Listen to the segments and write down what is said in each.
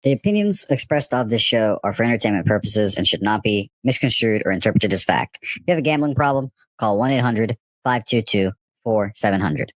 The opinions expressed of this show are for entertainment purposes and should not be misconstrued or interpreted as fact. If you have a gambling problem, call 1-800-522-4700.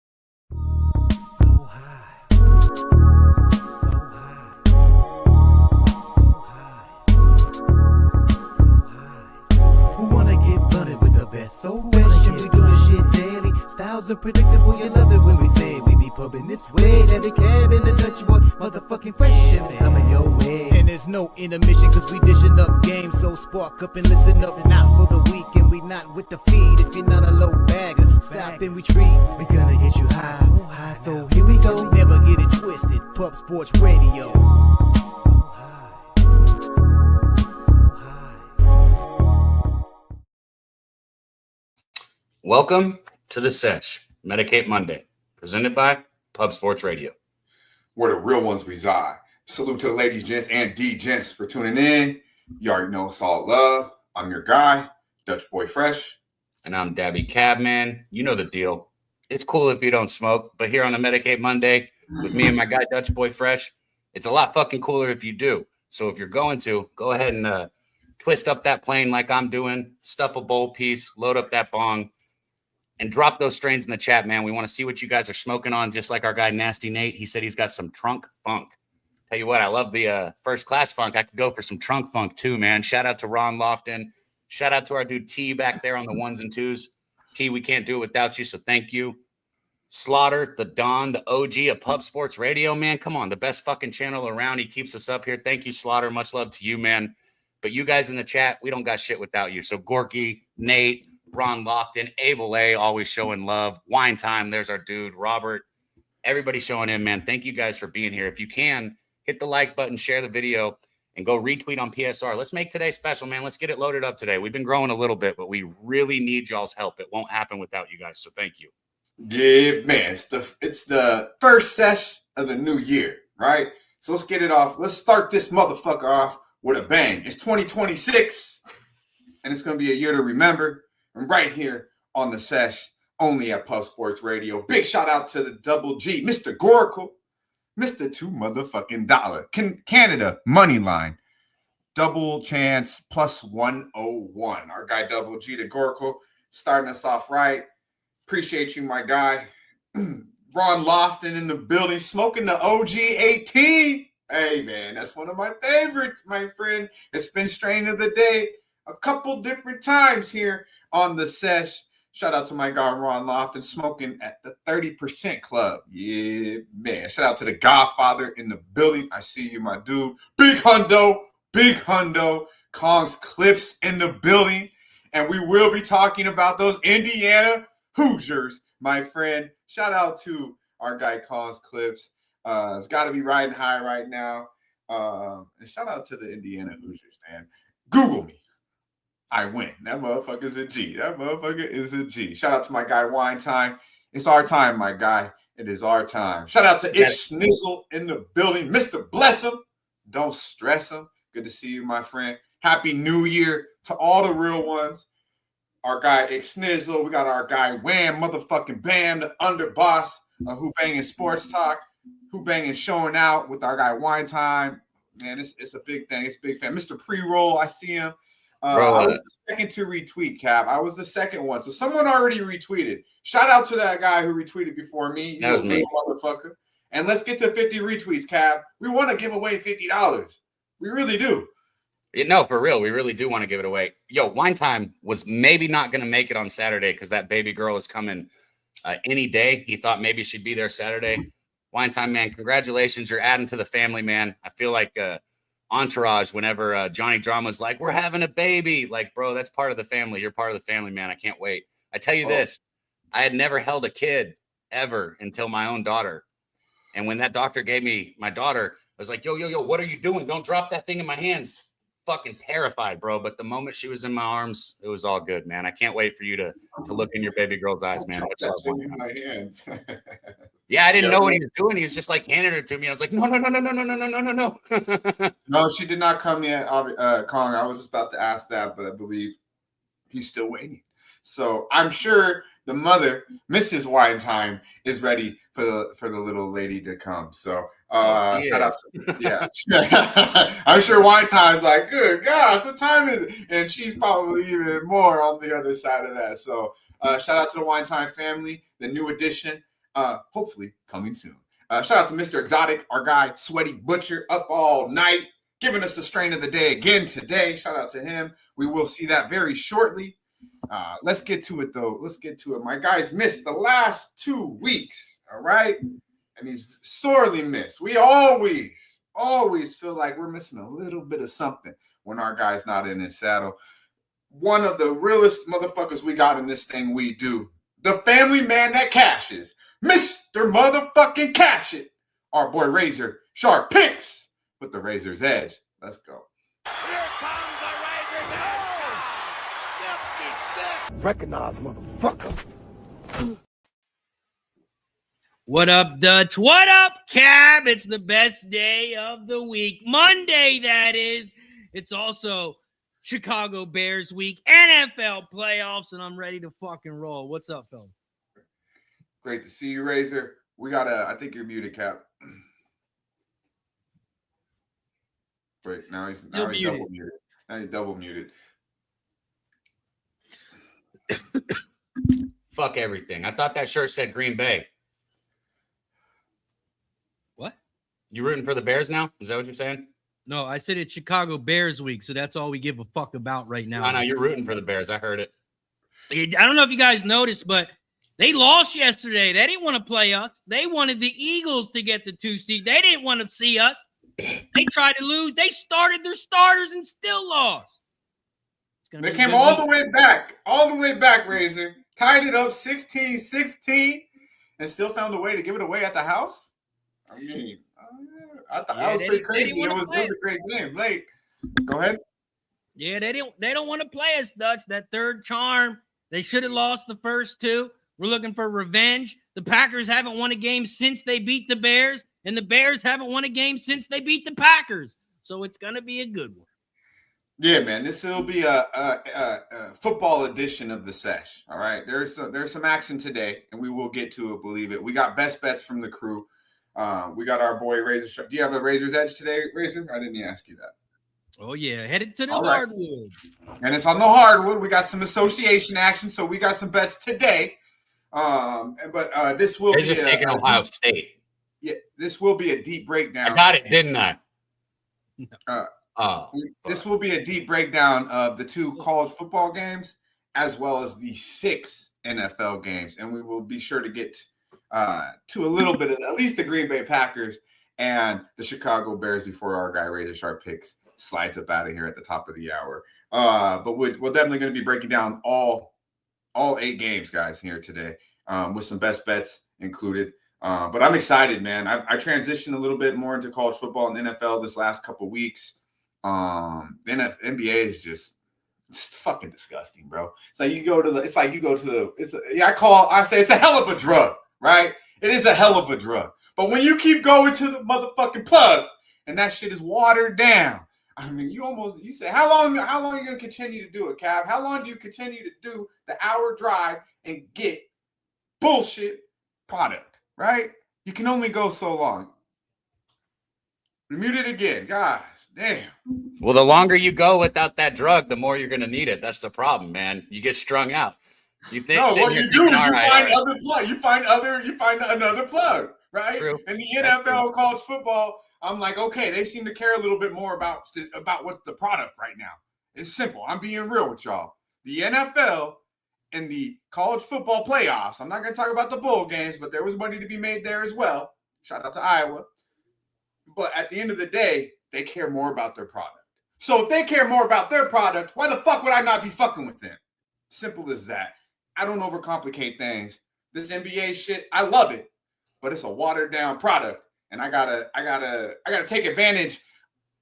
So fresh and we do this shit daily. Styles unpredictable, you love it when we say we be pubbing this way. Every cab in the Dutch boy, motherfucking fresh ships coming your way. And there's no intermission cause we dishing up games. So spark up and listen up. Not for the week and we not with the feed. If you're not a low bagger, stop and retreat. We gonna get you high, so here we go. Never get it twisted, Pub Sports Radio. Welcome to the Sesh, Medicate Monday, presented by Pub Sports Radio, where the real ones reside. Salute to the ladies, gents, and D-gents for tuning in. You already know it's all love. I'm your guy, Dutch Boy Fresh. And I'm Daby Cabman. You know the deal. It's cool if you don't smoke, but here on a Medicate Monday with me and my guy, Dutch Boy Fresh, it's a lot fucking cooler if you do. So if you're going to, go ahead and twist up that plane like I'm doing, stuff a bowl piece, load up that bong, and drop those strains in the chat, man. We want to see what you guys are smoking on, just like our guy, Nasty Nate. He said he's got some trunk funk. Tell you what, I love the first class funk. I could go for some trunk funk too, man. Shout out to Ron Lofton. Shout out to our dude T back there on the ones and twos. T, we can't do it without you, so thank you. Slaughter, the Don, the OG of Pub Sports Radio, man. Come on, the best fucking channel around. He keeps us up here. Thank you, Slaughter. Much love to you, man. But you guys in the chat, we don't got shit without you. So Gorky, Nate, Ron Lofton, Abel A, always showing love. Wine Time, there's our dude. Robert, everybody showing in, man. Thank you guys for being here. If you can, hit the like button, share the video, and go retweet on PSR. Let's make today special, man. Let's get it loaded up today. We've been growing a little bit, but we really need y'all's help. It won't happen without you guys, so thank you. Yeah, man. It's the first sesh of the new year, right? So let's get it off. Let's start this motherfucker off with a bang. It's 2026, and it's going to be a year to remember. And right here on the Sesh, only at Pub Sports Radio. Big shout out to the Double G, Mr. Goracle, Mr. $2 motherfucking dollar. Canada money line. Double chance plus 101. Our guy Double G, the Goracle, starting us off right. Appreciate you, my guy. Ron Lofton in the building, smoking the OG 18. Hey, man, that's one of my favorites, my friend. It's been strain of the day a couple different times here on the Sesh. Shout out to my guy Ron Lofton, smoking at the 30% club. Yeah, man. Shout out to the Godfather in the building. I see you, my dude. Big Hundo. Kong's Clips in the building. And we will be talking about those Indiana Hoosiers, my friend. Shout out to our guy Kong's Clips. It's got to be riding high right now. And shout out to the Indiana Hoosiers, man. Google me. I win. That motherfucker's a G. That motherfucker is a G. Shout out to my guy Wine Time. It's our time, my guy. It is our time. Shout out to Itch Snizzle in the building. Mr. Bless him. Don't stress him. Good to see you, my friend. Happy New Year to all the real ones. Our guy Itch Snizzle. We got our guy Wham, motherfucking Bam, the underboss of Who Banging Sports Talk. Who Banging Showing Out with our guy Wine Time. Man, it's a big thing. It's a big fan. Mr. Pre-Roll, I see him. I was the second to retweet, Cap. I was the second one. So someone already retweeted. Shout out to that guy who retweeted before me. That was me. Motherfucker. And let's get to 50 retweets, Cap. We want to give away $50. We really do. No, for real. We really do want to give it away. Yo, Wine Time was maybe not going to make it on Saturday because that baby girl is coming any day. He thought maybe she'd be there Saturday. Wine Time, man, congratulations. You're adding to the family, man. I feel like Entourage, whenever Johnny Drama's like, we're having a baby. Like, bro, that's part of the family. You're part of the family, man. I can't wait. I tell you this, I had never held a kid ever until my own daughter. And when that doctor gave me my daughter, I was like, yo, what are you doing? Don't drop that thing in my hands. Fucking terrified, bro. But the moment she was in my arms, it was all good, man. I can't wait for you to look in your baby girl's eyes, man. In my hands. Yeah, I didn't know what he was doing. He was just like handing it to me. I was like, no. No, she did not come yet, Kong. I was just about to ask that, but I believe he's still waiting. So I'm sure the mother, Mrs. Weinheim, is ready for the little lady to come. So shout out to, I'm sure Weinheim's like, good gosh, what time is it? And she's probably even more on the other side of that. So shout out to the Weinheim family, the new addition, hopefully coming soon. Shout out to Mr. Exotic, our guy, Sweaty Butcher, up all night, giving us the strain of the day again today. Shout out to him. We will see that very shortly. Let's get to it, though. Let's get to it. My guys missed the last 2 weeks, all right? And he's sorely missed. We always feel like we're missing a little bit of something when our guy's not in his saddle. One of the realest motherfuckers we got in this thing we do. The family man that cashes. Mr. Motherfucking Cash It. Our boy Razor Sharp Picks with the Razor's Edge. Let's go. Here comes the Razor's Edge. Recognize, motherfucker. What up, Dutch? What up, Cab? It's the best day of the week. Monday, that is. It's also Chicago Bears week, NFL playoffs, and I'm ready to fucking roll. What's up, Phil? Great to see you, Razor. We got I think you're muted, Cap. Wait, now he's double muted. Now he's double muted. Fuck everything. I thought that shirt said Green Bay. What? You rooting for the Bears now? Is that what you're saying? No, I said it's Chicago Bears week, so that's all we give a fuck about right now. No, you're rooting for the Bears. I heard it. I don't know if you guys noticed, but they lost yesterday. They didn't want to play us. They wanted the Eagles to get the 2 seed. They didn't want to see us. They tried to lose. They started their starters and still lost. They came all the way back, Razor. Tied it up 16-16 and still found a way to give it away at the house. I mean, I thought that was pretty crazy. It was a great game. Blake, go ahead. Yeah, they don't want to play us, Dutch. That third charm. They should have lost the first two. We're looking for revenge. The Packers haven't won a game since they beat the Bears, and the Bears haven't won a game since they beat the Packers. So it's going to be a good one. Yeah, man, this will be a football edition of the Sesh. All right, there's some action today, and we will get to it. Believe it. We got best bets from the crew. We got our boy Razor. Do you have a Razor's Edge today, Razor? I didn't ask you that. Oh yeah, headed to the All hardwood. Right. And it's on the hardwood. We got some association action, so we got some bets today. But this will They're be just taking Ohio State. Yeah, this will be a deep breakdown. I got it, didn't I? This will be a deep breakdown of the 2 college football games as well as the 6 NFL games, and we will be sure to get to a little bit of at least the Green Bay Packers and the Chicago Bears before our guy Razor Sharp Picks slides up out of here at the top of the hour. But we're definitely going to be breaking down all 8 games, guys, here today with some best bets included. But I'm excited, man. I transitioned a little bit more into college football and NFL this last couple weeks. The NBA is just it's fucking disgusting, bro. It's like you go to I say it's a hell of a drug, right? It is a hell of a drug. But when you keep going to the motherfucking plug and that shit is watered down, I mean, you say, how long are you gonna continue to do it, Cab? How long do you continue to do the hour drive and get bullshit product, right? You can only go so long. You're muted again. Gosh, damn. Well, the longer you go without that drug, the more you're going to need it. That's the problem, man. You get strung out. You think? No, what you do is other plug. You find another plug, right? True. In the NFL, college football, I'm like, okay, they seem to care a little bit more about what the product right now. It's simple. I'm being real with y'all. The NFL and the college football playoffs. I'm not going to talk about the bowl games, but there was money to be made there as well. Shout out to Iowa. But at the end of the day, they care more about their product. So if they care more about their product, why the fuck would I not be fucking with them? Simple as that. I don't overcomplicate things. This NBA shit, I love it, but it's a watered down product, and I gotta take advantage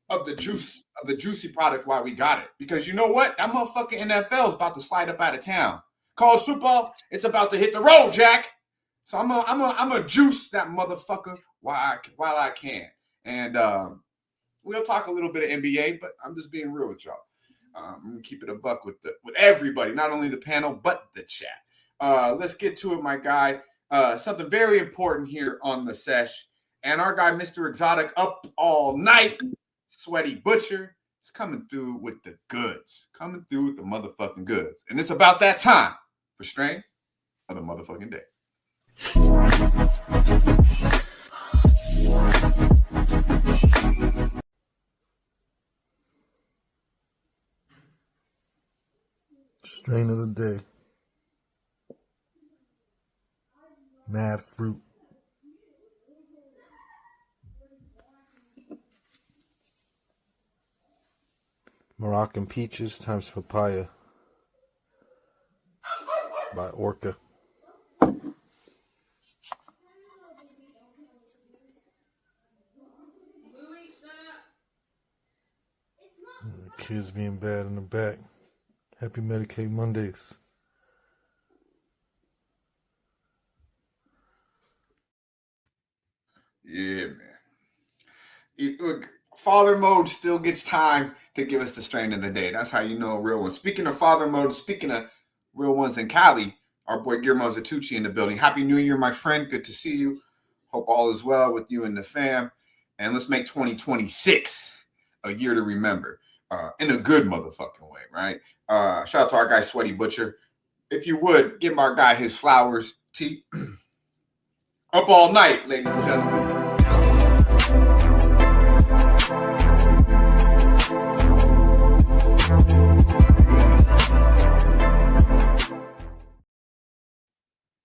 of the juicy product while we got it. Because you know what? That motherfucking NFL is about to slide up out of town. College football, it's about to hit the road, Jack. So I'm a juice that motherfucker while I can. And we'll talk a little bit of NBA, but I'm just being real with y'all. I'm gonna keep it a buck with everybody, not only the panel but the chat. Let's get to it, my guy. Something very important here on the sesh, and our guy, Mr. Exotic, up all night. Sweaty Butcher is coming through with the goods, coming through with the motherfucking goods, and it's about that time for strain of the motherfucking day. Strain of the day. Mad fruit. Moroccan peaches times papaya by Orca. The kids being bad in the back. Happy Medicate Mondays. Yeah, man. Look, father mode still gets time to give us the strain of the day. That's how you know a real one. Speaking of father mode, speaking of real ones in Cali, our boy Guillermo Zatucci in the building. Happy New Year, my friend. Good to see you. Hope all is well with you and the fam. And let's make 2026 a year to remember in a good motherfucking way, right? Shout out to our guy, Sweaty Butcher. If you would, give our guy his flowers. Up all night, ladies and gentlemen.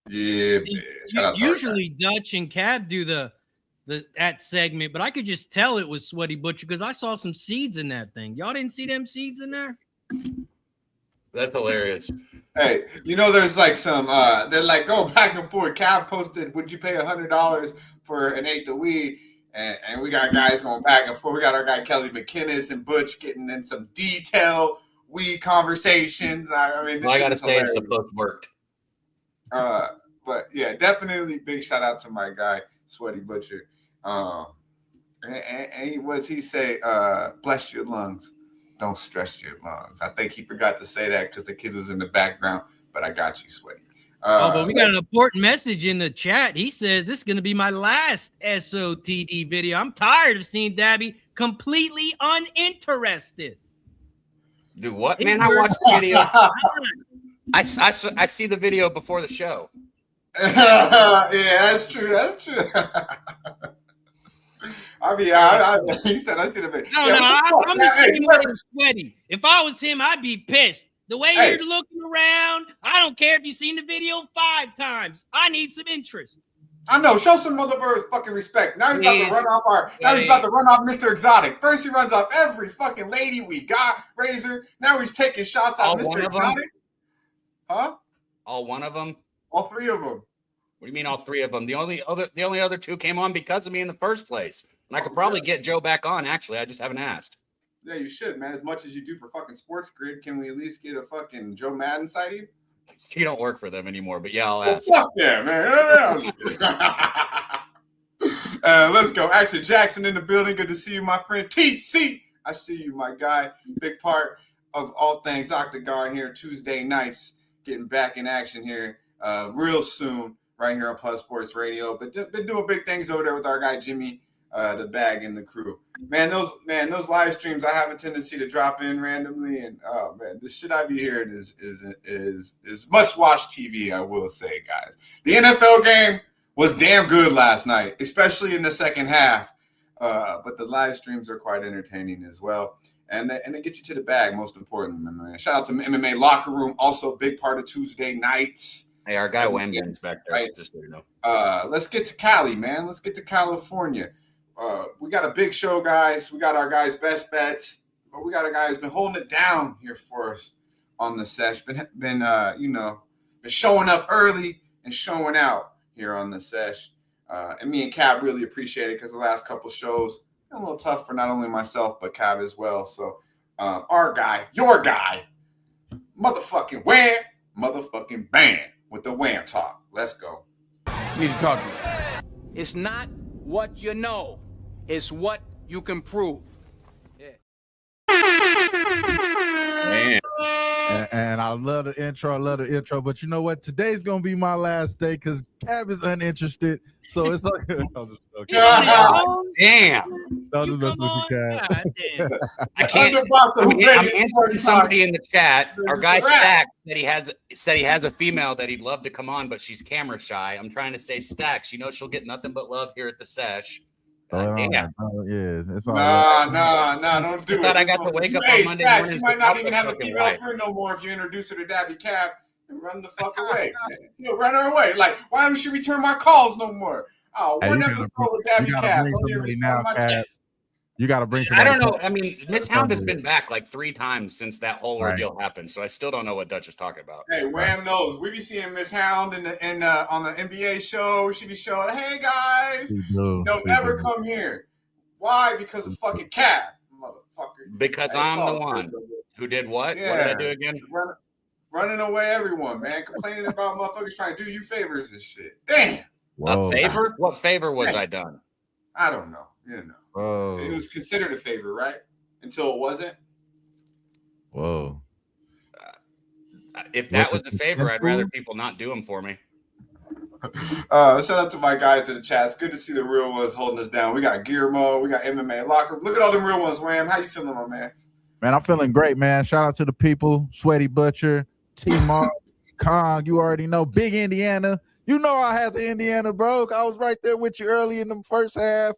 Yeah, man. Usually Dutch and Cab do that segment, but I could just tell it was Sweaty Butcher because I saw some seeds in that thing. Y'all didn't see them seeds in there? That's hilarious. Hey, you know, there's like some, they're like going back and forth. Cab posted, would you pay $100 for an eighth of weed? And we got guys going back and forth. We got our guy Kelly McInnes and Butch getting in some detailed weed conversations. I mean, I got to say, it's the post worked. But yeah, definitely big shout out to my guy, Sweaty Butcher. And what's he say? Bless your lungs. Don't stress your lungs. I think he forgot to say that because the kids was in the background, but I got you, Sweaty. But we got an important message in the chat. He says this is going to be my last SOTD video. I'm tired of seeing Daby completely uninterested. Do what, man? I watched the video. I see the video before the show. Yeah, that's true. That's true. I mean, he said I see the video. No, I'm the same way as Sweaty. If I was him, I'd be pissed. The way you're looking around, I don't care if you've seen the video 5 times. I need some interest. I know. Show some motherfuckers fucking respect. Now he's about to run off he's about to run off Mr. Exotic. First he runs off every fucking lady we got, Razor. Now he's taking shots at Mr. Exotic. Huh? All one of them? All 3 of them. What do you mean all 3 of them? The only other 2 came on because of me in the first place. And I could probably get Joe back on, actually. I just haven't asked. Yeah, you should, man. As much as you do for fucking Sports Grid, can we at least get a fucking Joe Madden sighting? You don't work for them anymore, but yeah, I'll ask. Fuck yeah, man. Let's go. Action Jackson in the building. Good to see you, my friend. TC, I see you, my guy. Big part of all things Octagon here Tuesday nights. Getting back in action here real soon right here on Plus Sports Radio. But been doing big things over there with our guy Jimmy, the Bag, and the crew. Man, those live streams I have a tendency to drop in randomly, and oh man, the shit I be hearing is must-watch TV, I will say, guys. The NFL game was damn good last night, especially in the second half. But the live streams are quite entertaining as well. And they get you to the bag, most importantly, man. Shout out to MMA Locker Room, also a big part of Tuesday nights. Hey, our guy Wemden's back there. Right. Just so you know. Let's get to Cali, man. Let's get to California. We got a big show, guys. We got our guys' best bets, but we got a guy who's been holding it down here for us on the sesh. Been showing up early and showing out here on the sesh. And me and Cab really appreciate it because the last couple shows a little tough for not only myself but Cab as well. So our guy, your guy, motherfucking Wham, motherfucking Bam with the Wham talk. Let's go. Need to talk to you. It's not what you know, it's what you can prove. Yeah. Man. And I love the intro. But you know what? Today's gonna be my last day because Cab is uninterested. So it's okay. Damn. Don't listen to Cab. I can't. I'm answering somebody in the chat. Our guy Stack said he has a female that he'd love to come on, but she's camera shy. I'm trying to say Stacks. You know she'll get nothing but love here at the Sesh. Damn. Yeah, it's all Nah, don't do it. I thought I got to wake up on Monday Stacks, morning. you might not even have a female friend no more if you introduce her to Daby Cab and run the fuck away. You'll run her away. Like, why don't she return my calls no more? Oh, one episode with Daby Cab. You got to bring somebody. I don't know. I mean, Miss Hound has been back like 3 times since that whole ordeal happened, so I still don't know what Dutch is talking about. Hey, Wham knows. We be seeing Miss Hound on the NBA show. She be showing, hey guys, don't ever come here. Why? Because of fucking Cab, motherfucker. Because I'm the one who did what? Yeah. What did I do again? Running away everyone, man. Complaining about motherfuckers trying to do you favors and shit. Damn. Whoa. A favor? What favor was I done? I don't know. You know. Whoa. It was considered a favor, right? Until it wasn't. Whoa. If that was a favor, I'd rather people not do them for me. Shout out to my guys in the chat. It's good to see the real ones holding us down. We got Gearmo, we got MMA Locker. Look at all them real ones, Wham. How you feeling, my man? Man, I'm feeling great, man. Shout out to the people, Sweaty Butcher, T-Mark, Kong, you already know, Big Indiana. You know I had the Indiana, bro. I was right there with you early in the first half.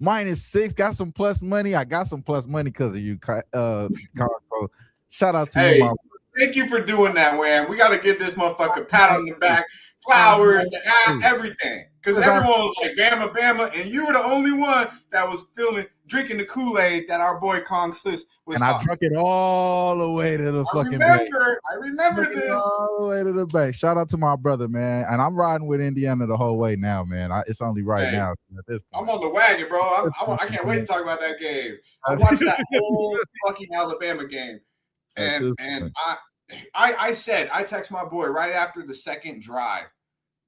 -6, got some plus money. I got some plus money because of you, Kong. So shout out to you, my thank you for doing that, Wham. We got to give this motherfucker a pat on the back, flowers, the hat, everything. Because everyone was like, Bama, and you were the only one that was drinking the Kool-Aid that our boy Kong Sliss was talking. I drank it all the way to the fucking bank. I remember this. All the way to the bank. Shout out to my brother, man. And I'm riding with Indiana the whole way now, man. It's only now. At this point. I'm on the wagon, bro. I can't wait to talk about that game. I watched that whole fucking Alabama game. And I text my boy right after the second drive.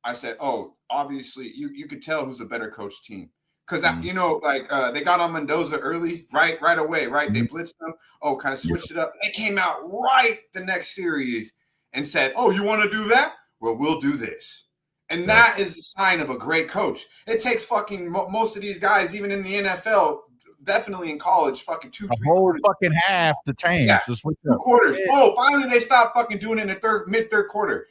I said, oh, obviously you could tell who's the better coach team. Because, they got on Mendoza early, right away, right? They blitzed them. Oh, kind of switched it up. They came out right the next series and said, oh, you want to do that? Well, we'll do this. And that is a sign of a great coach. It takes fucking most of these guys, even in the NFL, definitely in college, fucking 2-3 quarters. Fucking half to change. Yeah, to switch 2 up. quarters. Oh, finally they stopped fucking doing it in the mid-third quarter.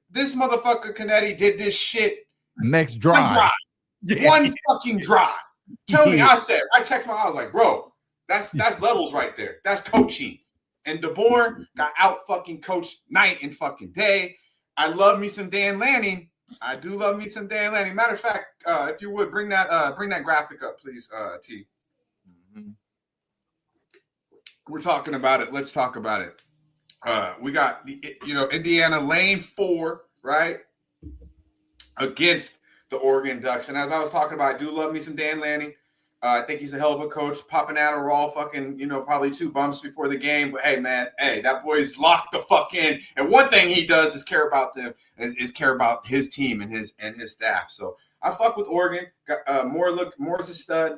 This motherfucker Canetti did this shit. Next drive. One fucking drive. Tell me, I text I was like, bro, that's levels right there. That's coaching. And DeBoer got out fucking coached night and fucking day. I love me some Dan Lanning. I do love me some Dan Lanning. Matter of fact, if you would bring that graphic up, please, T. Mm-hmm. We're talking about it. Let's talk about it. We got Indiana lane 4, right, against the Oregon Ducks. And as I was talking about, I do love me some Dan Lanning. I think he's a hell of a coach. Popping Adderall, fucking, probably 2 bumps before the game. But hey, man, that boy's locked the fuck in. And one thing he does is care about them, is care about his team and his staff. So I fuck with Oregon. Moore's a stud.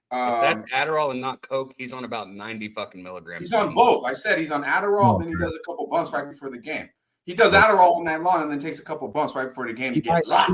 If that's Adderall and not Coke, he's on about 90 fucking milligrams. He's on both. I said he's on Adderall, then he does a couple bumps right before the game. He does Adderall all night long and then takes a couple bumps right before the game to get locked.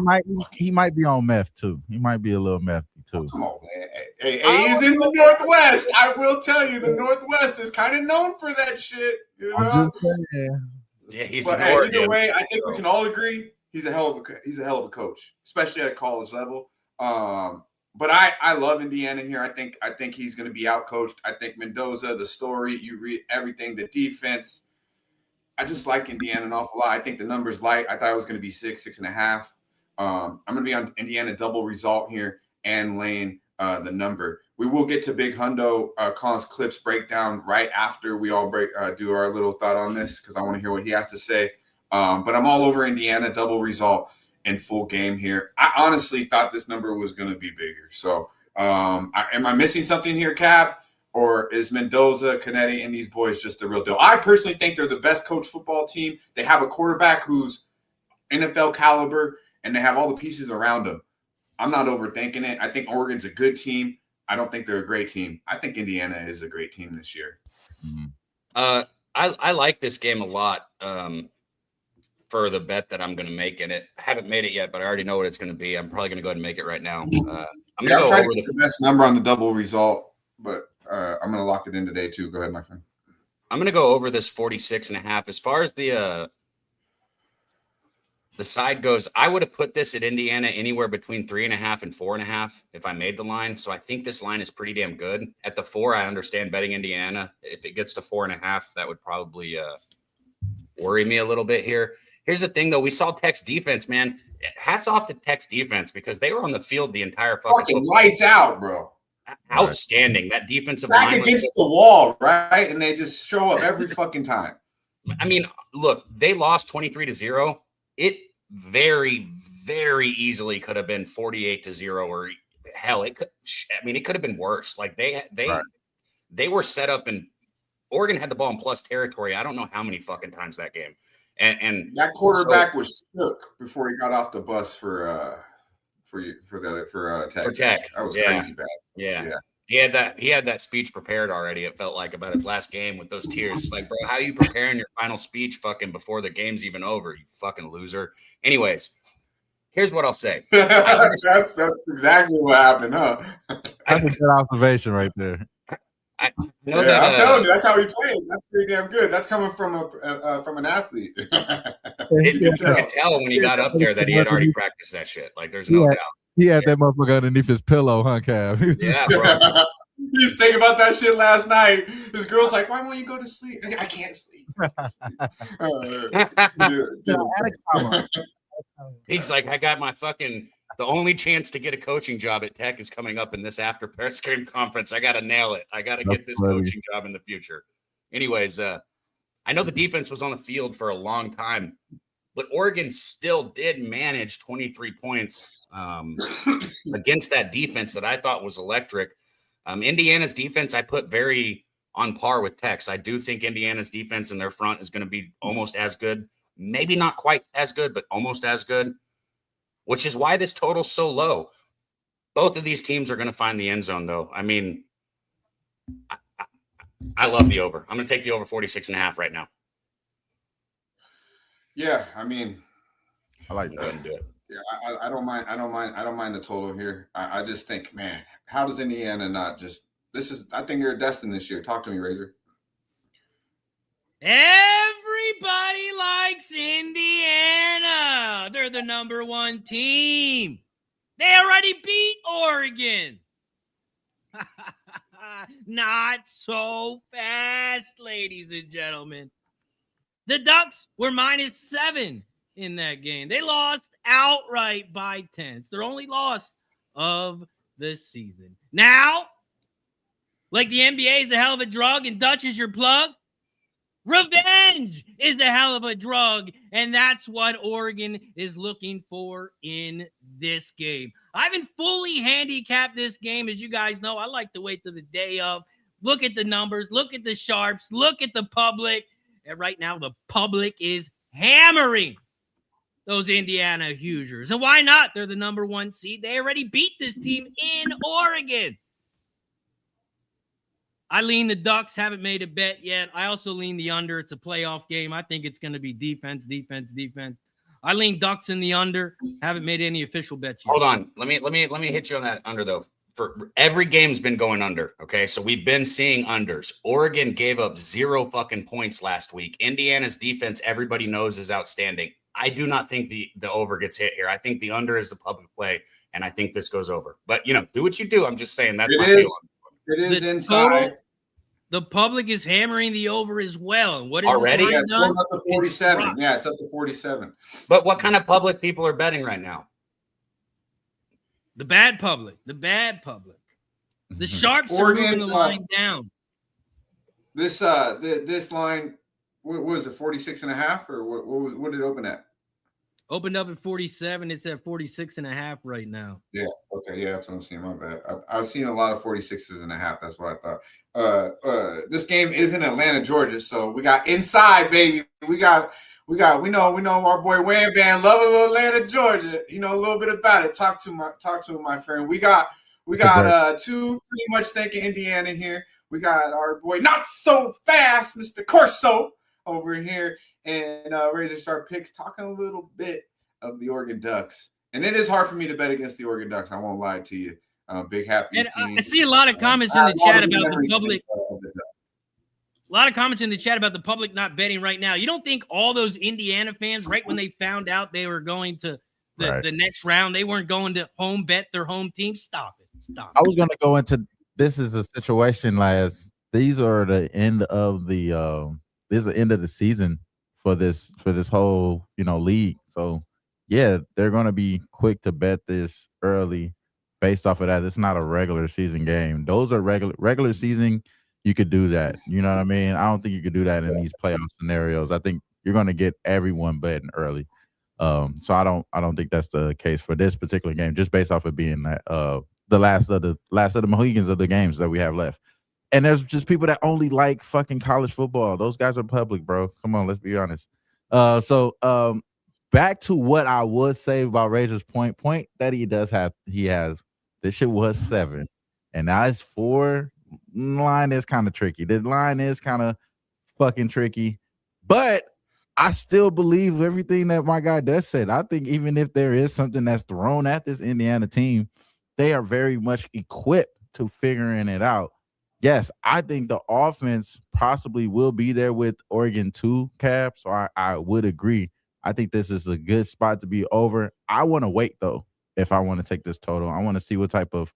He might be on meth too. He might be a little methy too. Come on, man. Hey, he's in the Northwest. I will tell you, the Northwest is kind of known for that shit. I'm just saying. Yeah, he's. But either way, I think we can all agree he's a hell of a coach, especially at a college level. But I love Indiana here. I think he's going to be out coached. I think Mendoza, the story, you read everything, the defense. I just like Indiana an awful lot. I think the number's light. I thought it was going to be 6.5. I'm going to be on Indiana double result here and laying the number. We will get to Big Hundo Collins Clips breakdown right after we all do our little thought on this because I want to hear what he has to say. But I'm all over Indiana double result in full game here. I honestly thought this number was going to be bigger. So am I missing something here, Cap? Or is Mendoza, Canetti, and these boys just the real deal? I personally think they're the best coach football team. They have a quarterback who's NFL caliber, and they have all the pieces around him. I'm not overthinking it. I think Oregon's a good team. I don't think they're a great team. I think Indiana is a great team this year. Mm-hmm. I like this game a lot for the bet that I'm going to make in it. I haven't made it yet, but I already know what it's going to be. I'm probably going to go ahead and make it right now. I'm going to go trying over to get the best number on the double result, but I'm going to lock it in today too. Go ahead, my friend. I'm going to go over this 46.5. As far as the side goes, I would have put this at Indiana anywhere between 3.5 and 4.5 if I made the line. So I think this line is pretty damn good. At the 4, I understand betting Indiana. If it gets to 4.5, that would probably worry me a little bit here. Here's the thing, though. We saw Tech's defense, man. Hats off to Tech's defense because they were on the field the entire fucking lights out, bro. Outstanding. That defensive back line against the wall, right? And they just show up every fucking time. I mean, look, they lost 23-0. It very, very easily could have been 48-0, or hell, it could. I mean, it could have been worse. Like they were set up, and Oregon had the ball in plus territory. I don't know how many fucking times that game. And that quarterback was shook before he got off the bus for Tech. For Tech. That was crazy bad. Yeah. He had that speech prepared already. It felt like about his last game with those tears. Like, bro, how are you preparing your final speech fucking before the game's even over? You fucking loser. Anyways, here's what I'll say. That's exactly what happened, huh? That's a good observation right there. I know I'm telling you, that's how he played. That's pretty damn good. That's coming from an athlete. You could tell when he got up there that he had already practiced that shit. Like, there's no doubt. He had that motherfucker underneath his pillow, huh, Cav? Yeah, bro. He was thinking about that shit last night. His girl's like, "Why won't you go to sleep?" I can't sleep. He's like, I got my fucking. The only chance to get a coaching job at Tech is coming up in this after Paris game conference. I got to nail it. I got to get this coaching job in the future. Anyways, I know the defense was on the field for a long time, but Oregon still did manage 23 points against that defense that I thought was electric. Indiana's defense, I put very on par with Tech's. I do think Indiana's defense in their front is going to be almost as good. Maybe not quite as good, but almost as good, which is why this total's so low. Both of these teams are going to find the end zone, though. I mean, I love the over. I'm going to take the over 46.5 right now. Yeah, I mean, I like that. Do it. Yeah, I don't mind. I don't mind the total here. I just think, man, how does Indiana not just? I think they're destined this year. Talk to me, Razor. Everybody likes Indiana. They're the number 1 team. They already beat Oregon. Not so fast, ladies and gentlemen. The Ducks were -7 in that game. They lost outright by 10. It's their only loss of the season. Now, like the NBA is a hell of a drug and Dutch is your plug, revenge is a hell of a drug, and that's what Oregon is looking for in this game. I haven't fully handicapped this game. As you guys know, I like to wait till the day of. Look at the numbers. Look at the sharps. Look at the public. And right now, the public is hammering those Indiana Hoosiers. And why not? They're the number 1 seed. They already beat this team in Oregon. I lean the Ducks. Haven't made a bet yet. I also lean the under. It's a playoff game. I think it's going to be defense, defense, defense. I lean Ducks in the under. Haven't made any official bets yet. Hold on. Let me hit you on that under, though. For every game's been going under. Okay, so we've been seeing unders. Oregon gave up 0 fucking points last week. Indiana's defense, everybody knows, is outstanding. I do not think the over gets hit here. I think the under is the public play, and I think this goes over. But do what you do. I'm just saying that's my feeling. It is inside. The public is hammering the over as well. And what is already? Yeah, it's going up to 47. Yeah, it's up to 47. But what kind of public people are betting right now? The bad public. The bad public. The sharps Oregon, are moving the line down. This line, what was it, 46.5, or what did it open at? Opened up at 47. It's at 46.5 right now. Yeah. Okay. Yeah, that's what I'm seeing. My bad. I've seen a lot of 46.5. That's what I thought. This game is in Atlanta, Georgia, so we got inside, baby. We know our boy Wham Band love a little Atlanta, Georgia. You know a little bit about it. Talk to him, my friend. We got two pretty much thinking Indiana here. We got our boy Not So Fast, Mr. Corso, over here, and Razor Star Picks talking a little bit of the Oregon Ducks. And it is hard for me to bet against the Oregon Ducks. I won't lie to you. Big happy team. I see a lot of comments in the chat about the public. A lot of comments in the chat about the public not betting right now. You don't think all those Indiana fans, right when they found out they were going to the next round, they weren't going to home bet their home team? Stop it. Stop it. I was going to go into this is a situation as these are the end of the this is the end of the season for this whole league. So yeah, they're going to be quick to bet this early based off of that. It's not a regular season game. Those are regular season. You could do that. You know what I mean? I don't think you could do that in these playoff scenarios. I think you're going to get everyone betting early. So I don't think that's the case for this particular game, just based off of being that the last of the Mohegans of the games that we have left. And there's just people that only like fucking college football. Those guys are public, bro. Come on, let's be honest. So back to what I would say about Razor's point that he has. This shit was 7, and now it's 4. Line is kind of tricky. The line is kind of fucking tricky, but I still believe everything that my guy Dutch said. I think even if there is something that's thrown at this Indiana team, they are very much equipped to figuring it out. Yes, I think the offense possibly will be there with Oregon 2, Cap. So I would agree. I think this is a good spot to be over. I want to wait though. If I want to take this total, I want to see what type of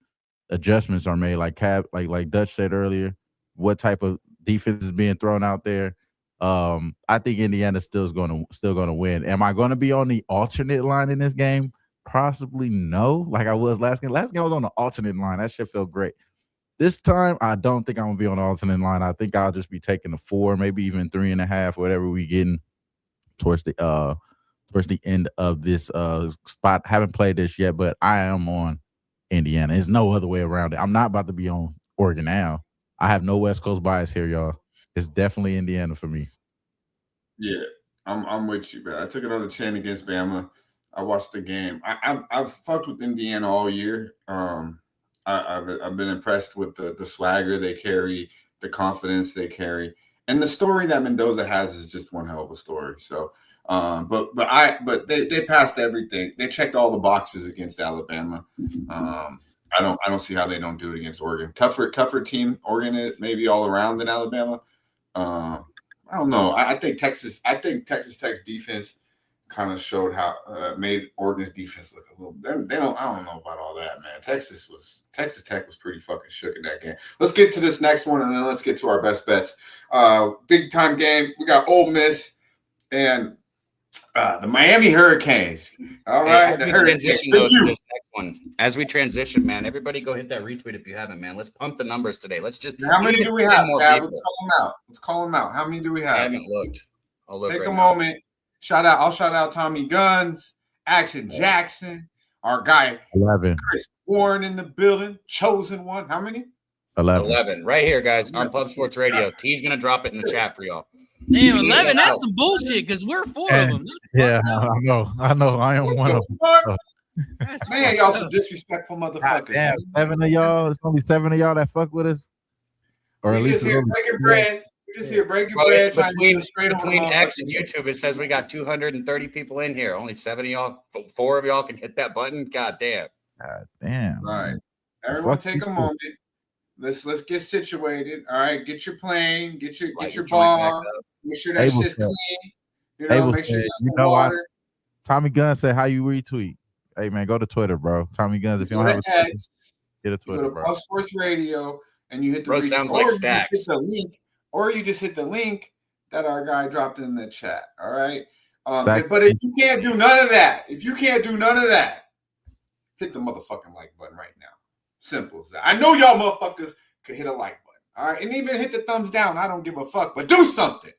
adjustments are made, like Dutch said earlier, what type of defense is being thrown out there. I think Indiana still going to win. Am I going to be on the alternate line in this game? Possibly no. Like I was last game. Last game I was on the alternate line. That shit felt great. This time I don't think I'm gonna be on the alternate line. I think I'll just be taking the 4, maybe even 3.5, whatever we getting towards the end of this spot. Haven't played this yet, but I am on Indiana. There's no other way around it. I'm not about to be on Oregon now. I have no West Coast bias here, y'all. It's definitely Indiana for me. Yeah, I'm with you, man. I took it on the chin against Bama. I watched the game. I've fucked with Indiana all year. I've been impressed with the swagger they carry, the confidence they carry, and the story that Mendoza has is just one hell of a story. So, but they passed everything. They checked all the boxes against Alabama. I don't see how they don't do it against Oregon. Tougher team Oregon is maybe all around than Alabama. I don't know. I think Texas Tech's defense kind of showed how made Oregon's defense look a little. I don't know about all that, man. Texas Tech was pretty fucking shook in that game. Let's get to this next one, and then let's get to our best bets. Big time game. We got Ole Miss and the Miami Hurricanes. All right, as we transition to this next one. As we transition, man, everybody go hit that retweet if you haven't, man. Let's pump the numbers today. Let's just. How many do we have? Let's call them out. How many do we have? I haven't looked. I'll look. Take a moment. I'll shout out Tommy Guns, Action Jackson, our guy 11. Chris Warren in the building, chosen one. How many? 11. Right here, guys, on Pub Sports Radio. T's gonna drop it in the chat for y'all. Damn, 11. That's some bullshit because we're 4 of them. Yeah, I know. I am one of them. Man, y'all some disrespectful motherfuckers. Damn, 7 of y'all. It's only 7 of y'all that fuck with us, or at least breaking bread. We just here breaking bread. Between X and YouTube, it says we got 230 people in here. Only 7 of y'all, 4 of y'all can hit that button. God damn. God damn. All right, everyone, take a moment. Let's get situated. All right, get your plane, get your bar, make sure that shit's clean. You know, make sure you got some water. Tommy Guns said, "How you retweet?" Hey man, go to Twitter, bro. Tommy Guns, if you don't have a Twitter, get a Twitter, go to bro. Pub Sports Radio, and you hit the bro. Sounds like Stacks. Or you just hit the link that our guy dropped in the chat. All right. But if you can't do none of that, hit the motherfucking like button right now. Simple as that. I know y'all motherfuckers could hit a like button. All right. And even hit the thumbs down. I don't give a fuck, but do something.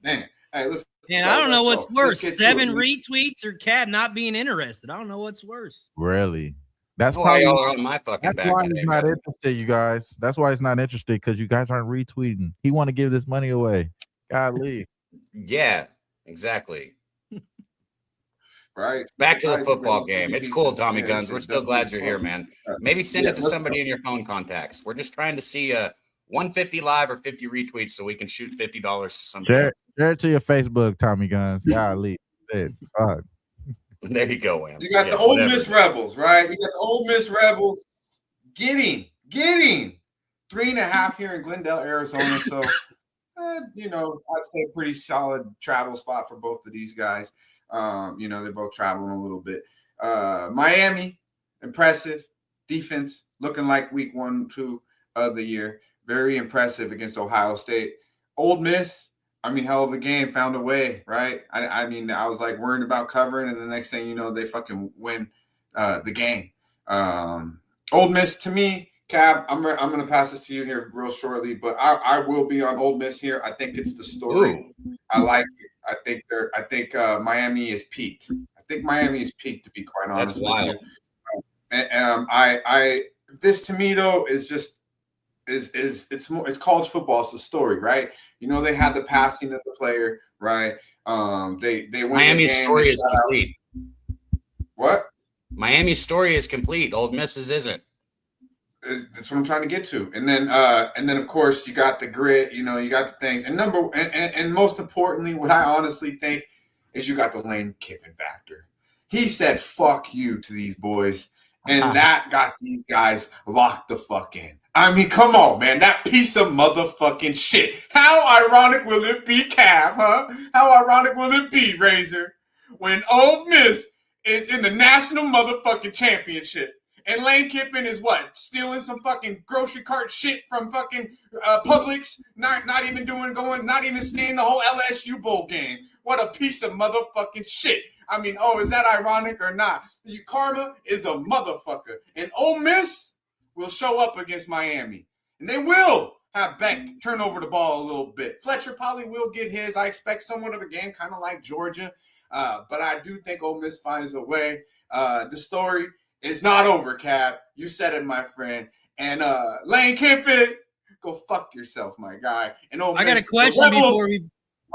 Man. Hey, let's. And I don't know what's worse, 7 retweets or Cab not being interested. I don't know what's worse. Really? That's why y'all are on my fucking back. That's why he's not interested, you guys. That's why he's not interested, because you guys aren't retweeting. He want to give this money away. Golly. Yeah, exactly. Right. Back to the football game. It's cool, Tommy Guns. We're still glad you're here, man. Maybe send it to somebody in your phone contacts. We're just trying to see 150 live or 50 retweets so we can shoot $50 to somebody. Share it to your Facebook, Tommy Guns. Golly. Fuck. There you go, Wham. You got the Ole Miss Rebels, right? You got the Ole Miss Rebels getting 3.5 here in Glendale, Arizona. So, you know, I'd say pretty solid travel spot for both of these guys. You know, they're both traveling a little bit. Miami, impressive defense, looking like week 1, 2 of the year. Very impressive against Ohio State. Ole Miss, I mean, hell of a game, found a way, right? I mean, I was like worried about covering, and the next thing you know, they fucking win the game. Ole Miss, to me, Cab, I'm going to pass this to you here real shortly, but I will be on Ole Miss here. I think it's the story. Ooh. I like it. I think Miami is peaked. I think Miami is peaked, to be quite honest. That's wild. This to me though is just it's college football. It's a story, right? You know, they had the passing of the player, right? They win Miami's the game, story is complete. What? Miami's story is complete. Ole Miss's isn't. That's what I'm trying to get to. And then of course you got the grit, you know, you got the things. And most importantly, what I honestly think is you got the Lane Kiffin factor. He said fuck you to these boys, and that got these guys locked the fuck in. I mean, come on, man. That piece of motherfucking shit. How ironic will it be, Cab, huh? How ironic will it be, Razor, when Ole Miss is in the national motherfucking championship? And Lane Kiffin is what? Stealing some fucking grocery cart shit from fucking Publix, not even staying the whole LSU bowl game. What a piece of motherfucking shit. I mean, is that ironic or not? Karma is a motherfucker. And Ole Miss will show up against Miami. And they will have Beck turn over the ball a little bit. Fletcher probably will get his. I expect somewhat of a game, kind of like Georgia. But I do think Ole Miss finds a way. The story is not over, Cap. You said it, my friend. And Lane Kiffin, go fuck yourself, my guy. And Ole Miss, I got a question before we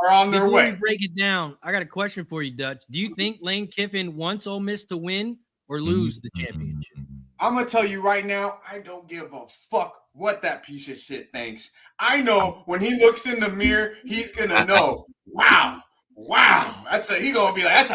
are on their way. We break it down. I got a question for you, Dutch. Do you think Lane Kiffin wants Ole Miss to win or lose the championship? I'm going to tell you right now, I don't give a fuck what that piece of shit thinks. I know when he looks in the mirror, he's going to know, wow. He gonna be like,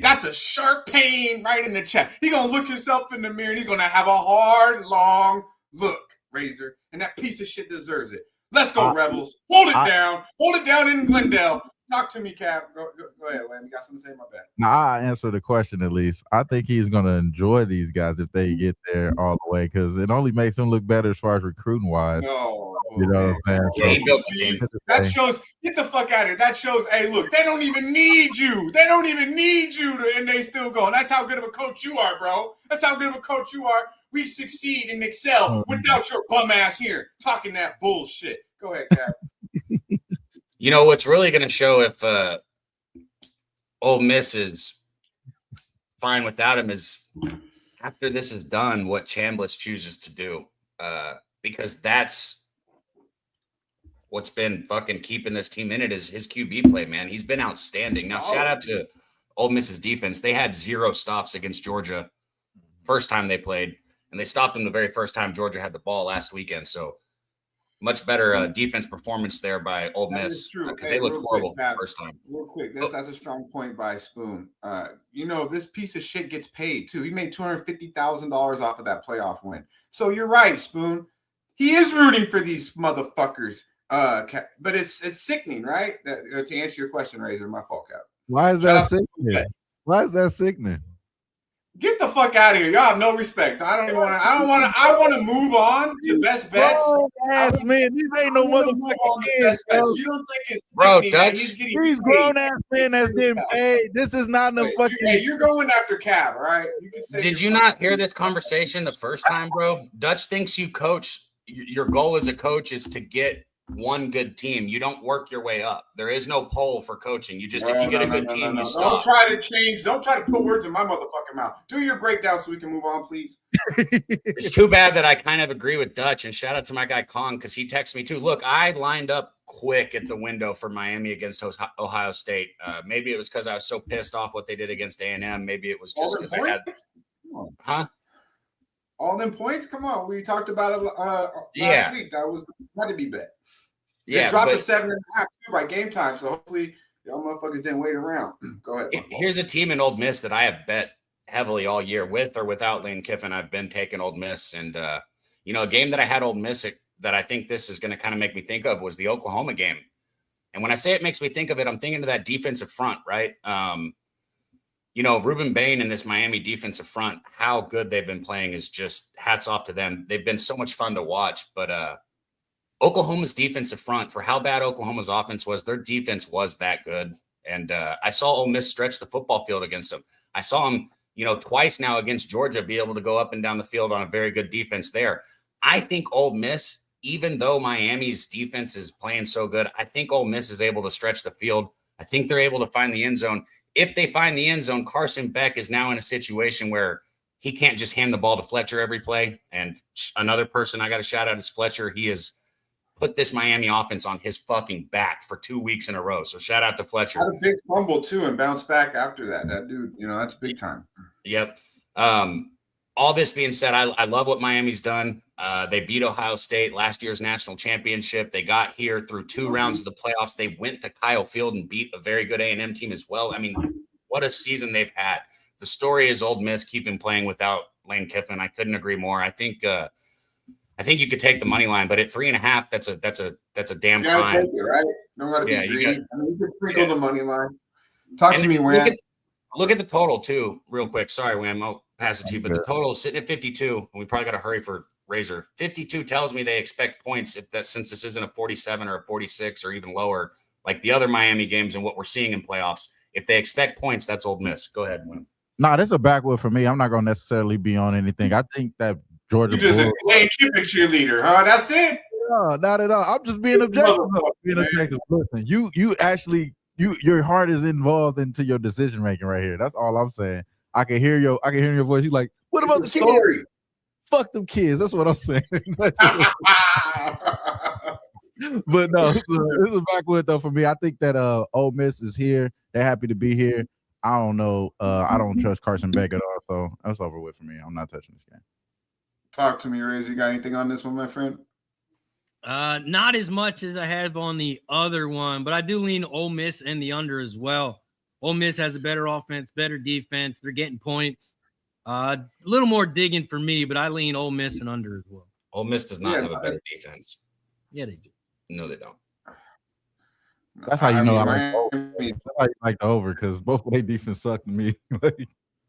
that's a sharp pain right in the chest. He gonna look himself in the mirror and he's gonna have a hard, long look, Razor. And that piece of shit deserves it. Let's go, Rebels. Hold it down in Glendale. Talk to me, Cap. Go ahead, Lamb. You got something to say? My bad. Now, I'll answer the question at least. I think he's going to enjoy these guys if they get there all the way, because it only makes him look better as far as recruiting-wise. You know what I'm saying? That shows, get the fuck out of here. That shows, hey, look, they don't even need you. And they still go. That's how good of a coach you are, bro. That's how good of a coach you are. We succeed and excel without your bum ass here talking that bullshit. Go ahead, Cap. You know, what's really going to show if Ole Miss is fine without him is after this is done, what Chambliss chooses to do. Because that's what's been fucking keeping this team in it is his QB play, man. He's been outstanding. Now, shout out to Ole Miss's defense. They had 0 stops against Georgia first time they played, and they stopped them the very first time Georgia had the ball last weekend. So, much better defense performance there by Ole Miss because they looked horrible the first time. Real quick, that's a strong point by Spoon. You know, this piece of shit gets paid too. He made $250,000 off of that playoff win. So you're right, Spoon. He is rooting for these motherfuckers. But it's sickening, right? To answer your question, Razor, my fault, Cap. Why is that sickening? Why is that sickening? Get the fuck out of here. Y'all have no respect. I want to move on to best bets. Ass man, these ain't no motherfucking kids. You don't think it's bro, these grown ass men that's getting paid. This is not no fucking. Hey, you're going after Cab, all right? Did you not hear this conversation the first time, bro? Dutch thinks you coach. Your goal as a coach is to get one good team. You don't work your way up. There is no poll for coaching. You just if you get a good team, you stop. Don't try to change. Don't try to put words in my motherfucking mouth. Do your breakdown so we can move on, please. It's too bad that I kind of agree with Dutch, and shout out to my guy Kong because he texted me too. Look, I lined up quick at the window for Miami against Ohio State. Maybe it was because I was so pissed off what they did against A&M. Maybe it was just because I had. Huh? All them points? Come on. We talked about it last week. That was had to be bet. They dropped to 7.5 too by game time. So hopefully y'all motherfuckers didn't wait around. Go ahead. Here's a team in Ole Miss that I have bet heavily all year, with or without Lane Kiffin. I've been taking Ole Miss, and a game that I had Ole Miss that I think this is going to kind of make me think of was the Oklahoma game. And when I say it makes me think of it, I'm thinking of that defensive front, right? Ruben Bain and this Miami defensive front, how good they've been playing is just hats off to them. They've been so much fun to watch. But Oklahoma's defensive front, for how bad Oklahoma's offense was, their defense was that good. And I saw Ole Miss stretch the football field against them. I saw them, twice now against Georgia be able to go up and down the field on a very good defense there. I think Ole Miss, even though Miami's defense is playing so good, I think Ole Miss is able to stretch the field. I think they're able to find the end zone. If they find the end zone, Carson Beck is now in a situation where he can't just hand the ball to Fletcher every play. And another person I got to shout out is Fletcher. He has put this Miami offense on his fucking back for 2 weeks in a row. So shout out to Fletcher. Had a big fumble too and bounced back after that. That dude, that's big time. Yep. All this being said, I love what Miami's done. They beat Ohio State last year's national championship. They got here through 2 rounds of the playoffs. They went to Kyle Field and beat a very good A&M team as well. I mean, what a season they've had. The story is Ole Miss keeping playing without Lane Kiffin. I couldn't agree more. I think you could take the money line, but at 3.5, that's a damn fine. Take it, right? Don't gotta be greedy. You can sprinkle the money line. Talk to me, Wham. Look at the total too, real quick. Sorry, Wham. I'll pass it to you, but the total is sitting at 52, and we probably got to hurry for Razor. 52 tells me they expect points since this isn't a 47 or a 46 or even lower, like the other Miami games and what we're seeing in playoffs. If they expect points, that's Ole Miss. Go ahead, Wham. Nah, this is a backwood for me. I'm not going to necessarily be on anything. I think that Georgia. You just a Lane Kiffin cheerleader, huh? That's it? No, not at all. I'm just being objective. Listen, you actually, your heart is involved into your decision making right here. That's all I'm saying. I can hear your voice. You like, what about the kids? Fuck them kids. That's what I'm saying. But no, this is a backwood though for me. I think that Ole Miss is here. They're happy to be here. I don't know. I don't trust Carson Beck at all, so that's over with for me. I'm not touching this game. Talk to me, Ray's. You got anything on this one, my friend? Not as much as I have on the other one, but I do lean Ole Miss and the under as well. Ole Miss has a better offense, better defense. They're getting points. A little more digging for me, but I lean Ole Miss and under as well. Ole Miss does not have a better defense. Yeah, they do. No, they don't. That's how you know I like the over, because both of their defense suck to me.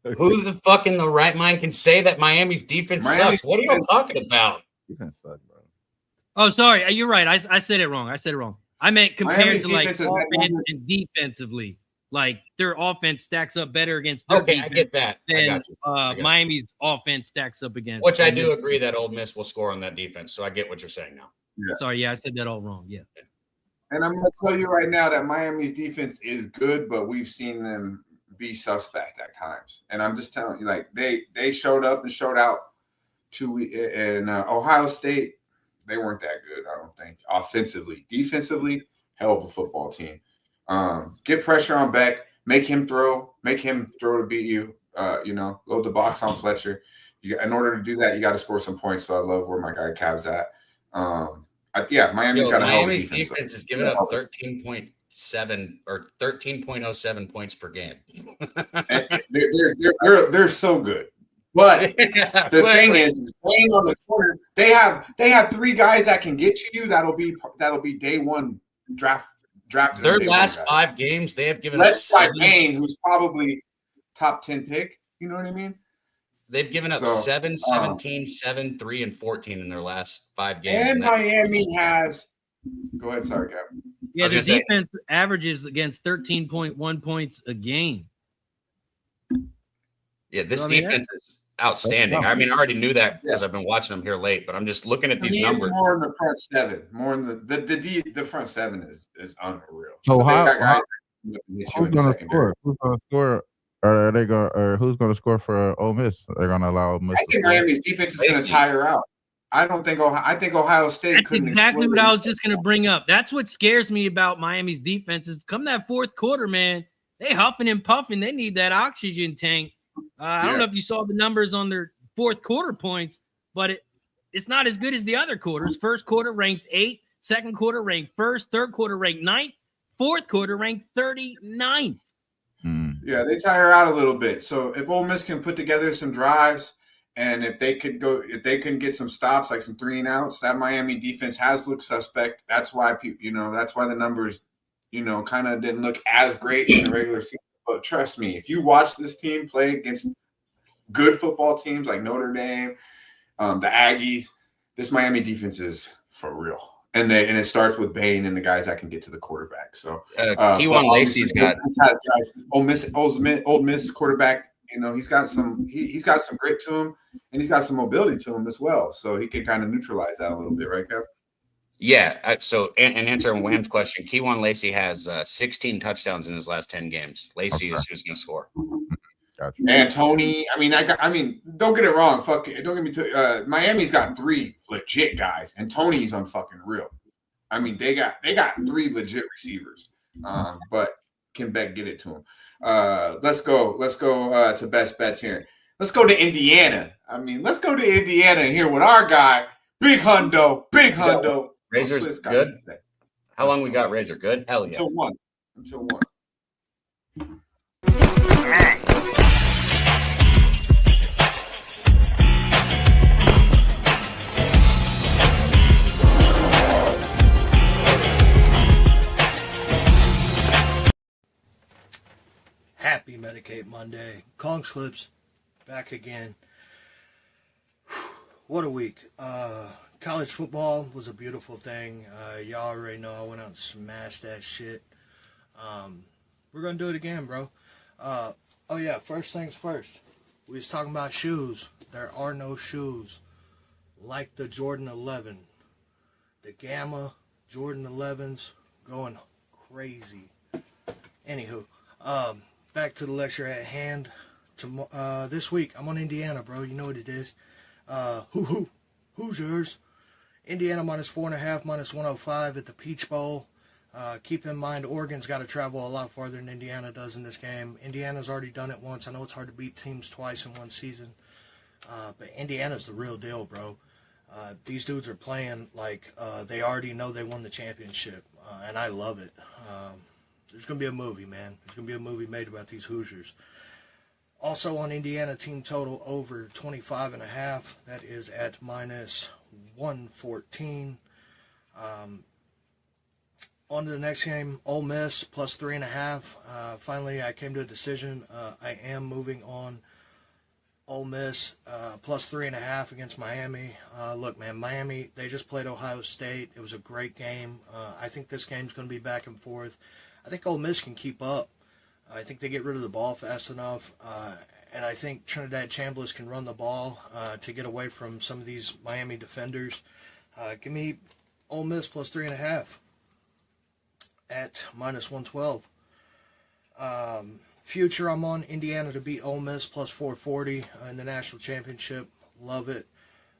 Who the fuck in the right mind can say that Miami's defense sucks? What are you talking about? Defense sucks, bro. Oh, sorry. You're right. I said it wrong. I meant compared to like offense and defensively. Like their offense stacks up better against their defense. I get that. Than Miami's offense stacks up against. Which I do agree that Ole Miss will score on that defense. So I get what you're saying now. Yeah. Sorry, I said that all wrong. Yeah. And I'm going to tell you right now that Miami's defense is good, but we've seen them be suspect at times. And I'm just telling you, like they showed up and showed out in Ohio State. They weren't that good, I don't think. Offensively, defensively, hell of a football team. Get pressure on Beck, make him throw to beat you. Load the box on Fletcher. In order to do that, you got to score some points. So I love where my guy Cav's at. Miami's got a hell of a defense. Defense is giving up 13.7 or 13.07 points per game. they're so good. But the thing is playing on the corner, they have 3 guys that can get to you. That'll be day one drafted. Their last 5 games, they have given up Bain, who's probably top 10 pick. You know what I mean? They've given up 7, 17, 7, 3, and 14 in their last 5 games. And Miami has – go ahead, sorry, Cap. Yeah, their defense averages against 13.1 points a game. Yeah, this defense is outstanding. I mean, I already knew that because I've been watching them here late, but I'm just looking at these numbers. More in the front 7. More in the front 7 is unreal. So who's going to score? Who's going to score? Or who's going to score for Ole Miss? They're going to allow Ole Miss. I think Miami's defense is going to tire out. I think Ohio State. That's exactly what I was just going to bring up. That's what scares me about Miami's defense is come that fourth quarter, man. They huffing and puffing. They need that oxygen tank. I don't know if you saw the numbers on their fourth quarter points, but it's not as good as the other quarters. First quarter ranked 8th, second quarter ranked 1st, third quarter ranked 9th, fourth quarter ranked 39th. Yeah, they tire out a little bit. So if Ole Miss can put together some drives, and if they can get some stops, like some 3-and-outs, that Miami defense has looked suspect. That's why that's why the numbers, kind of didn't look as great in the regular season. But trust me, if you watch this team play against good football teams like Notre Dame, the Aggies, this Miami defense is for real. And it starts with Bain and the guys that can get to the quarterback. So Kewan Lacey's got guys. Ole Miss quarterback. He's got some grit to him, and he's got some mobility to him as well. So he can kind of neutralize that a little bit, right, Kev? Yeah. So, and answering Wham's question, Kewan Lacey has 16 touchdowns in his last 10 games. Lacey is who's going to score. Gotcha. And Tony, don't get it wrong. Fuck it. Don't get me Miami's got 3 legit guys, and Tony's on fucking real. They got 3 legit receivers. But can Beck get it to him? Let's go to best bets here. Let's go to Indiana. Let's go to Indiana here with our guy, Big Hundo. Razor's good. How long we got Razor? Good? Hell yeah. Until 1. Happy Medicate Monday. Kong's Clips back again. What a week. College football was a beautiful thing. Y'all already know I went out and smashed that shit. We're going to do it again, bro. Oh yeah, first things first. We was talking about shoes. There are no shoes like the Jordan 11. The Gamma Jordan 11s going crazy. Anywho, back to the lecture at hand. This week, I'm on Indiana, bro. You know what it is. Hoosiers. Indiana -4.5, -105 at the Peach Bowl. Keep in mind, Oregon's got to travel a lot farther than Indiana does in this game. Indiana's already done it once. I know it's hard to beat teams twice in one season. But Indiana's the real deal, bro. These dudes are playing like they already know they won the championship. And I love it. There's going to be a movie, man. There's going to be a movie made about these Hoosiers. Also on Indiana, team total over 25.5. That is at -114. On to the next game, Ole Miss +3.5. Finally, I came to a decision. I am moving on Ole Miss +3.5 against Miami. Look, man, Miami, they just played Ohio State. It was a great game. I think this game's going to be back and forth. I think Ole Miss can keep up. I think they get rid of the ball fast enough. And I think Trinidad Chambliss can run the ball to get away from some of these Miami defenders. Give me Ole Miss +3.5 at -112. Future, I'm on Indiana to beat Ole Miss +440 in the national championship. Love it.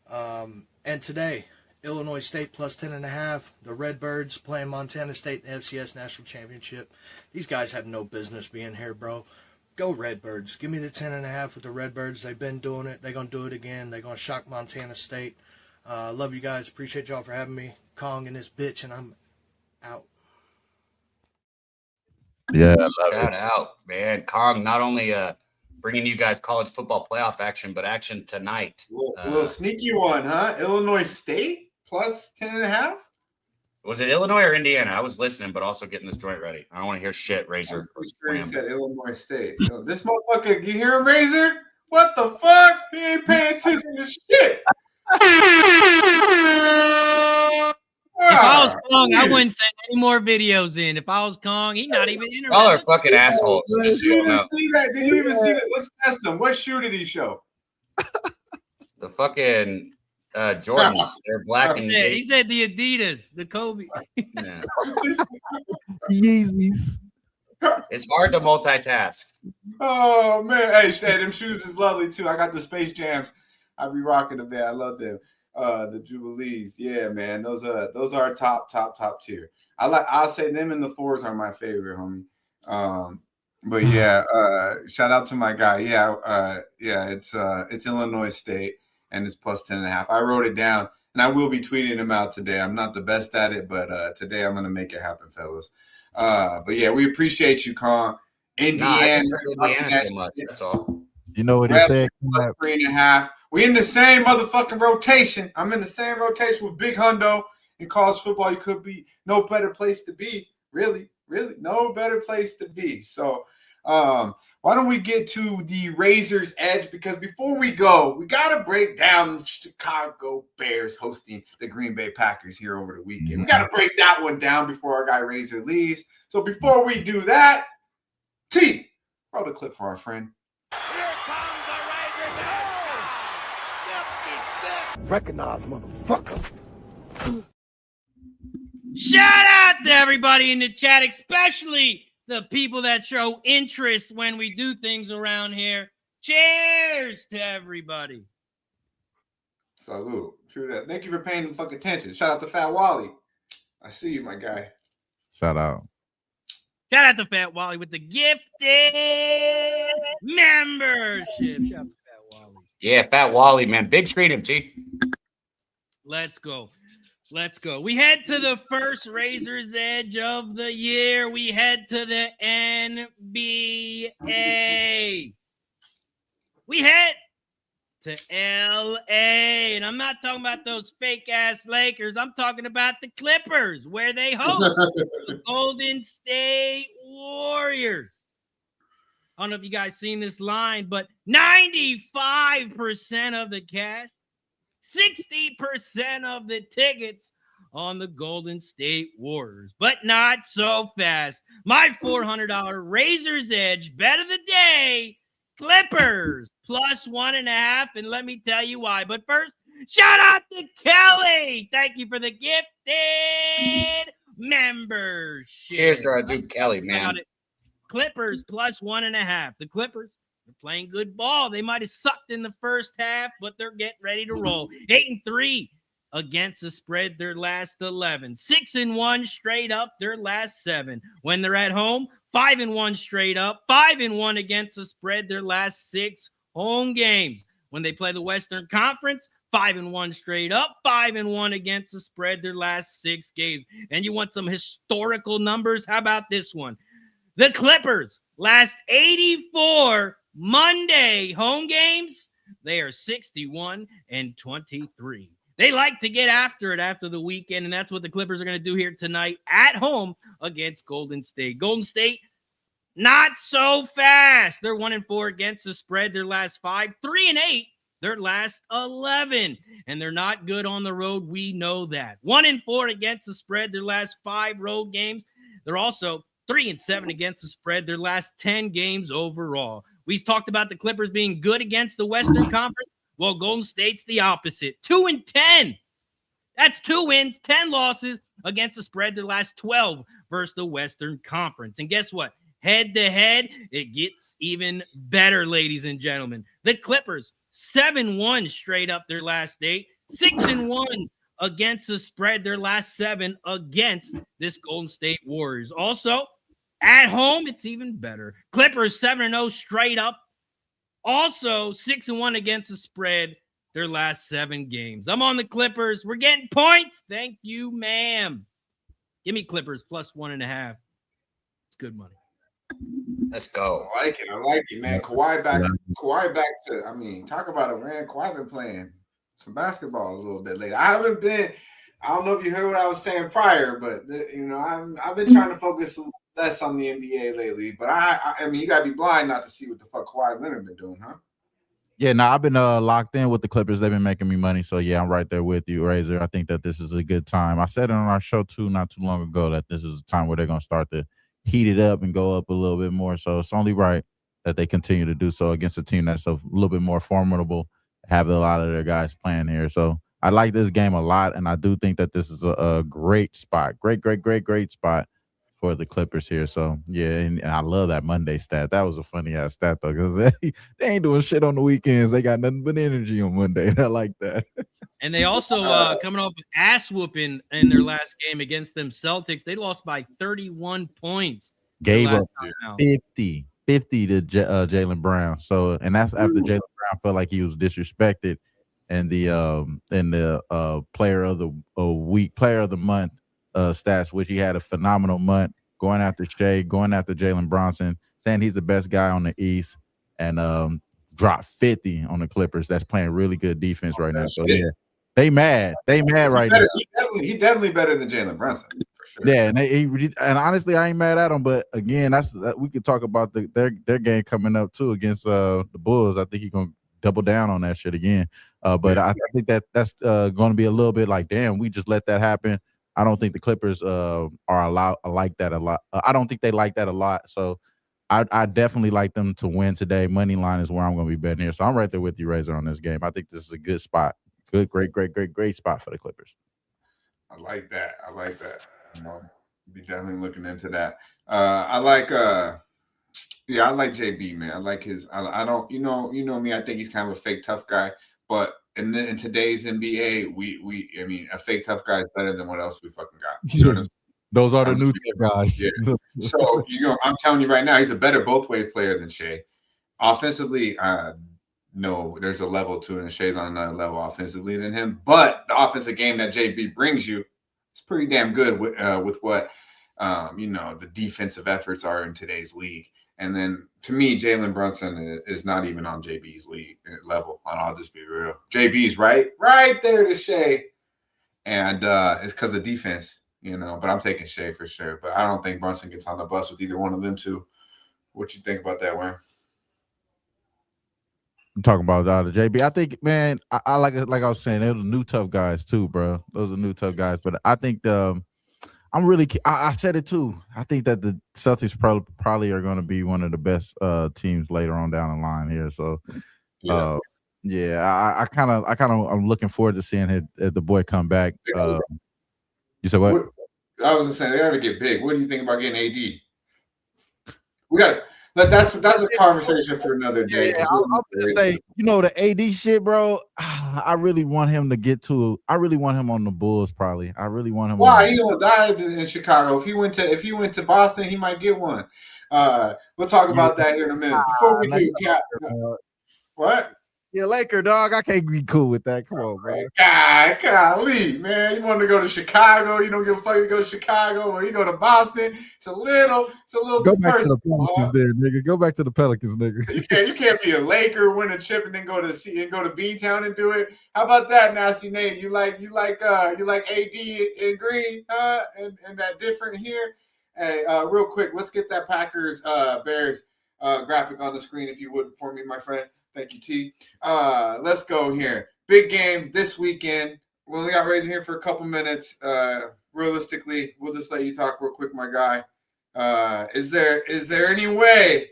And today, Illinois State +10.5. The Redbirds playing Montana State in the FCS National Championship. These guys have no business being here, bro. Go Redbirds. Give me the 10.5 with the Redbirds. They've been doing it. They're going to do it again. They're going to shock Montana State. Love you guys. Appreciate y'all for having me. Kong and this bitch, and I'm out. Yeah, shout out, man. Kong not only bringing you guys college football playoff action, but action tonight. A little sneaky one, huh? Illinois State +10.5. Was it Illinois or Indiana? I was listening, but also getting this joint ready. I don't want to hear shit, Razor. I'm sure he said Illinois State. This motherfucker, you hear him, Razor? What the fuck? He ain't paying attention to shit. If I was Kong, I wouldn't send any more videos in. If I was Kong, he's not even interested. Y'all are fucking assholes. Did you even see that? Did you even see that? Let's test them. What shoe did he show? The fucking Jordans. They're black and he said the Adidas, the Kobe. Yeah. Yeezys. It's hard to multitask. Oh man, hey, Shay, them shoes is lovely too. I got the Space Jams. I be rocking them, man. I love them. The Jubilees, yeah, man. Those are top tier. I'll say them and the 4s are my favorite, homie. But yeah, shout out to my guy. Yeah, it's Illinois State and it's plus 10.5. I wrote it down and I will be tweeting him out today. I'm not the best at it, but today I'm gonna make it happen, fellas. But yeah, we appreciate you, Con. I Indiana, just heard Indiana so much. That's all. You know what he Rebels said? plus 3.5. We in the same motherfucking rotation. I'm in the same rotation with Big Hundo in college football. You could be no better place to be. Really, no better place to be. So why don't we get to the Razor's Edge? Because before we go, we got to break down the Chicago Bears hosting the Green Bay Packers here over the weekend. We got to break that one down before our guy Razor leaves. So before we do that, T, roll the clip for our friend. Here comes the Razor's Edge. Recognize, motherfucker. Shout out to everybody in the chat, especially the people that show interest when we do things around here. Cheers to everybody. Salute. True that. Thank you for paying the fucking attention. Shout out to Fat Wally. I see you, my guy. Shout out. Shout out to Fat Wally with the gifted membership. Shout out to Fat Wally. Yeah, Fat Wally, man. Big screen him, T. Let's go. We head to the first Razor's Edge of the year. We head to the NBA. We head to LA. And I'm not talking about those fake-ass Lakers. I'm talking about the Clippers, where they host the Golden State Warriors. I don't know if you guys seen this line, but 95% of the cash, 60% of the tickets on the Golden State Warriors, but not so fast. My $400 Razor's Edge bet of the day, Clippers plus 1.5, and let me tell you why. But first, shout out to Kelly. Thank you for the gifted membership. Cheers to our dude Kelly, man. Clippers plus 1.5. The Clippers, they're playing good ball. They might have sucked in the first half, but they're getting ready to roll. 8-3 against the spread their last 11. 6-1 straight up their last 7. When they're at home, 5-1 straight up. 5-1 against the spread their last 6 home games. When they play the Western Conference, 5-1 straight up. 5-1 against the spread their last 6 games. And you want some historical numbers? How about this one? The Clippers, last 84 Monday home games, they are 61-23. They like to get after it after the weekend, and that's what the Clippers are going to do here tonight at home against Golden State. Golden State, not so fast. They're 1-4 against the spread their last 5, 3-8 their last 11, and they're not good on the road. We know that. 1-4 against the spread their last 5 road games. They're also 3-7 against the spread their last 10 games overall. We talked about the Clippers being good against the Western Conference. Well, Golden State's the opposite. 2-10. That's 2 wins, 10 losses against the spread their last 12 versus the Western Conference. And guess what? Head to head, it gets even better, ladies and gentlemen. The Clippers, 7-1 straight up their last 8, 6-1 against the spread their last 7 against this Golden State Warriors. Also, at home, it's even better. Clippers 7-0 straight up. Also, 6-1 against the spread their last 7 games. I'm on the Clippers. We're getting points. Thank you, ma'am. Give me Clippers plus 1.5. It's good money. Let's go. I like it, man. Kawhi back to, I mean, talk about it, man. Kawhi been playing some basketball a little bit lately. I don't know if you heard what I was saying prior, but I've been trying to focus less on the NBA lately. But I mean, you gotta be blind not to see what the fuck Kawhi Leonard been doing, huh? Yeah, no, I've been locked in with the Clippers. They've been making me money. So, yeah, I'm right there with you, Razor. I think that this is a good time. I said it on our show, too, not too long ago, that this is a time where they're going to start to heat it up and go up a little bit more. So it's only right that they continue to do so against a team that's a little bit more formidable, have a lot of their guys playing here. So I like this game a lot, and I do think that this is a great spot. Great spot for the Clippers here. So, yeah, and I love that Monday stat. That was a funny-ass stat, though, because they ain't doing shit on the weekends. They got nothing but energy on Monday. I like that. And they also, coming off an ass-whooping in their last game against them Celtics, they lost by 31 points. Gave up 50. 50 to Jaylen Brown. So, and that's after Jaylen Brown felt like he was disrespected and the player of the week, player of the month stats, which he had a phenomenal month going after Shea, going after Jalen Bronson, saying he's the best guy on the East, and dropped 50 on the Clippers. That's playing really good defense right now. So yeah, they mad right now. He definitely better than Jalen Brunson for sure. Yeah, and honestly, I ain't mad at him. But again, we could talk about their game coming up too against the Bulls. I think he's gonna double down on that shit again. But I think that's going to be a little bit like, damn, we just let that happen. I don't think the Clippers are like that a lot. I don't think they like that a lot. So I definitely like them to win today. Money line is where I'm going to be betting here. So I'm right there with you, Razor, on this game. I think this is a good spot. Great spot for the Clippers. I like that. You know, be definitely looking into that. I like JB, man. I like his. I don't. You know me. I think he's kind of a fake tough guy. But in today's NBA, I mean, a fake tough guy is better than what else we fucking got. You know what I'm saying? Those are the new tough guys. Yeah. So I'm telling you right now, he's a better both way player than Shea. Offensively, no, there's a level to it, and Shea's on another level offensively than him. But the offensive game that JB brings you, it's pretty damn good with what the defensive efforts are in today's league. And then to me, Jalen Brunson is not even on JB's league level. I'll just be real. JB's right there to Shea, and it's because of defense, But I'm taking Shea for sure. But I don't think Brunson gets on the bus with either one of them two. What you think about that, Wayne? I'm talking about the JB. I think, man, I like I was saying, they're the new tough guys too, bro. Those are new tough guys. But I think I said it too. I think that the Celtics probably are going to be one of the best teams later on down the line here. So, I'm looking forward to seeing the boy come back. You said what? I was just saying they got to get big. What do you think about getting AD? We got to. That's a conversation for another day. Yeah, I'm gonna say, the AD shit, bro. I really want him to get to. I really want him on the Bulls. Probably. I really want him. Why? He gonna die in Chicago. If he went to Boston, he might get one. We'll talk about that here in a minute. Before we do, what? You're a Laker, dog. I can't be cool with that. Come on, bro. Golly, man. You want to go to Chicago? You don't give a fuck if you go to Chicago or you go to Boston. It's a little go back to the Pelicans there, nigga. Go back to the Pelicans, nigga. You can't be a Laker, win a chip, and then go to B-Town and do it. How about that, Nasty Nate? You like AD and Green, and that different here. Hey, real quick, let's get that Packers Bears graphic on the screen if you would for me, my friend. Thank you, T. Let's go here. Big game this weekend. We only got Razor here for a couple minutes. Realistically, we'll just let you talk real quick, my guy. Is there any way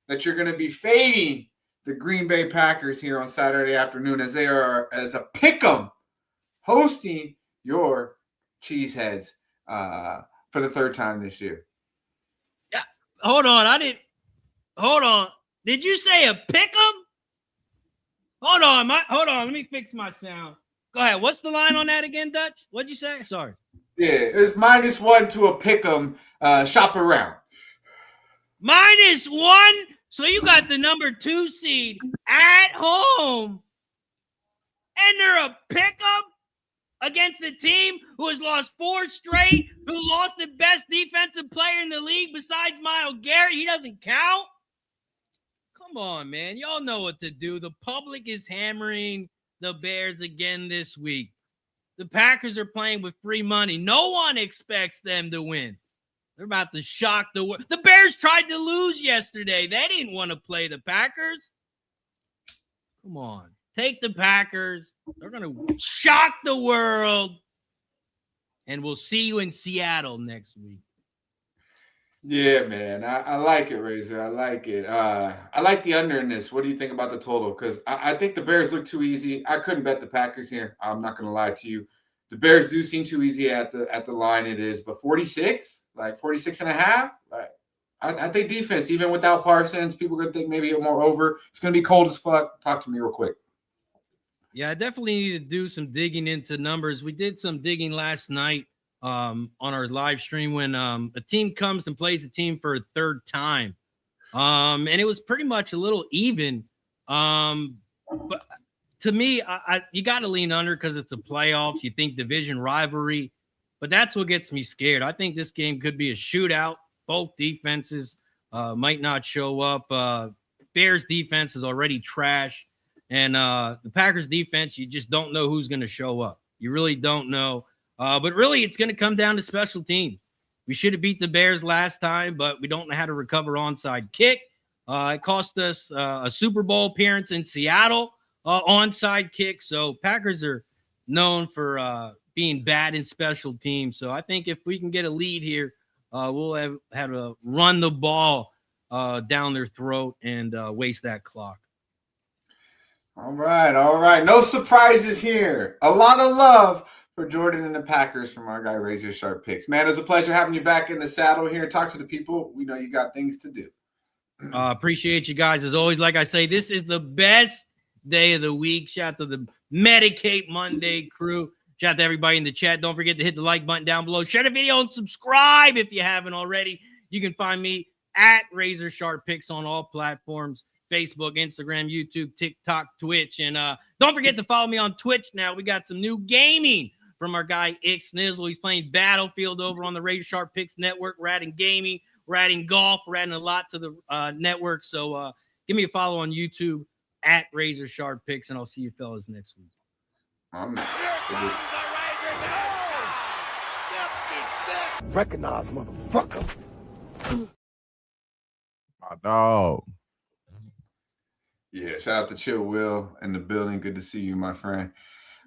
that you're going to be fading the Green Bay Packers here on Saturday afternoon as they are as a pick'em hosting your Cheeseheads for the third time this year? Yeah. Hold on. Did you say a pick'em? Hold on. Let me fix my sound. Go ahead. What's the line on that again, Dutch? What'd you say? Sorry. Yeah, it's -1 to a pick'em. Shop around. -1. So you got the number 2 seed at home, and they're a pick'em against a team who has lost 4 straight, who lost the best defensive player in the league besides Myles Garrett. He doesn't count. Come on, man. Y'all know what to do. The public is hammering the Bears again this week. The Packers are playing with free money. No one expects them to win. They're about to shock the world. The Bears tried to lose yesterday. They didn't want to play the Packers. Come on. Take the Packers. They're going to shock the world. And we'll see you in Seattle next week. Yeah, man. I like it, Razor. I like it. I like the under in this. What do you think about the total? Because I think the Bears look too easy. I couldn't bet the Packers here. I'm not going to lie to you. The Bears do seem too easy at the line it is. But 46, like 46.5, like I think defense, even without Parsons, people are going to think maybe more over. It's going to be cold as fuck. Talk to me real quick. Yeah, I definitely need to do some digging into numbers. We did some digging last night on our live stream when a team comes and plays a team for a third time. And it was pretty much a little even. But to me, you got to lean under because it's a playoffs. You think division rivalry, but that's what gets me scared. I think this game could be a shootout. Both defenses might not show up. Bears defense is already trash, and the Packers defense, you just don't know who's going to show up. You really don't know. But really, it's going to come down to special teams. We should have beat the Bears last time, but we don't know how to recover onside kick. It cost us a Super Bowl appearance in Seattle, onside kick. So Packers are known for being bad in special teams. So I think if we can get a lead here, we'll have to run the ball down their throat and waste that clock. All right. No surprises here. A lot of love for Jordan and the Packers from our guy Razor Sharp Picks. Man, it's a pleasure having you back in the saddle here. Talk to the people. We know you got things to do. Appreciate you guys. As always, like I say, this is the best day of the week. Shout out to the Medicate Monday crew. Shout out to everybody in the chat. Don't forget to hit the like button down below. Share the video and subscribe if you haven't already. You can find me at Razor Sharp Picks on all platforms. Facebook, Instagram, YouTube, TikTok, Twitch. And don't forget to follow me on Twitch now. We got some new gaming from our guy X Snizzle. He's playing Battlefield over on the Razor Sharp Picks network. We're adding gaming. We're adding golf. We're adding a lot to the network. So give me a follow on YouTube at Razor Sharp Picks, and I'll see you fellas next week. Recognize, motherfucker. My dog. Yeah, shout out to Chill Will in the building. Good to see you, my friend.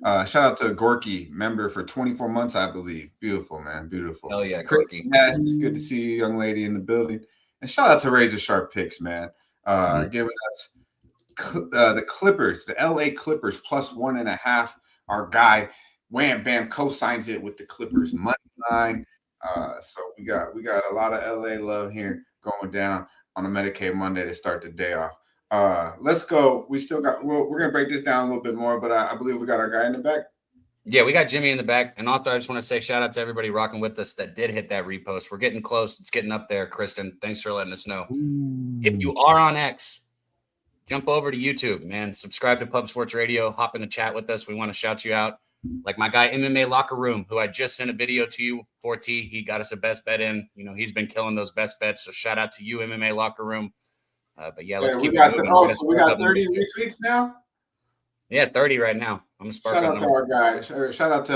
Shout out to Gorky, member for 24 months, I believe. Beautiful, man. Beautiful. Hell yeah, Chris, Gorky. yes, good to see you, young lady in the building. And shout out to Razor Sharp Picks, man. Giving us the Clippers, the LA Clippers +1.5. Our guy Wham Bam co-signs it with the Clippers money line. So we got a lot of LA love here going down on a Medicaid Monday to start the day off. Let's go. We still got. We're gonna break this down a little bit more, but I believe we got our guy in the back. Yeah, we got Jimmy in the back. And also, I just want to say shout out to everybody rocking with us that did hit that repost. We're getting close. It's getting up there, Kristen. Thanks for letting us know. If you are on X, jump over to YouTube, man. Subscribe to Pub Sports Radio. Hop in the chat with us. We want to shout you out. Like my guy MMA Locker Room, who I just sent a video to you, 4T. He got us a best bet in. You know, he's been killing those best bets. So shout out to you, MMA Locker Room. But yeah, let's keep it moving. So we got 30 retweets now. Yeah, 30 right now. I'm a spark. Shout out to our guys. Shout out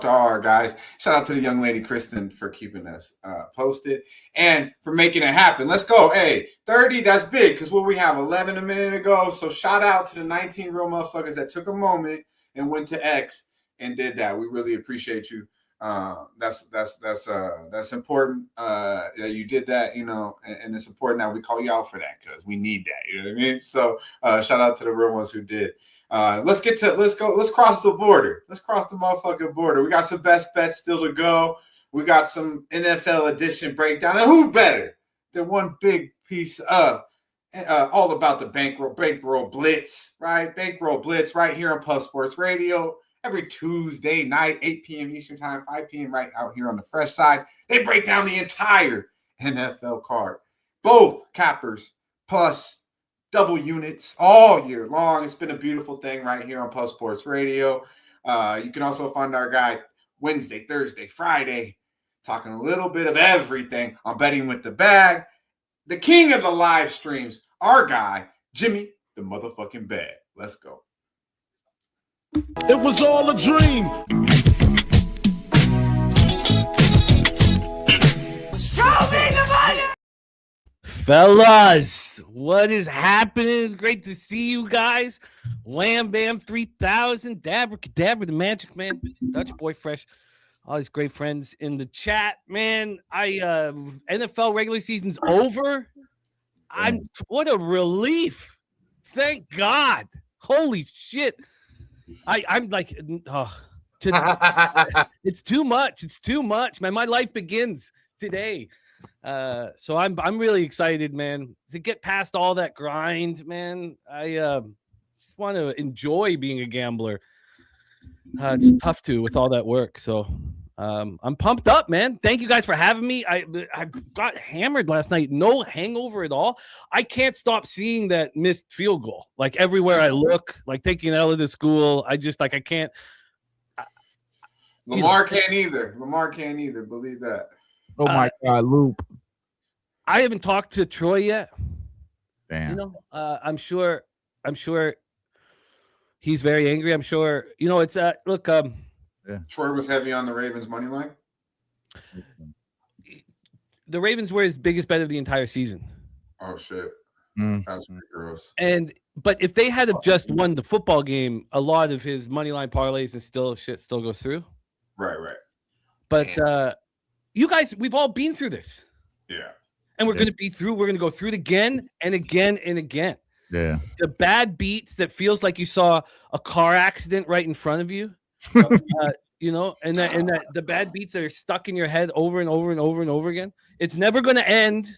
to all our guys. Shout out to the young lady Kristen for keeping us posted and for making it happen. Let's go. Hey, 30. That's big because what we have 11 a minute ago. So shout out to the 19 real motherfuckers that took a moment and went to X and did that. We really appreciate you. That's important that you did that, you know, and it's important that we call you out for that because we need that, you know what I mean? So shout out to the real ones who did. Let's cross the border. Let's cross the motherfucking border. We got some best bets still to go. We got some NFL edition breakdown. And who better than one big piece of all about the bankroll blitz, right? Bankroll blitz right here on Puff Sports Radio. Every Tuesday night, 8 p.m. Eastern time, 5 p.m. right out here on the fresh side. They break down the entire NFL card. Both cappers plus double units all year long. It's been a beautiful thing right here on Puff Sports Radio. You can also find our guy Wednesday, Thursday, Friday, talking a little bit of everything on Betting with the Bag. The king of the live streams, our guy, Jimmy the motherfucking Bag. Let's go. It was all a dream. Show me the money! Fellas, what is happening? It's great to see you guys. Wham Bam 3000, Dabber, Cadabra, the Magic Man, Dutch Boy Fresh, all these great friends in the chat. Man, NFL regular season's over. What a relief. Thank God. Holy shit. I'm like, it's too much. It's too much, man. My life begins today. So I'm really excited, man, to get past all that grind, man. I just want to enjoy being a gambler. It's tough with all that work. So I'm pumped up, man. Thank you guys for having me. I got hammered last night. No hangover at all. I can't stop seeing that missed field goal. Like everywhere I look, like taking Ella to school. I just like I can't. Lamar can't either. Lamar can't either. Believe that. Oh my God, Loop. I haven't talked to Troy yet. Damn. You know, I'm sure he's very angry. I'm sure. You know, it's look. Yeah. Troy was heavy on the Ravens money line. The Ravens were his biggest bet of the entire season. Oh shit, that's pretty gross. But if they had just won the football game, a lot of his money line parlays and still goes through. Right. But you guys, we've all been through this. Yeah. And we're going to go through it again and again and again. Yeah. The bad beats that feels like you saw a car accident right in front of you. You know, and that the bad beats that are stuck in your head over and over and over and over again. It's never going to end.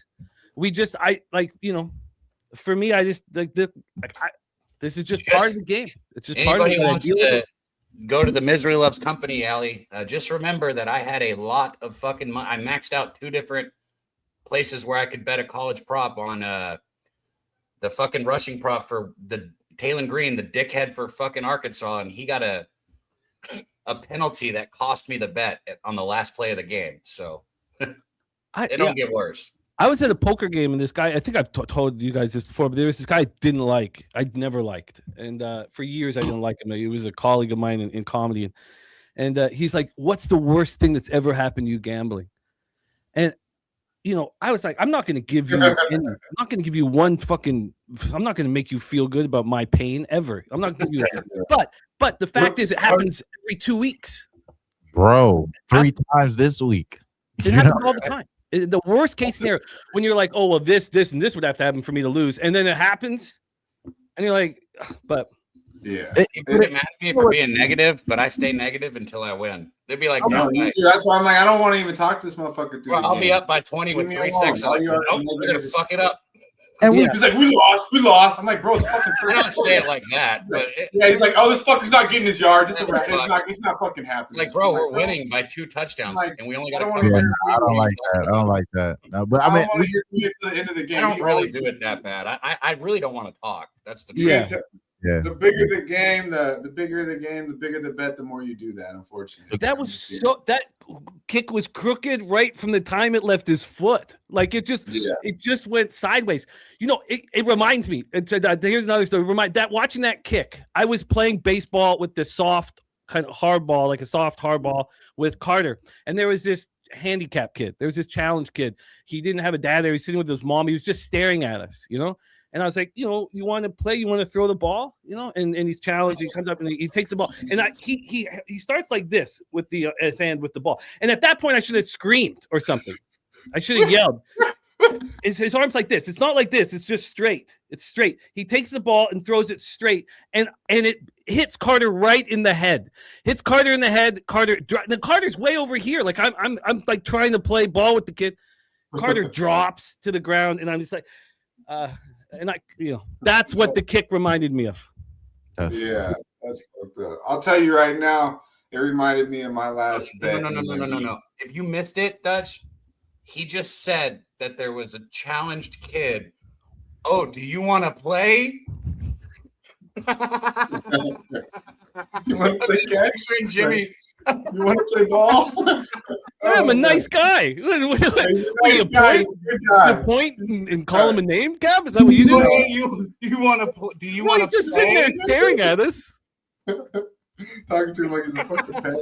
For me, I just this is just part of the game. It's just part of it. Anybody wants to go to the Misery Loves Company, Allie, just remember that I had a lot of fucking money. I maxed out 2 different places where I could bet a college prop on the fucking rushing prop for the Taylon Green, the dickhead for fucking Arkansas, and he got a penalty that cost me the bet on the last play of the game. So it don't get worse. I was at a poker game, and this guy, I think I've told you guys this before, but there was this guy I'd never liked. And for years, I didn't like him. He was a colleague of mine in comedy. And he's like, what's the worst thing that's ever happened to you gambling? And, you know, I was like, I'm not going to give you one fucking, I'm not going to make you feel good about my pain ever. I'm not going to give you that. But the fact is, it happens every 2 weeks. Bro, 3 times this week. It happens all the time. The worst case scenario, when you're like, oh, well, this, and this would have to happen for me to lose. And then it happens. And you're like, but. Yeah. You could get mad at me for being negative, but I stay negative until I win. They'd be like, no, that's why I'm like, I don't want to even talk to this motherfucker. Bro, I'll be up by 20 with 3 6. Nope, we're going to fuck it up. And he's like, we lost. I'm like, bro, it's fucking free. I don't say it like that, but he's like, oh, this fucker's not getting his yards. It's not fucking happening. Like, bro, we're winning by 2 touchdowns, and we only got to cover. I don't like that. I don't like that. No, but I mean, we get to the end of the game. I don't really do it that bad. I really don't want to talk. That's the truth. Yeah. The bigger the game, the bigger the game, the bigger the bet, the more you do that, unfortunately. That kick was crooked right from the time it left his foot. Like it just went sideways. You know, it reminds me. Here's another story. Watching that kick, I was playing baseball with the soft kind of hard ball, like a soft hard ball with Carter. And there was this handicap kid. There was this challenge kid. He didn't have a dad there. He was sitting with his mom. He was just staring at us, you know? And I was like, you know, you want to play? You want to throw the ball? You know, and he's challenged. He comes up and he takes the ball, and he starts like this with his hand with the ball. And at that point, I should have screamed or something. I should have yelled. His arm's like this. It's not like this. It's just straight. It's straight. He takes the ball and throws it straight, and it hits Carter right in the head. Hits Carter in the head. Carter's way over here. Like I'm like trying to play ball with the kid. Carter drops to the ground, and I'm just like, and that's what the kick reminded me of. That's fucked up. I'll tell you right now, it reminded me of my last bet. No. If you missed it, Dutch, he just said that there was a challenged kid. Oh, do you want to play? You want to play catch? Jimmy. You want to play ball? I'm a nice guy. He's a nice guy. He's a good guy. You point and call him a name, Cap? Is that what you do? You want to play? Do you want to? He's just sitting there staring at us. Talking to him like he's a fucking pet.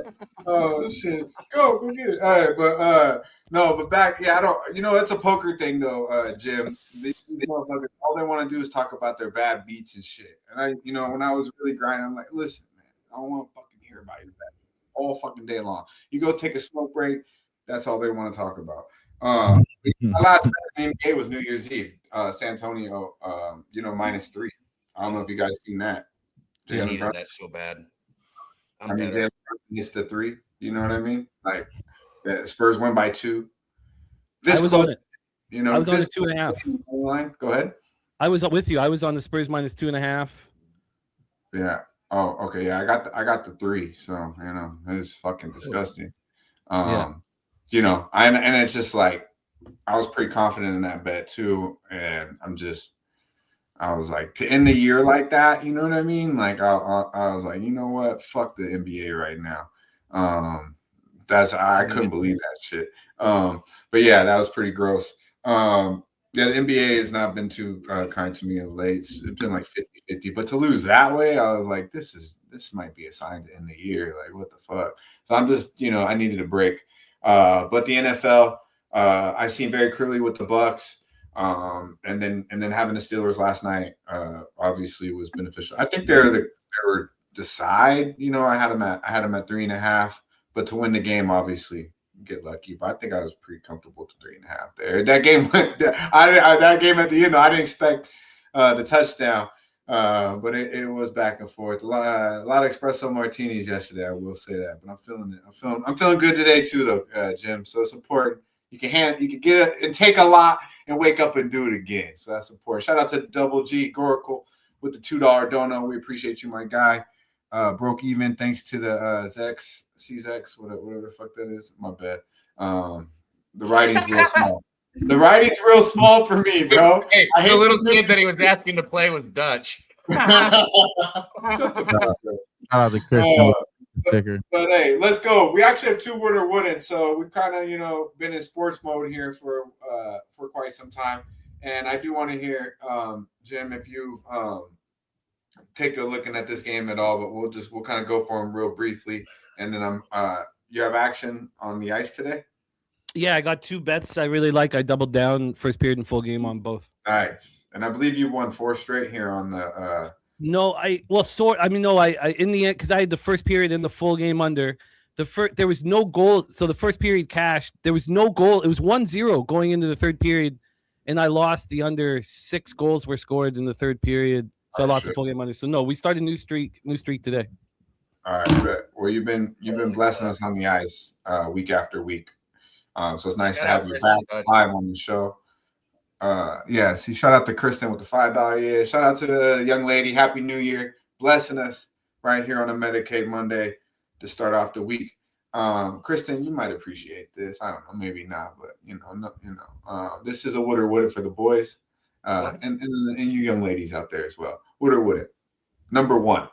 Oh shit! Go get it. All right, but back. Yeah, I don't. You know, it's a poker thing though, Jim. These motherfuckers, all they want to do is talk about their bad beats and shit. And when I was really grinding, I'm like, listen, man, I don't want to fucking hear about your bad beats all fucking day long. You go take a smoke break. That's all they want to talk about. My last bet in the NBA was New Year's Eve. San Antonio, -3. I don't know if you guys seen that. I needed that so bad. Jalen gets the 3. You know what I mean? Like the Spurs win by 2. This was close. on it. I was on the 2.5. Line. Go ahead. I was with you. I was on the Spurs -2.5. Yeah. Oh, okay. Yeah, I got the 3. So it was fucking disgusting. You know, and it's just like I was pretty confident in that bet too, and I was like, to end the year like that, you know what I mean? Like I was like, you know what? Fuck the NBA right now. I couldn't believe that shit. But yeah, that was pretty gross. Yeah, the NBA has not been too kind to me of late. It's been like 50-50. But to lose that way, I was like, this might be a sign to end the year. Like, what the fuck? So I'm just, you know, I needed a break. But the NFL, I seen very clearly with the Bucks. And then having the Steelers last night obviously was beneficial. I think they were the side. You know, I had them at 3.5, but to win the game, obviously get lucky. But I think I was pretty comfortable with the 3.5 there. That game, that game at the end, I didn't expect the touchdown, but it was back and forth. A lot of espresso martinis yesterday. I will say that, but I'm feeling it. I'm feeling good today too, though, Jim. So it's important. You can get it and take a lot and wake up and do it again. So that's important. Shout out to Double G Goracle with the $2 dono. We appreciate you, my guy. Broke even thanks to the CZX, whatever the fuck that is. My bad. The writing's real small. The writing's real small for me, bro. Hey, the little kid that he was asking to play was Dutch. Shout out to Chris. But hey, let's go. We actually have 2 would or wouldn't, so we've kind of, you know, been in sports mode here for quite some time. And I do want to hear, Jim, if you've take a looking at this game at all, but we'll kind of go for them real briefly. And then you have action on the ice today? Yeah, I got 2 bets I really like. I doubled down first period and full game on both. Nice. And I believe you've won 4 straight here on the No, I in the end, because I had the first period and the full game under. There was no goal, so the first period cashed. There was no goal. It was 1-0 going into the third period, and I lost the under. 6 goals were scored in the third period, so I lost the full game under. So no, we started a new streak today. All right, good. Well, you've been blessing us on the ice week after week, so it's nice to have you back live on the show. See, shout out to Kristen with the $5. Yeah, shout out to the young lady. Happy New Year, blessing us right here on a Medicate Monday to start off the week. Kristen, you might appreciate this. I don't know, maybe not, but this is a would or would it for the boys, and you young ladies out there as well. Would or would it? Number 1.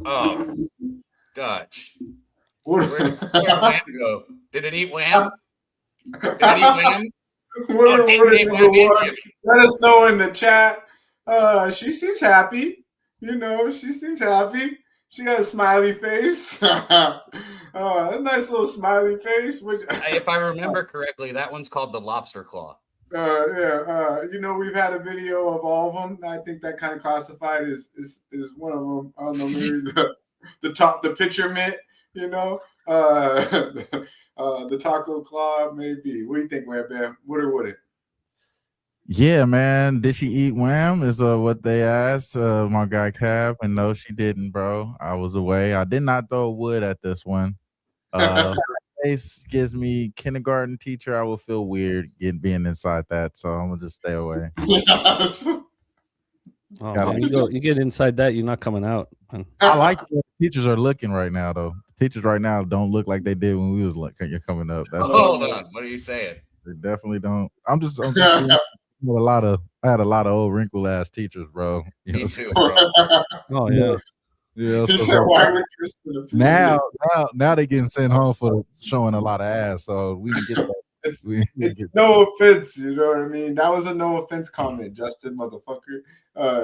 Oh, Dutch. Where'd Wham go? Did it eat Wham? Did it eat Wham? Let us know in the chat. She seems happy. She seems happy. She got a smiley face. A nice little smiley face. Which, if I remember correctly, that one's called the lobster claw. We've had a video of all of them. I think that kind of classified is one of them. I don't know, maybe the picture mint. The taco claw, maybe. What do you think, Wham Bam? Would or would it? Yeah, man. Did she eat Wham? Is what they asked my guy Cab, and no, she didn't, bro. I was away. I did not throw wood at this one. Face gives me kindergarten teacher. I will feel weird being inside that, so I'm gonna just stay away. You get inside that, you're not coming out. I like the teachers are looking right now, though. Teachers right now don't look like they did when we was coming up. Hold on, what are you saying? They definitely don't. I'm just I had a lot of old wrinkle ass teachers, bro. Me too, bro. Oh yeah. Yeah. Now they getting sent home for showing a lot of ass, so we can get that. It's no offense, you know what I mean? That was a no offense comment, Justin, motherfucker.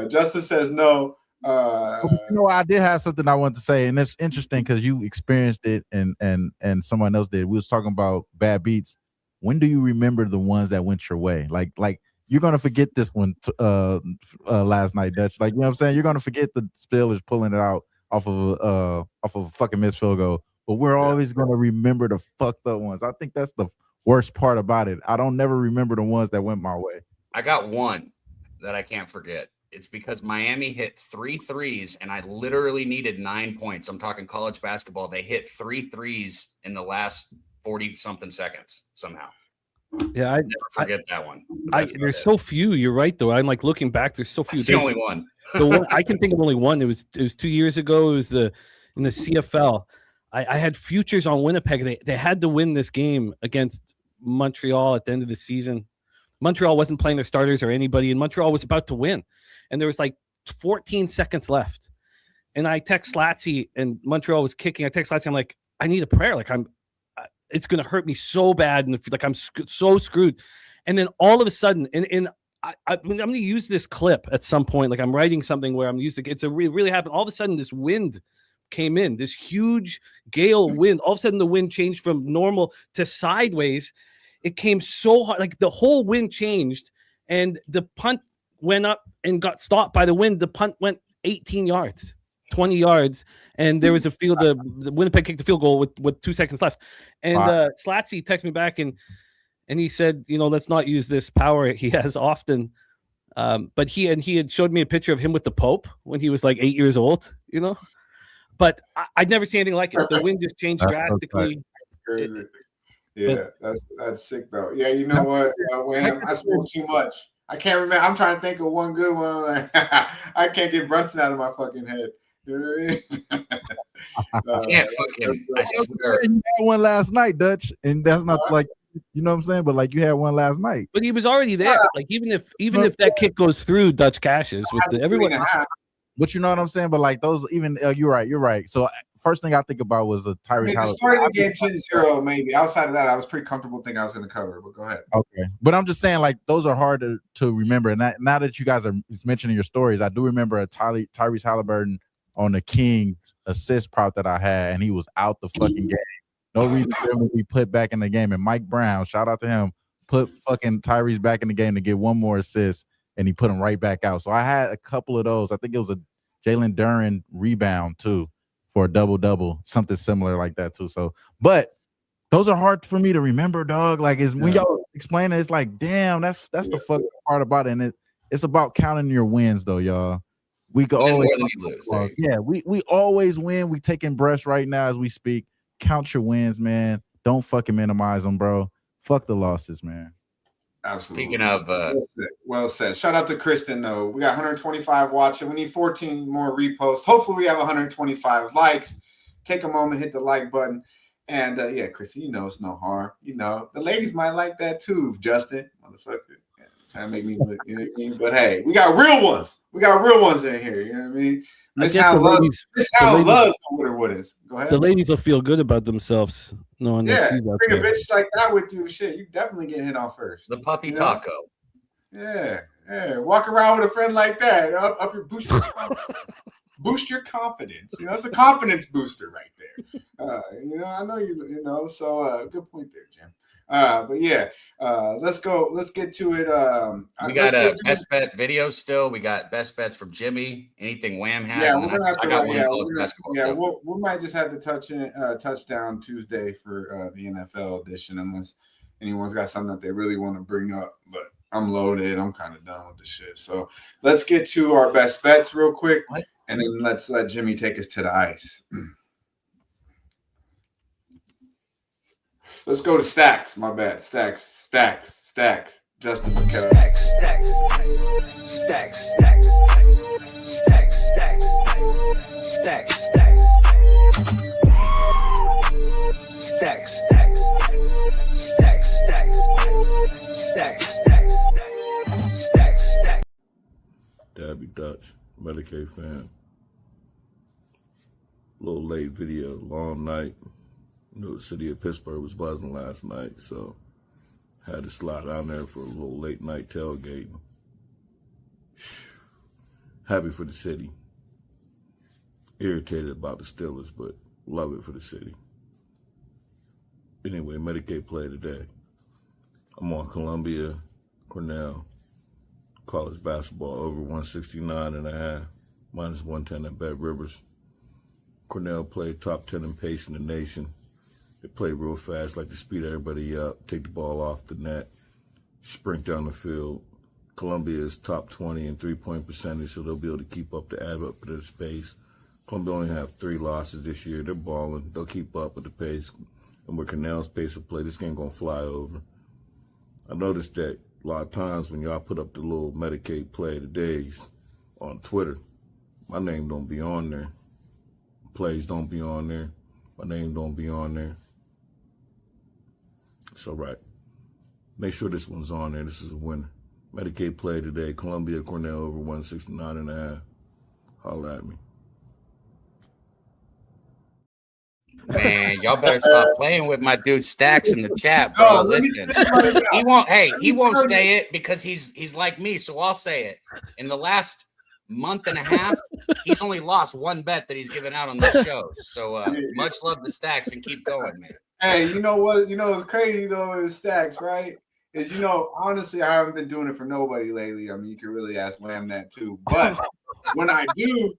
Justin says no. I did have something I wanted to say, and it's interesting because you experienced it and someone else did. We was talking about bad beats. When do you remember the ones that went your way? Like you're gonna forget this one last night, Dutch. Like, you know what I'm saying? You're gonna forget the Steelers pulling it out off of a fucking missed field goal. But we're always gonna remember the fucked up ones. I think that's the worst part about it. I don't never remember the ones that went my way. I got one that I can't forget. It's because Miami hit 3 threes, and I literally needed 9 points. I'm talking college basketball. They hit 3 threes in the last 40-something seconds somehow. Yeah, I never forget that one. There's so few. You're right, though. I'm like looking back. There's so few. It's the only one. The one I can think of only one. It was 2 years ago. It was in the CFL. I had futures on Winnipeg. They had to win this game against Montreal at the end of the season. Montreal wasn't playing their starters or anybody, and Montreal was about to win. And there was like 14 seconds left. And I text Slatsy, and Montreal was kicking. I text Slatsy, I'm like, I need a prayer. Like, it's going to hurt me so bad. And like, I'm so screwed. And then all of a sudden, I'm going to use this clip at some point. Like, I'm writing something where I'm using it. Really happened. All of a sudden, this wind came in, this huge gale wind. All of a sudden, the wind changed from normal to sideways. It came so hard, like the whole wind changed, and the punt went up and got stopped by the wind. The punt went 18 yards, 20 yards, and there was a field. The Winnipeg kicked the field goal with 2 seconds left. And Slatsy texted me back and he said, let's not use this power he has often. But he had showed me a picture of him with the Pope when he was like 8 years old, But I'd never seen anything like it. The wind just changed drastically. That's sick though. Yeah, you know what? When I smoke too much, I can't remember. I'm trying to think of one good one. Like, I can't get Brunson out of my fucking head. You know what I mean? I can't fucking. I swear. You had one last night, Dutch, and that's not like, you know what I'm saying. But like, you had one last night. But he was already there. Like, even if that kick goes through Dutch Cashes with everyone. But you know what I'm saying? But like those, even you're right. So first thing I think about was a Tyrese Halliburton. Started the game 10-0, maybe. Outside of that, I was pretty comfortable thinking I was going to cover. But go ahead. Okay, but I'm just saying, like, those are hard to remember. And now that you guys are mentioning your stories, I do remember a Tyrese Halliburton on the Kings assist prop that I had, and he was out the fucking game. No reason for him to be put back in the game. And Mike Brown, shout out to him, put fucking Tyrese back in the game to get one more assist, and he put him right back out. So I had a couple of those. I think it was a Jalen Duren rebound too for a double-double, something similar like that too. So, but those are hard for me to remember, dog. Like, when y'all explain it, it's like, damn, that's the fucking part about it. And it's about counting your wins, though, y'all. We go always lose. Yeah, we always win. We taking breaths right now as we speak. Count your wins, man. Don't fucking minimize them, bro. Fuck the losses, man. Absolutely. Speaking of well said. Shout out to Kristen though. We got 125 watching. We need 14 more reposts. Hopefully we have 125 likes. Take a moment, hit the like button. And yeah, Kristen, it's no harm. The ladies might like that too, Justin. Motherfucker. Yeah, trying to make me look, you know what I mean? But hey, we got real ones. We got real ones in here. You know what I mean? Miss Hound loves the what is. Go ahead. The ladies will feel good about themselves knowing that she's out bring there. a bitch like that with you. Shit, you definitely get hit on first. The puppy taco. Yeah. Walk around with a friend like that. Up your boost your confidence. It's a confidence booster right there. I know you. So good point there, Jim. But yeah, let's go. Let's get to it. We got best bet videos still. We got best bets from Jimmy. Anything Wham has. Yeah, we're gonna have to. We might just have to touchdown Tuesday for the NFL edition, unless anyone's got something that they really want to bring up. But I'm loaded. I'm kind of done with the shit. So let's get to our best bets real quick, and then let's let Jimmy take us to the ice. Let's go to Stacks. My bad. Stacks. Jose Bouquett. Daby Dutch, Medicate fan. Little late video, long night. The city of Pittsburgh was buzzing last night, so had to slide down there for a little late night tailgating. Happy for the city. Irritated about the Steelers, but love it for the city. Anyway, Medicate play today. I'm on Columbia, Cornell, college basketball over 169.5, minus 110 at Bet Rivers. Cornell played top 10 in pace in the nation. They play real fast, like to speed everybody up, take the ball off the net, sprint down the field. Columbia is top 20 in three-point percentage, so they'll be able to keep up the add up to the pace. Columbia only have 3 losses this year. They're balling. They'll keep up with the pace. And with Cornell's pace of play, this game going to fly over. I noticed that a lot of times when y'all put up the little Medicate play of the days on Twitter, my name don't be on there. Plays don't be on there. My name don't be on there. It's all right. Make sure this one's on there. This is a winner. Medicate play today. Columbia Cornell over 169.5. Holla at me. Man, y'all better stop playing with my dude Stacks in the chat, bro. Listen, he won't. Hey, he won't say it because he's like me. So I'll say it. In the last month and a half, he's only lost one bet that he's given out on this show. So much love to Stacks and keep going, man. Hey, you know what? You know what's crazy though is Stacks, right? Is honestly, I haven't been doing it for nobody lately. I mean, you can really ask Wham that too. But when I do,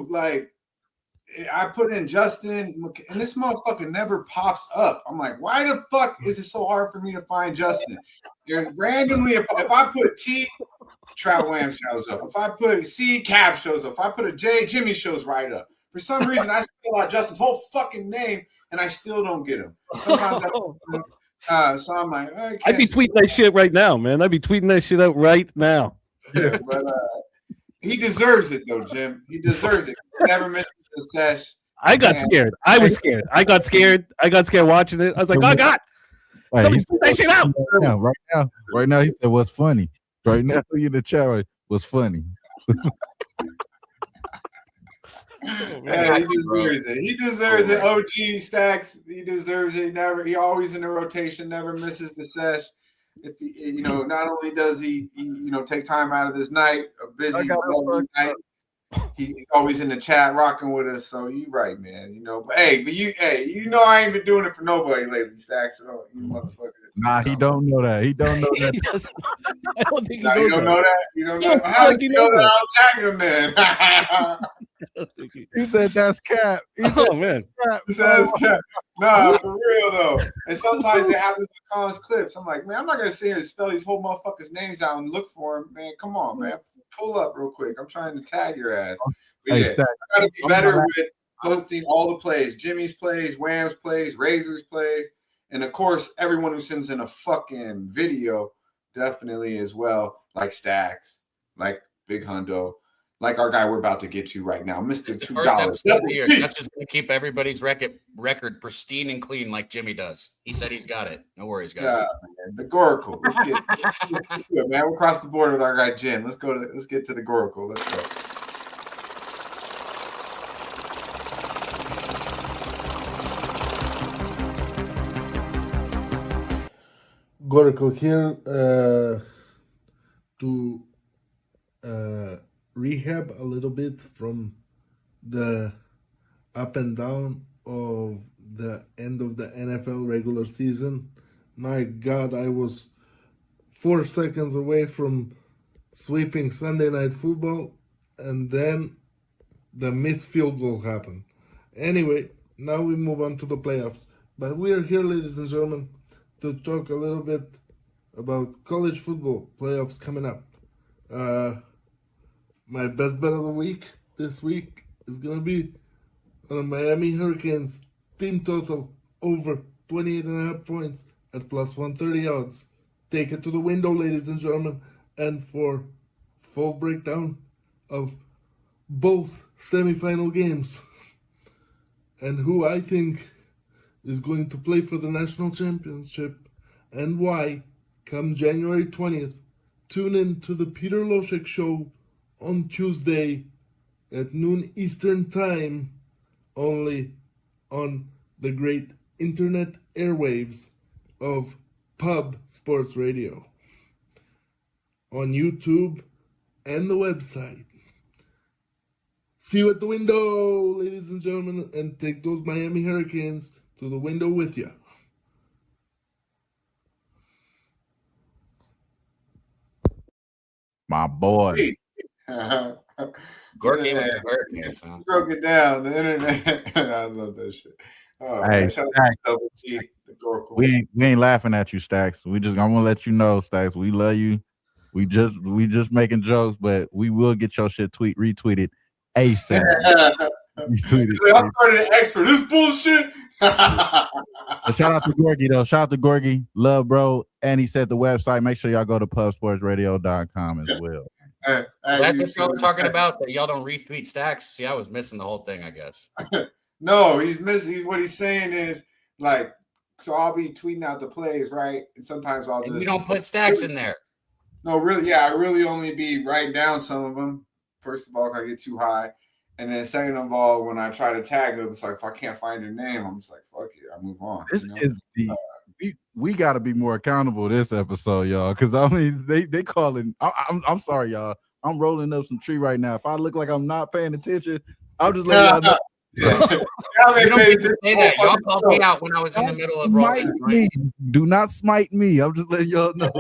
like. I put in Justin, and this motherfucker never pops up. I'm like, why the fuck is it so hard for me to find Justin? Randomly, if I put T, TrotWam shows up. If I put C, Cab shows up. If I put a J, Jimmy shows right up. For some reason, I spell out Justin's whole fucking name, and I still don't get him. Sometimes so I'm like, I'd be tweeting that shit right now, man. I'd be tweeting that shit out right now. Yeah, but he deserves it, though, Jim. He deserves it. He never misses the sesh. I got scared. I was scared. I got scared watching it. I was like, oh, God. Somebody tweet that shit out. Right now, he said, what's funny? Right now, you in the chat, right? What's funny? Hey, he deserves it. He deserves it. OG Stacks. He deserves it. He always in the rotation. Never misses the sesh. If he, not only does he take time out of his night, a busy night, he's always in the chat rocking with us. So you right, man. But I ain't been doing it for nobody lately, Stacks. So you motherfucker. Nah, he don't know that. He don't know that. I don't think he you don't know that. You don't know. How does he know that? I'll tag him then. He said that's cap. Man. He said that's cap. Nah, for real though. And sometimes it happens with Khan's clips. I'm like, man, I'm not gonna sit here and spell these whole motherfuckers' names out and look for him, man. Come on, man. Pull up real quick. I'm trying to tag your ass. But I gotta be better with posting all the plays. Jimmy's plays, Wham's plays, Razor's plays, and of course, everyone who sends in a fucking video definitely as well, like Stacks, like Big Hundo. Like our guy we're about to get to right now, Mr. $2. That's just going to keep everybody's record pristine and clean like Jimmy does. He said he's got it. No worries, guys. Yeah, man. The Goracle. Let's get it, man. We're across the board with our guy Jim. Let's get to the Goracle. Let's go. Goracle here to rehab a little bit from the up and down of the end of the NFL regular season. My God, I was 4 seconds away from sweeping Sunday Night Football, and then the missed field goal happened. Anyway, now we move on to the playoffs. But we are here, ladies and gentlemen, to talk a little bit about college football playoffs coming up. My best bet of the week this week is going to be on the Miami Hurricanes team total over 28.5 points at plus 130 odds. Take it to the window, ladies and gentlemen. And for full breakdown of both semifinal games and who I think is going to play for the national championship and why, come January 20th, tune in to the Peter Loshek Show on Tuesday at noon Eastern Time, only on the great internet airwaves of Pub Sports Radio, on YouTube and the website. See you at the window, ladies and gentlemen, and take those Miami Hurricanes to the window with you. My boy. Gorky with the Hurricanes, huh? Broke it down. The internet. I love that shit. Oh, hey, shout Stacks, out to G, the Goracle. we ain't laughing at you, Stacks. I want to let you know, Stacks, we love you. We just making jokes, but we will get your shit retweeted ASAP. Retweeted. I'm starting to X for this bullshit. Shout out to Gorgie though. Shout out to Gorgie. Love, bro. And he said the website. Make sure y'all go to pubsportsradio.com as well. That's what y'all were talking about, that y'all don't retweet Stacks. See, I was missing the whole thing, I guess. No, he's missing. What he's saying is like, so I'll be tweeting out the plays, right? And sometimes I'll just. You don't put stacks in there. No, really, yeah, I really only be writing down some of them. First of all, if I get too high, and then second of all, when I try to tag them, it's like if I can't find your name, I'm just like, fuck it, I move on. This is the we got to be more accountable this episode, y'all, because I mean they calling. I'm sorry, y'all. I'm rolling up some tree right now. If I look like I'm not paying attention, I'll just let y'all know. You don't get to say that. Y'all called me out when I was in the middle of rolling. Right? Do not smite me. I'm just letting y'all know.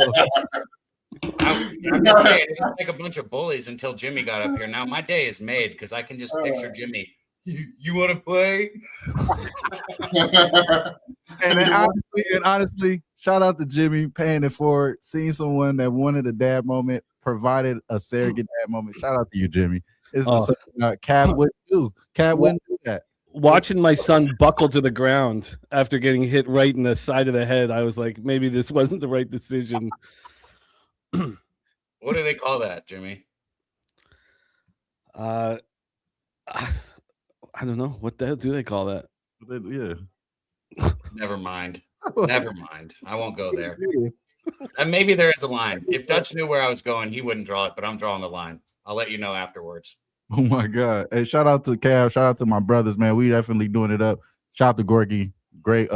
I'm just saying, it was like a bunch of bullies until Jimmy got up here. Now my day is made because I can just picture Jimmy. You want to play? And then honestly, shout out to Jimmy paying it forward, seeing someone that wanted a dad moment, provided a surrogate dad moment. Shout out to you, Jimmy. It's Cab wouldn't do. Cab wouldn't do that. Watching my son buckle to the ground after getting hit right in the side of the head, I was like, maybe this wasn't the right decision. What do they call that, Jimmy? I don't know. What the hell do they call that? Yeah. Never mind. Never mind. I won't go there. And maybe there is a line. If Dutch knew where I was going, he wouldn't draw it, but I'm drawing the line. I'll let you know afterwards. Oh my God. Hey, shout out to Cab. Shout out to my brothers, man. We definitely doing it up. Shout out to Gorky. Great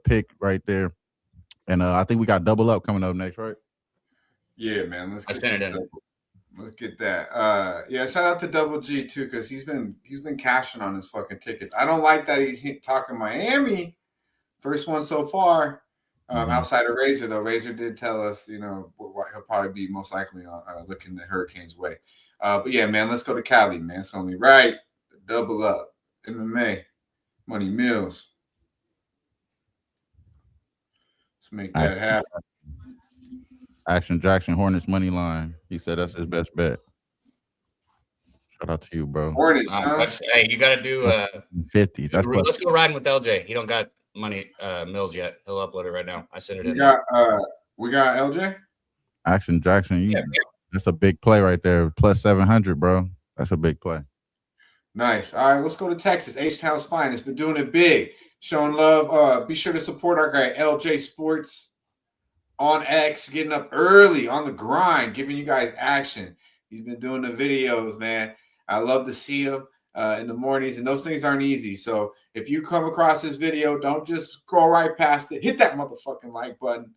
pick right there. And I think we got double up coming up next, right? Yeah, man. Let's get that. Yeah, shout out to Double G too, because he's been cashing on his fucking tickets. I don't like that he's talking Miami. First one so far. Outside of Razor, though. Razor did tell us, he'll probably be most likely looking the Hurricanes' way. But yeah, man, let's go to Cali, man. It's only right. Double up. MMA. Money Mills. Let's make that happen. Action Jackson Hornets money line. He said that's his best bet. Shout out to you, bro. Hornets. Hey, you got to do 50. Let's go riding with LJ. He don't got money Mills yet. He'll upload it right now. I sent it in. We got LJ. Action Jackson. That's a big play right there. Plus 700, bro. That's a big play. Nice. All right, let's go to Texas. H-Town's finest. Been doing it big. Showing love. Be sure to support our guy, LJ Sports. On X, getting up early on the grind, giving you guys action. He's been doing the videos, man. I love to see him in the mornings, and those things aren't easy. So if you come across this video, don't just scroll right past it. Hit that motherfucking like button,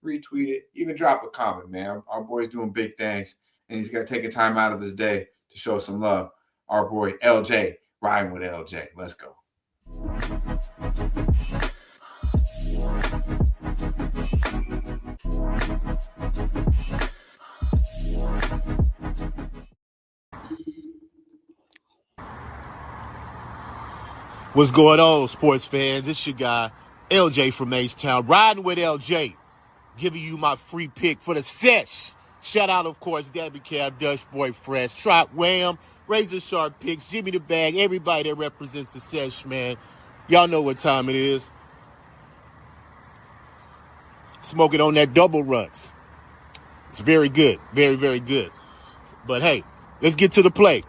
retweet it, even drop a comment, man. Our boy's doing big things, and he's got to take a time out of his day to show some love. Our boy LJ, riding with LJ. Let's go. What's going on, sports fans? It's your guy, LJ from H-Town, riding with LJ, giving you my free pick for the Sesh. Shout out, of course, Daby, Dutch Boy Fresh, TrotWam, Razor Sharp Picks, Jimmy the Bag, everybody that represents the Sesh, man. Y'all know what time it is. Smoking on that double runs. It's very good. Very, very good. But, hey, let's get to the play.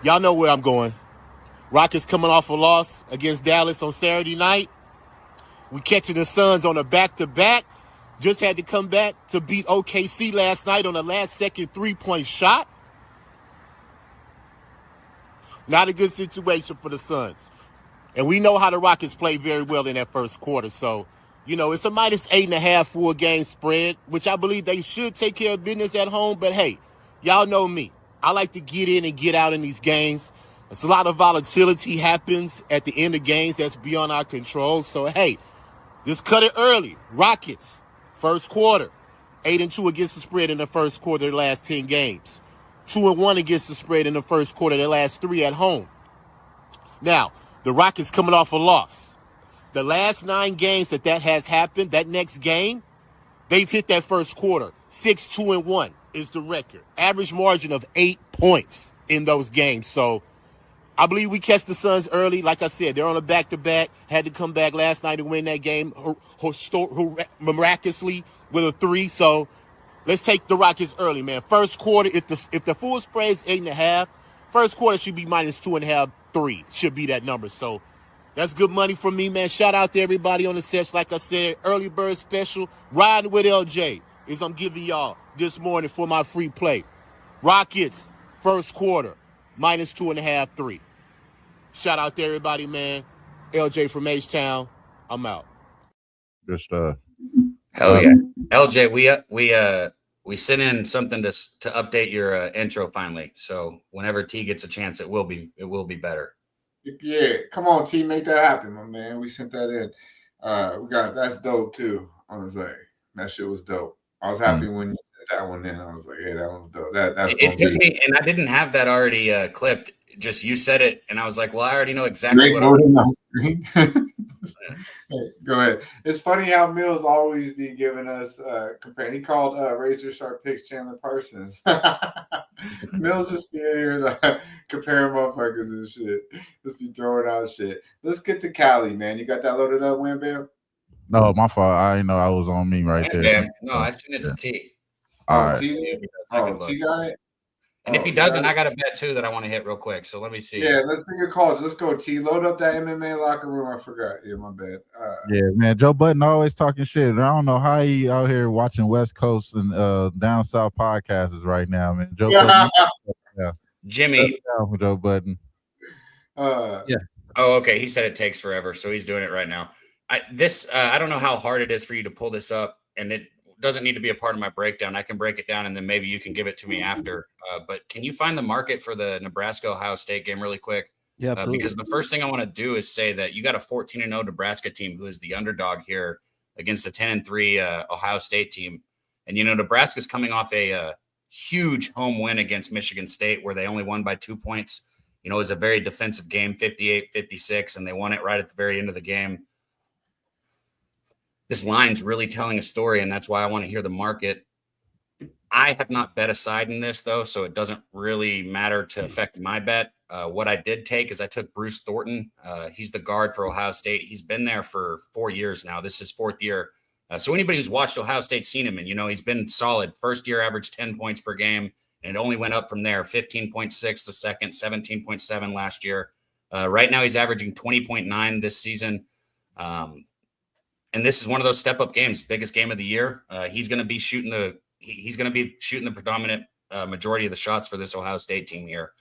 Y'all know where I'm going. Rockets coming off a loss against Dallas on Saturday night. We catching the Suns on a back-to-back. Just had to come back to beat OKC last night on a last-second three-point shot. Not a good situation for the Suns. And we know how the Rockets play very well in that first quarter. So, it's a minus 8.5 full game spread, which I believe they should take care of business at home. But, hey, y'all know me. I like to get in and get out in these games. There's a lot of volatility happens at the end of games that's beyond our control. So, hey, just cut it early. Rockets, first quarter, 8-2 against the spread in the first quarter of their last 10 games. 2-1 against the spread in the first quarter of their last 3 at home. Now, the Rockets coming off a loss. The last 9 games that has happened, that next game, they've hit that first quarter. 6-2-1 is the record. Average margin of 8 points in those games. So, I believe we catch the Suns early. Like I said, they're on a back-to-back. Had to come back last night to win that game miraculously with a 3. So let's take the Rockets early, man. First quarter, if the full spread is 8.5, first quarter should be minus 2.5 3 should be that number. So that's good money for me, man. Shout out to everybody on the Sesh. Like I said, early bird special. Riding with LJ is I'm giving y'all this morning for my free play. Rockets, first quarter, -2.5, 3. Shout out to everybody, man. LJ from H-Town. I'm out. Good stuff. Hell yeah. LJ, we sent in something to update your intro finally. So whenever T gets a chance, it will be better. Yeah, come on, T, make that happen, my man. We sent that in. That's dope too. I was like, that shit was dope. I was happy when you sent that one in. I was like, hey, that one's dope. That's it hit me, and I didn't have that already clipped. Just you said it, and I was like, well, I already know exactly what Go ahead. It's funny how Mills always be giving us compare. He called Razor Sharp Picks Chandler Parsons. Mills just be here to compare motherfuckers and shit. Just be throwing out shit. Let's get to Cali, man. You got that loaded up, Wham Bam? No, my fault. I didn't know I was on me right there. Bam. No, I sent it to T. All right. T got it? And if he doesn't, I got a bet too that I want to hit real quick. So let me see. Yeah, let's take a call. Let's go, T. Load up that MMA locker room. I forgot. Yeah, my bad. Yeah, man. Joe Budden always talking shit. I don't know how he out here watching West Coast and down south podcasts right now, man. Joe Budden. Yeah. Jimmy. Joe Budden. Yeah. Oh, okay. He said it takes forever, so he's doing it right now. I don't know how hard it is for you to pull this up, and it doesn't need to be a part of my breakdown. I can break it down, and then maybe you can give it to me after. But can you find the market for the Nebraska-Ohio State game really quick? Yeah, absolutely. Because the first thing I want to do is say that you got a 14-0 Nebraska team who is the underdog here against a 10-3 Ohio State team. And, Nebraska's coming off a huge home win against Michigan State where they only won by 2 points. It was a very defensive game, 58-56, and they won it right at the very end of the game. This line's really telling a story, and that's why I want to hear the market. I have not bet a side in this, though, so it doesn't really matter to affect my bet. What I did take is I took Bruce Thornton. He's the guard for Ohio State. He's been there for 4 years now. This is his 4th year. So anybody who's watched Ohio State seen him, and, he's been solid. First year averaged 10 points per game, and it only went up from there, 15.6 the second, 17.7 last year. Right now he's averaging 20.9 this season. And this is one of those step-up games, biggest game of the year. He's going to be shooting the predominant majority of the shots for this Ohio State team here.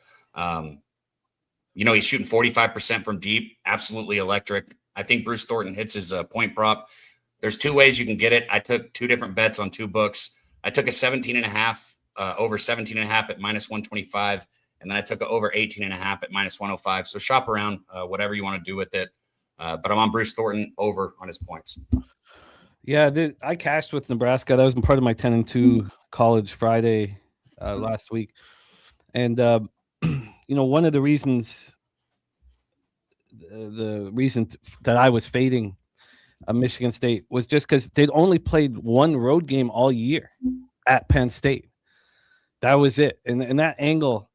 He's shooting 45% from deep, absolutely electric. I think Bruce Thornton hits his point prop. There's 2 ways you can get it. I took 2 different bets on 2 books. I took a 17.5 over 17.5 at -125, and then I took a over 18.5 at -105. So shop around, whatever you want to do with it. But I'm on Bruce Thornton over on his points. Yeah, I cashed with Nebraska. That was part of my 10-2 college Friday last week. And, one of the reasons, the reason that I was fading Michigan State was just because they'd only played 1 road game all year at Penn State. That was it. And that angle,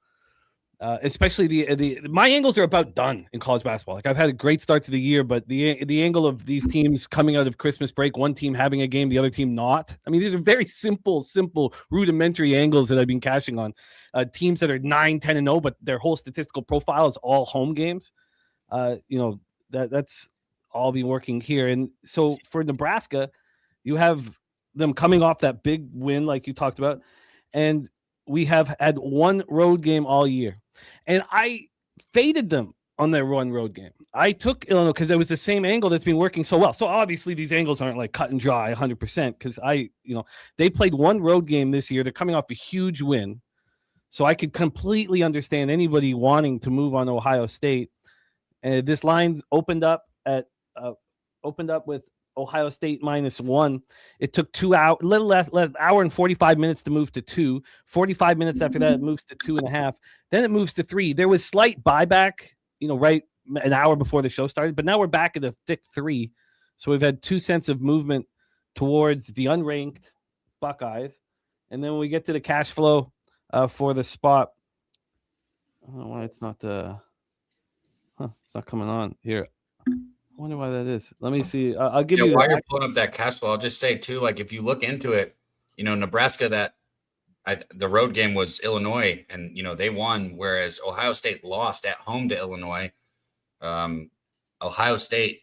especially my angles are about done in college basketball. Like, I've had a great start to the year, but the angle of these teams coming out of Christmas break, one team having a game, the other team not. I mean, these are very simple, rudimentary angles that I've been cashing on. Teams that are 9-10-0, but their whole statistical profile is all home games. That's all been working here. And so for Nebraska, you have them coming off that big win, like you talked about, and we have had 1 road game all year. And I faded them on their 1 road game. I took Illinois because it was the same angle that's been working so well. So obviously these angles aren't like cut and dry 100% because they played 1 road game this year. They're coming off a huge win. So I could completely understand anybody wanting to move on Ohio State. And this line's opened up with Ohio State -1. It took 2 hours, little less hour and 45 minutes to move to 2. 45 minutes after that, it moves to 2.5. Then it moves to 3. There was slight buyback, right an hour before the show started, but now we're back at a thick 3. So we've had 2 cents of movement towards the unranked Buckeyes. And then when we get to the cash flow for the spot, I don't know why it's not it's not coming on here. I wonder why that is. Let me see. I'll give you. While you're pulling up that cash flow, I'll just say too, like if you look into it, Nebraska, that the road game was Illinois, and they won, whereas Ohio State lost at home to Illinois. Ohio State,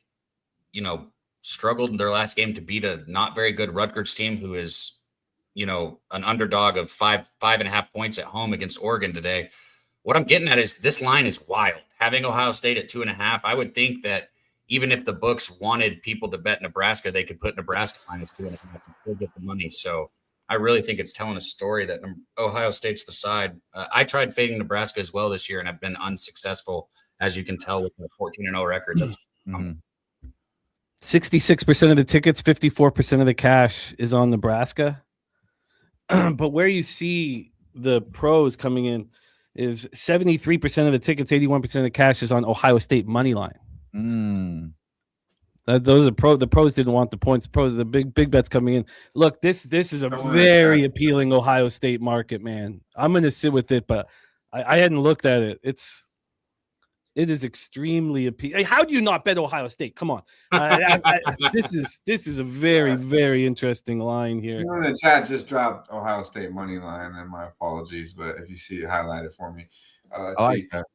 struggled in their last game to beat a not very good Rutgers team who is, an underdog of 5.5 points at home against Oregon today. What I'm getting at is this line is wild. Having Ohio State at 2.5, I would think that even if the books wanted people to bet Nebraska, they could put Nebraska minus 2.5 and still get the money. So I really think it's telling a story that Ohio State's the side. I tried fading Nebraska as well this year, and I've been unsuccessful, as you can tell with the 14-0 record. That's 66% of the tickets, 54% of the cash is on Nebraska. But where you see the pros coming in is 73% of the tickets, 81% of the cash is on Ohio State money line. Those are the pros didn't want the points. The pros are the big bets coming in. Look, this is a very appealing Ohio State market, man. I'm going to sit with it, but I hadn't looked at it. It is extremely appealing. How do you not bet Ohio State? Come on. This is a very, very interesting line here. In the chat just dropped Ohio State money line, and my apologies, but if you see it, highlight it for me. I like that.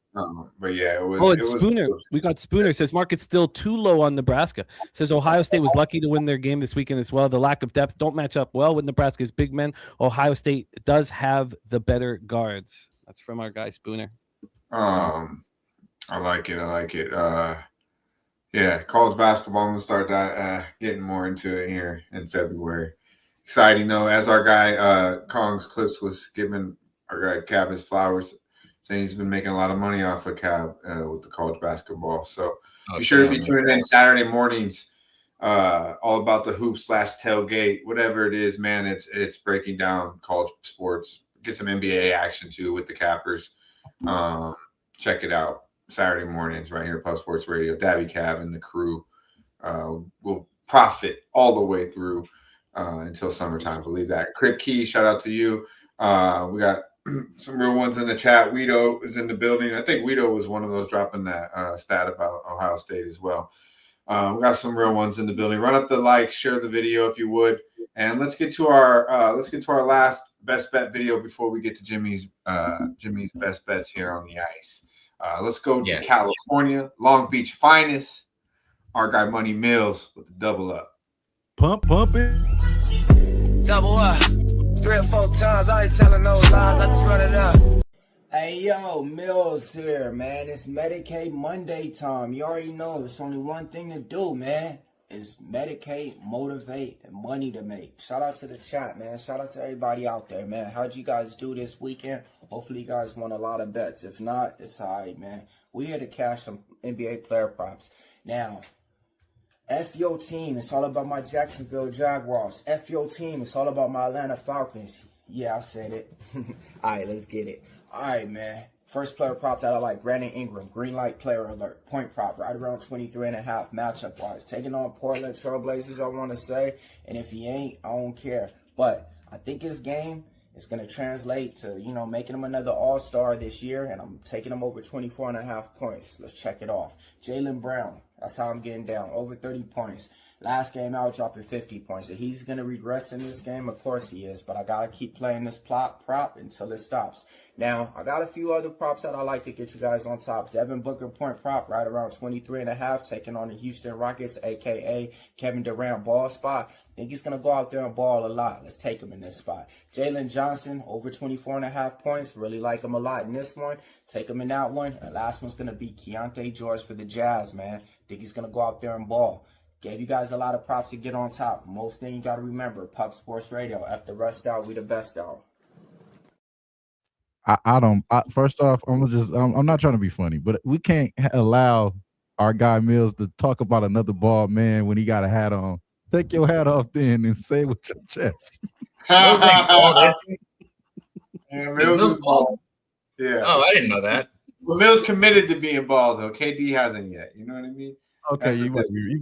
But yeah, it was. Oh, it's Spooner. We got Spooner. Says market's still too low on Nebraska. Says Ohio State was lucky to win their game this weekend as well. The lack of depth don't match up well with Nebraska's big men. Ohio State does have the better guards. That's from our guy Spooner. I like it. Yeah, college basketball. I'm gonna start getting more into it here in February. Exciting though, as our guy Kong's Clips was giving our guy Cab his flowers, saying he's been making a lot of money off of Cab with the college basketball. So be sure to be tuning in Saturday mornings. All about the hoop / tailgate, whatever it is, man. It's breaking down college sports. Get some NBA action too with the Cappers. Check it out. Saturday mornings right here at Pub Sports Radio. Daby Cab and the crew will profit all the way through until summertime. Believe that. Crip Key, shout out to you. We got some real ones in the chat. Guido is in the building. I think Guido was one of those dropping that stat about Ohio State as well. We got some real ones in the building. Run up the like, share the video if you would, and let's get to our last best bet video before we get to Jimmy's best bets here on the ice. Let's go to California, Long Beach finest. Our guy Money Mills with the double up. Pump it. Double up. 3 or 4 times. I ain't telling no lies. I just run it up. Hey, yo, Mills here, man. It's Medicate Monday time. You already know it's only one thing to do, man. It's medicate, motivate, and money to make. Shout out to the chat, man. Shout out to everybody out there, man. How'd you guys do this weekend? Hopefully you guys won a lot of bets. If not, it's all right, man. We here to cash some NBA player props. Now, F your team. It's all about my Jacksonville Jaguars. F your team. It's all about my Atlanta Falcons. Yeah, I said it. All right, let's get it. All right, man. First player prop that I like, Brandon Ingram, green light player alert, point prop, right around 23.5 matchup wise. Taking on Portland Trailblazers, I want to say. And if he ain't, I don't care. But I think his game is going to translate to, making him another all-star this year. And I'm taking him over 24.5 points. Let's check it off. Jaylen Brown, that's how I'm getting down, over 30 points. Last game out, dropping 50 points. If he's going to regress in this game, of course he is. But I got to keep playing this prop until it stops. Now, I got a few other props that I like to get you guys on top. Devin Booker point prop right around 23.5, taking on the Houston Rockets, a.k.a. Kevin Durant ball spot. I think he's going to go out there and ball a lot. Let's take him in this spot. Jalen Johnson, over 24.5 points. Really like him a lot in this one. Take him in that one. And last one's going to be Keontae George for the Jazz, man. I think he's going to go out there and ball. Gave you guys a lot of props to get on top. Most thing you got to remember, Pub Sports Radio. After rest out, we the best out. First off, I'm not trying to be funny, but we can't allow our guy Mills to talk about another bald man when he got a hat on. Take your hat off then and say it with your chest. Yeah, Mills is bald. Yeah. Oh, I didn't know that. Well, Mills committed to being bald though. KD hasn't yet. You know what I mean? Okay, you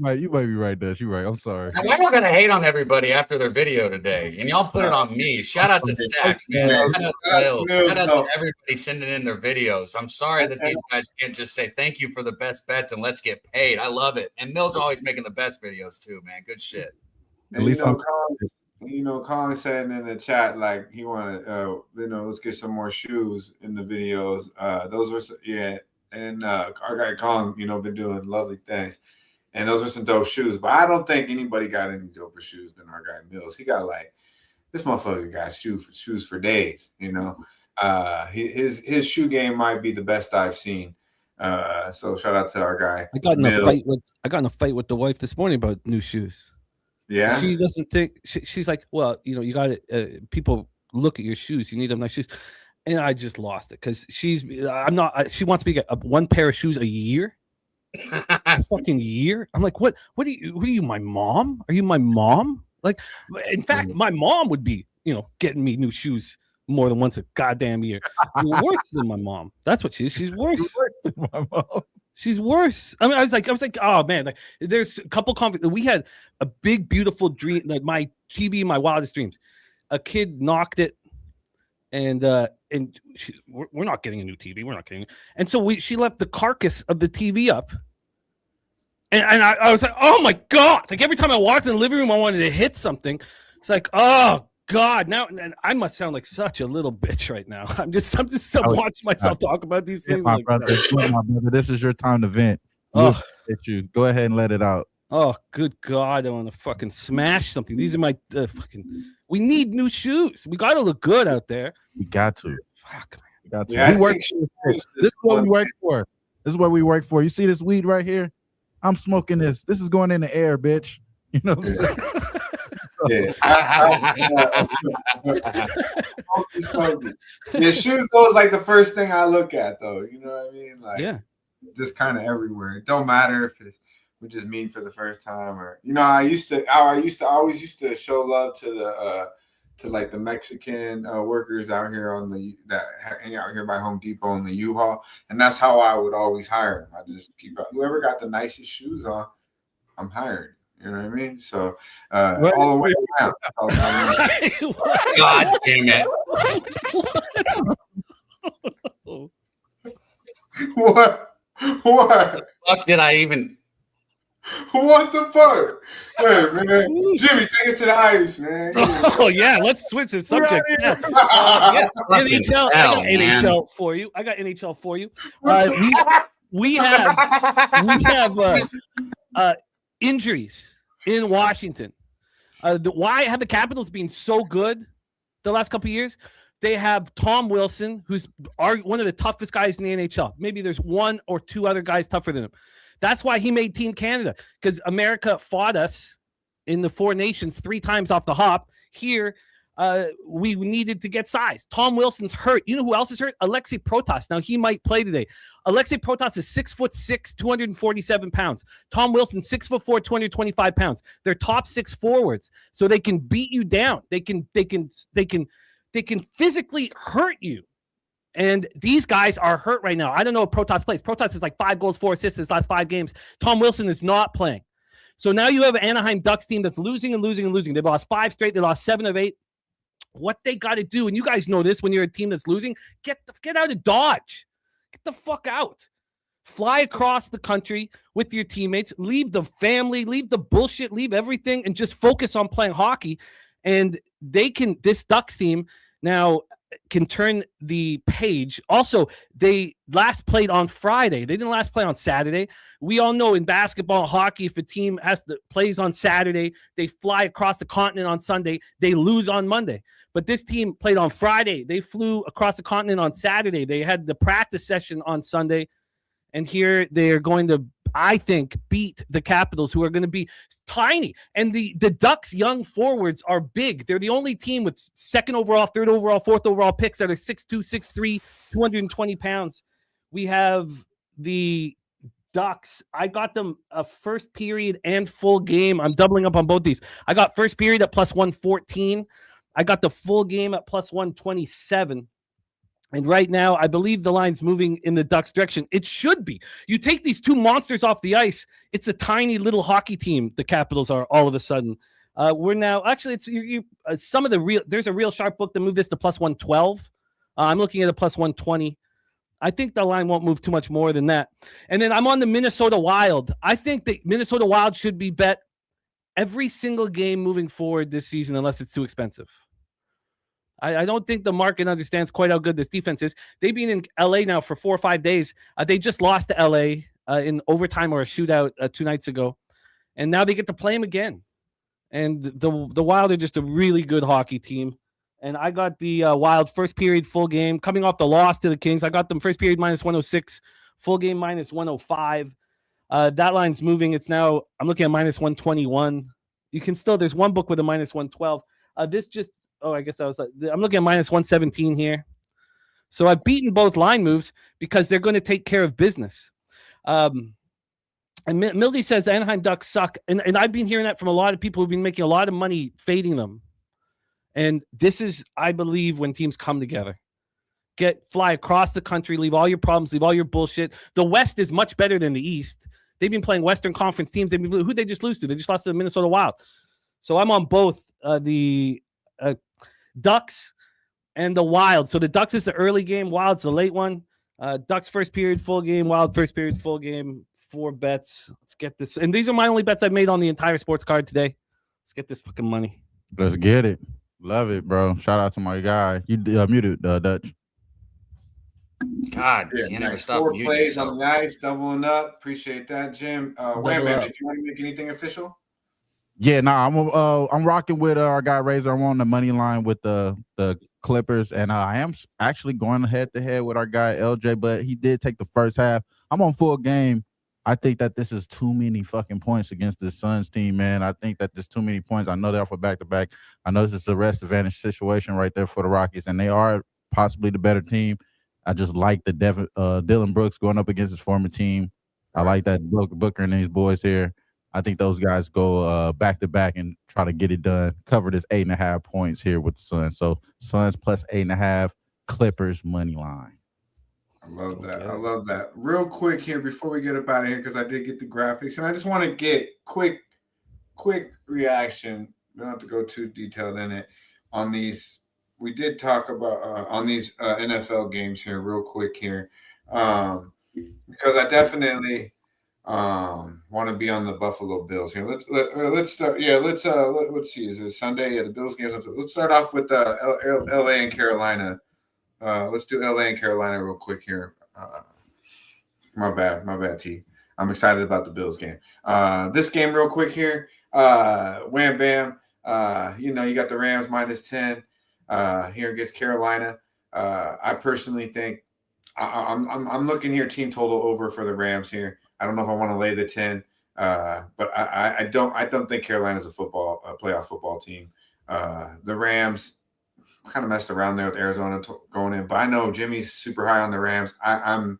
might be right there. You're right. I'm sorry. Why am I gonna hate on everybody after their video today? And y'all put it on me. Shout out to Stacks, man. Shout out to Mills. Shout out to everybody sending in their videos. I'm sorry that these guys can't just say thank you for the best bets and let's get paid. I love it. And Mills always making the best videos too, man. Good shit. At least You know, Colin said in the chat like he wanted, let's get some more shoes in the videos. Those are and our guy Colin, been doing lovely things, and those are some dope shoes. But I don't think anybody got any doper shoes than our guy Mills. He got this motherfucker got shoes for days. His shoe game might be the best I've seen. So shout out to our guy. I got in a fight with the wife this morning about new shoes. Yeah, she doesn't think she's like, well, you got it. People look at your shoes. You need them nice shoes, and I just lost it because she wants me to get one pair of shoes a year, a fucking year. I'm like, what are you, my mom? Are you my mom? Like, in fact, my mom would be, getting me new shoes more than once a goddamn year. Worse than my mom. That's what she is. She's worse. Worse than my mom. She's worse. I mean, I was like, oh man, like there's a couple we had a big, beautiful dream, like my TV, my wildest dreams. A kid knocked it, and we're not getting a new TV. We're not getting it. And so she left the carcass of the TV up. And I was like, oh my God. Like every time I walked in the living room, I wanted to hit something. It's like, oh God, now and I must sound like such a little bitch right now. I'm just watching myself talk about these things. My brother, this is your time to vent. You go ahead and let it out. Oh, good God, I want to fucking smash something. These are my we need new shoes. We got to look good out there. We got to. Fuck, man. We got to. Yeah, this is what we work for. This is what we work for. You see this weed right here? I'm smoking this. This is going in the air, bitch. You know what I'm saying? Yeah, shoes though is like the first thing I look at though. You know what I mean? Like, just kind of everywhere. It don't matter if we just meet for the first time or I always used to show love to the Mexican workers out here that hang out here by Home Depot in the U-Haul, and that's how I would always hire them. I just keep whoever got the nicest shoes on, I'm hired. You know what I mean? So all the way around. God damn it. What? Fuck did I even? What the fuck? Hey, man. Jimmy, take us to the ice, man. Oh, yeah. Let's switch the subject. NHL. I got NHL for you. We have injuries in Washington. Why have the Capitals been so good the last couple of years? They have Tom Wilson, who's one of the toughest guys in the NHL. Maybe there's one or two other guys tougher than him. That's why he made Team Canada, because America fought us in the Four Nations 3 times off the hop. Here, we needed to get size. Tom Wilson's hurt. You know who else is hurt? Alexei Protas. Now, he might play today. Alexei Protas is 6'6", 247 pounds. Tom Wilson, 6'4", 225 pounds. They're top 6 forwards, so they can beat you down. They can physically hurt you. And these guys are hurt right now. I don't know if Protas plays. Protas is like 5 goals, 4 assists his last 5 games. Tom Wilson is not playing. So now you have an Anaheim Ducks team that's losing and losing and losing. They've lost 5 straight. They lost 7 of 8. What they got to do, and you guys know this when you're a team that's losing, get out of Dodge. Get the fuck out. Fly across the country with your teammates. Leave the family. Leave the bullshit. Leave everything and just focus on playing hockey. And this Ducks team now can turn the page. Also, they last played on Friday. They didn't last play on Saturday. We all know in basketball and hockey, if a team plays on Saturday, they fly across the continent on Sunday, they lose on Monday. But this team played on Friday. They flew across the continent on Saturday. They had the practice session on Sunday. And here they're going to, I think, beat the Capitals, who are going to be tiny. And the Ducks' young forwards are big. They're the only team with 2nd overall, 3rd overall, 4th overall picks that are 6'2", 6'3", 220 pounds. We have the Ducks. I got them a first period and full game. I'm doubling up on both these. I got first period at plus 114. I got the full game at plus 127. And right now, I believe the line's moving in the Ducks' direction. It should be. You take these 2 monsters off the ice, it's a tiny little hockey team, the Capitals are all of a sudden. We're now, actually, it's some of the real, there's a real sharp book that moved this to plus 112. I'm looking at a plus 120. I think the line won't move too much more than that. And then I'm on the Minnesota Wild. I think the Minnesota Wild should be bet every single game moving forward this season unless it's too expensive. I don't think the market understands quite how good this defense is. They've been in LA now for 4 or 5 days. They just lost to LA in overtime or a shootout 2 nights ago. And now they get to play them again. And the Wild are just a really good hockey team. And I got the Wild first period full game coming off the loss to the Kings. I got them first period minus 106, full game minus 105. That line's moving. It's now, I'm looking at minus 121. You can still, there's one book with a minus 112. I guess I'm looking at minus 117 here. So I've beaten both line moves because they're going to take care of business. And Millsy says the Anaheim Ducks suck. And I've been hearing that from a lot of people who've been making a lot of money fading them. And this is, I believe, when teams come together. Fly across the country, leave all your problems, leave all your bullshit. The West is much better than the East. They've been playing Western Conference teams. Who'd they just lose to? They just lost to the Minnesota Wild. So I'm on both the Ducks and the Wild. So the Ducks is the early game, Wild's the late one. Ducks first period full game, Wild first period full game. 4 bets. Let's get this. And these are my only bets I've made on the entire sports card today. Let's get this fucking money. Let's get it. Love it, bro. Shout out to my guy. You muted, Dutch. God, Yeah, you never nice. stop 4 muting plays yourself. on the ice, doubling up. Appreciate that, Jim. Wham Bam, if you want to make anything official. Yeah, I'm rocking with our guy Razor. I'm on the money line with the Clippers, and I am actually going head to head with our guy LJ, but he did take the first half. I'm on full game. I think that this is too many fucking points against the Suns team, man. I think that there's too many points. I know they're for back-to-back. I know this is a rest advantage situation right there for the Rockies, and they are possibly the better team. I just like the Dylan Brooks going up against his former team. I like that Booker and these boys here. I think those guys go back-to-back and try to get it done. Cover this 8.5 points here with the Suns. So Suns plus 8.5, Clippers money line. I love that. I love that. Real quick here before we get up out of here, because I did get the graphics, and I just want to get quick reaction. We don't have to go too detailed in it on these. We did talk about on these NFL games here, real quick here, because I definitely want to be on the Buffalo Bills here. Let's start. Yeah, let's see. Is it Sunday? Yeah, the Bills games. Let's start off with LA and Carolina. Let's do LA and Carolina real quick here. My bad, T. I'm excited about the Bills game. This game real quick here. Wham Bam. You got the Rams minus 10 here against Carolina. I personally think I'm looking here team total over for the Rams here. I don't know if I want to lay the 10, but I don't think Carolina's a playoff football team. The Rams kind of messed around there with Arizona going in, but I know Jimmy's super high on the Rams. I'm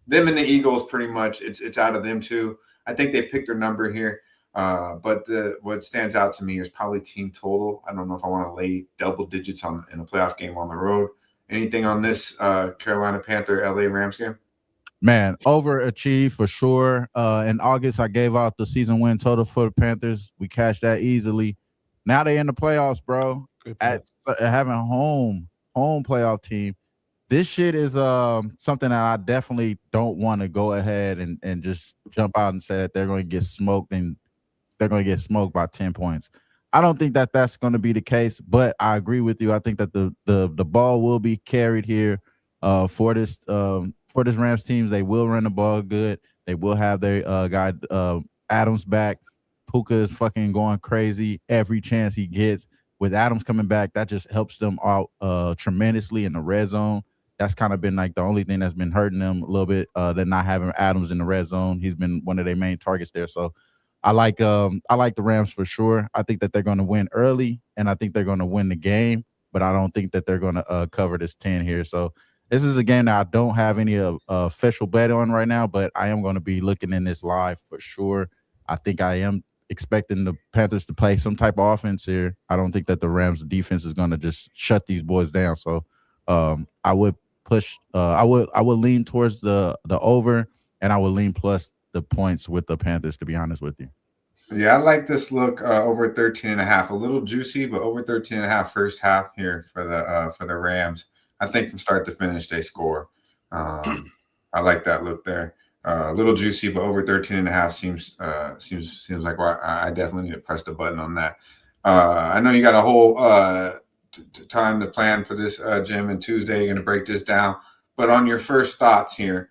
them and the Eagles pretty much. It's out of them too. I think they picked their number here, but what stands out to me is probably team total. I don't know if I want to lay double digits in a playoff game on the road. Anything on this Carolina Panther LA Rams game? Man, overachieve for sure. In August, I gave out the season win total for the Panthers. We cashed that easily. Now they in the playoffs, bro. Having a home playoff team. This shit is something that I definitely don't want to go ahead and just jump out and say that they're going to get smoked and they're going to get smoked by 10 points. I don't think that that's going to be the case, but I agree with you. I think that the ball will be carried here for this Rams team. They will run the ball good. They will have their guy Adams back. Puka is fucking going crazy every chance he gets. With Adams coming back, that just helps them out tremendously in the red zone. That's kind of been like the only thing that's been hurting them a little bit. They're not having Adams in the red zone. He's been one of their main targets there. So I like the Rams for sure. I think that they're going to win early, and I think they're going to win the game. But I don't think that they're going to cover this 10 here. So this is a game that I don't have any official bet on right now, but I am going to be looking in this live for sure. I think I am expecting the Panthers to play some type of offense here. I don't think that the Rams defense is going to just shut these boys down. So I would push. I would lean towards the over, and I would lean plus the points with the Panthers, to be honest with you. Yeah, I like this look over 13.5. A little juicy, but over 13.5 first half here for the Rams. I think from start to finish they score. I like that look there. A little juicy, but over 13.5 seems like I definitely need to press the button on that. I know you got a whole time to plan for this, Jim, and Tuesday you're going to break this down. But on your first thoughts here,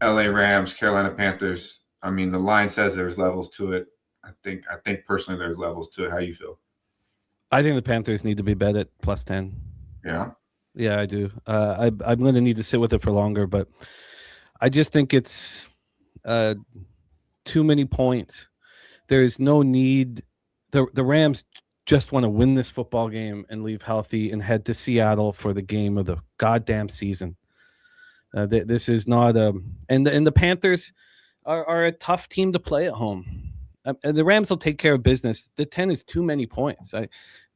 LA Rams, Carolina Panthers. I mean, the line says there's levels to it. I think personally there's levels to it. How you feel? I think the Panthers need to be bet at +10. Yeah. Yeah, I do. I'm going to need to sit with it for longer, but I just think it's too many points. There's no need. The Rams just want to win this football game and leave healthy and head to Seattle for the game of the goddamn season. This is not and the Panthers are a tough team to play at home. And the Rams will take care of business. The 10 is too many points.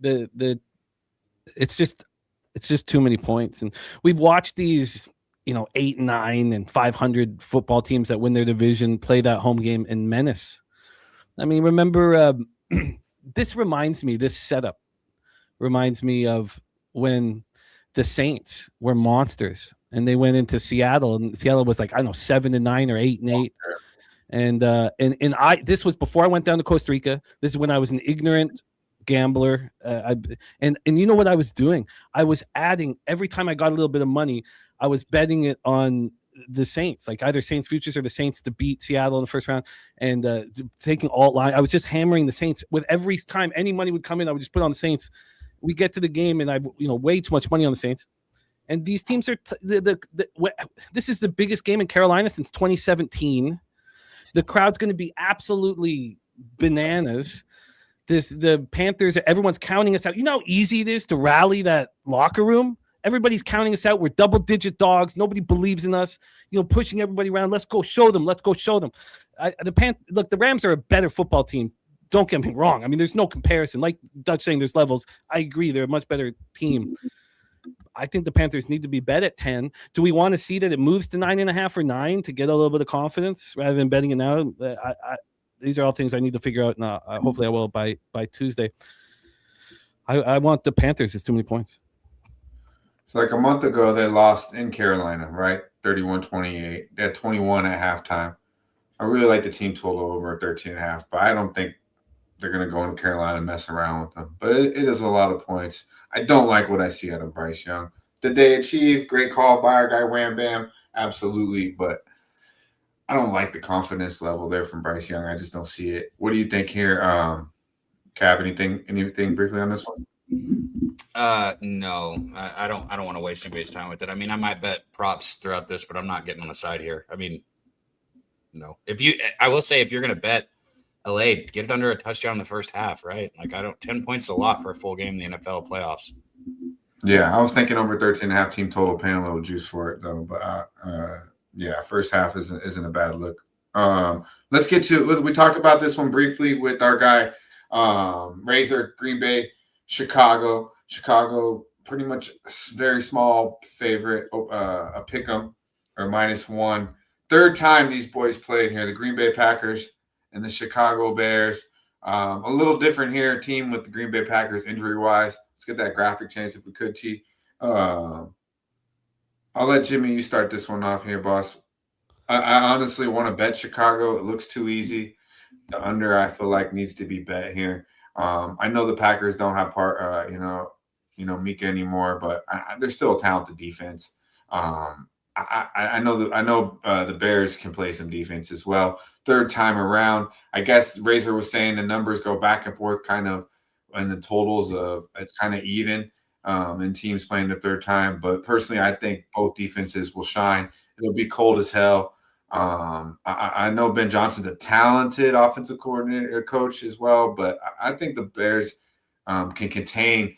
It's just too many points. And we've watched these, 8-9 and 500 football teams that win their division play that home game and menace. I mean, remember, this setup reminds me of when the Saints were monsters and they went into Seattle, and Seattle was like, I don't know, 7-9 or 8-8. And this was before I went down to Costa Rica. This is when I was an ignorant gambler. And you know what I was doing? I was adding every time I got a little bit of money, I was betting it on the Saints, like either Saints futures or the Saints to beat Seattle in the first round, and taking alt line. I was just hammering the Saints with every time any money would come in. I would just put on the Saints. We get to the game, and I, way too much money on the Saints. And these teams are this is the biggest game in Carolina since 2017. The crowd's going to be absolutely bananas. The Panthers, everyone's counting us out. You know how easy it is to rally that locker room? Everybody's counting us out. We're double-digit dogs. Nobody believes in us. Pushing everybody around. Let's go show them. Let's go show them. Look, the Rams are a better football team. Don't get me wrong. I mean, there's no comparison. Like Dutch saying, there's levels. I agree. They're a much better team. I think the Panthers need to be bet at 10. Do we want to see that it moves to 9.5 or 9 to get a little bit of confidence rather than betting it now? These are all things I need to figure out. Now, hopefully, I will by Tuesday. I want the Panthers. It's too many points. So like a month ago, they lost in Carolina, right? 31-28. They had 21 at halftime. I really like the team total over 13.5, but I don't think they're going to go into Carolina and mess around with them. But it is a lot of points. I don't like what I see out of Bryce Young. Did they achieve? Great call by our guy Wham Bam. Absolutely. But I don't like the confidence level there from Bryce Young. I just don't see it. What do you think here? Cab, anything briefly on this one? No, I don't want to waste anybody's time with it. I mean, I might bet props throughout this, but I'm not getting on the side here. I mean, no. I will say, if you're going to bet LA, get it under a touchdown in the first half, right? Like 10 points is a lot for a full game in the NFL playoffs. Yeah, I was thinking over 13.5 team total, paying a little juice for it though. But yeah, first half isn't a bad look. Let's get to. We talked about this one briefly with our guy Razor, Green Bay, Chicago. Chicago, pretty much very small favorite, a pick 'em or -1. Third time these boys played here, the Green Bay Packers and the Chicago Bears. A little different here, team with the Green Bay Packers injury-wise. Let's get that graphic changed if we could, T. I'll let Jimmy, you start this one off here, boss. I honestly want to bet Chicago. It looks too easy. The under, I feel like, needs to be bet here. I know the Packers don't have Mika anymore, but they're still a talented defense. I know the Bears can play some defense as well. Third time around, I guess Razor was saying the numbers go back and forth kind of, and the totals of it's kind of even in teams playing the third time. But personally, I think both defenses will shine. It'll be cold as hell. I know Ben Johnson's a talented offensive coordinator coach as well, but I think the Bears can contain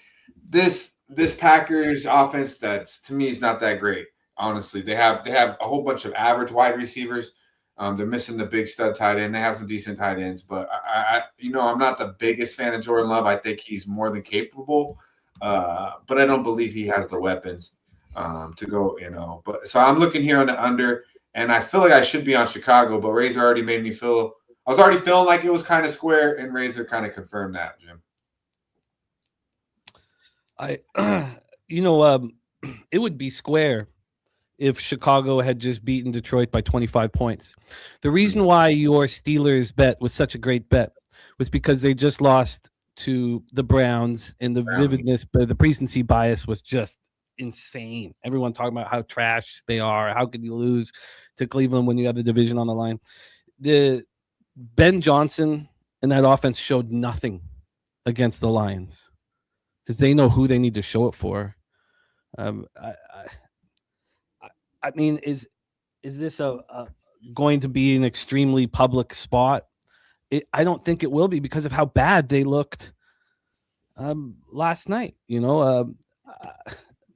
this Packers offense that's, to me, is not that great. Honestly, they have a whole bunch of average wide receivers. They're missing the big stud tight end. They have some decent tight ends, but I'm not the biggest fan of Jordan Love. I think he's more than capable, but I don't believe he has the weapons to go. But so I'm looking here on the under, and I feel like I should be on Chicago, but Razor already made me feel. I was already feeling like it was kind of square, and Razor kind of confirmed that, Jim. It would be square if Chicago had just beaten Detroit by 25 points. The reason why your Steelers bet was such a great bet was because they just lost to the Browns, and the vividness, but the recency bias was just insane. Everyone talking about how trash they are. How could you lose to Cleveland when you have the division on the line? The Ben Johnson and that offense showed nothing against the Lions because they know who they need to show it for. I mean, is this going to be an extremely public spot? I don't think it will be because of how bad they looked last night.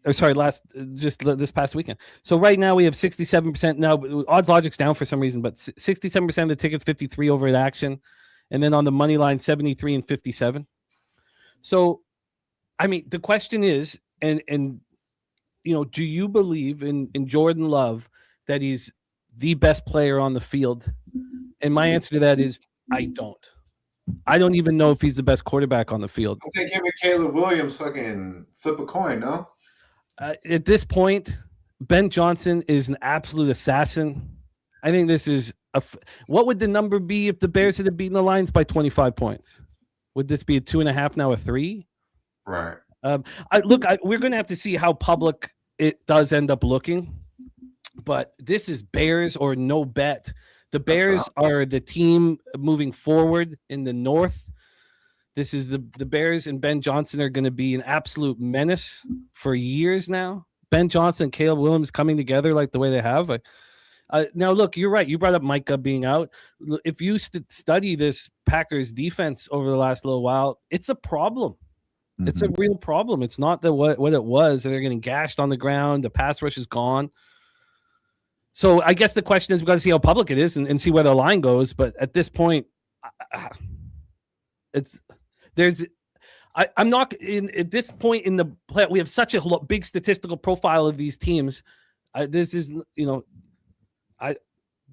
This past weekend. So right now we have 67%. Now odds logic's down for some reason, but 67% of the tickets, 53 over at Action, and then on the money line, 73 and 57. So, I mean, the question is, and do you believe in Jordan Love that he's the best player on the field? And my answer to that is I don't. I don't even know if he's the best quarterback on the field. I think him and Caleb Williams fucking flip a coin, no? At this point, Ben Johnson is an absolute assassin. I think this is what would the number be if the Bears had beaten the Lions by 25 points? Would this be a 2.5 now, a 3? Right. We're going to have to see how public it does end up looking, but this is Bears or no bet. The Bears are the team moving forward in the North. This is the Bears, and Ben Johnson are going to be an absolute menace for years now. Ben Johnson and Caleb Williams coming together like the way they have. Now, look, you're right. You brought up Micah being out. If you study this Packers defense over the last little while, it's a problem. Mm-hmm. It's a real problem. It's not what it was. They're getting gashed on the ground. The pass rush is gone. So I guess the question is, we've got to see how public it is and see where the line goes. But at this point, I'm not at this point in the play. We have such a big statistical profile of these teams. The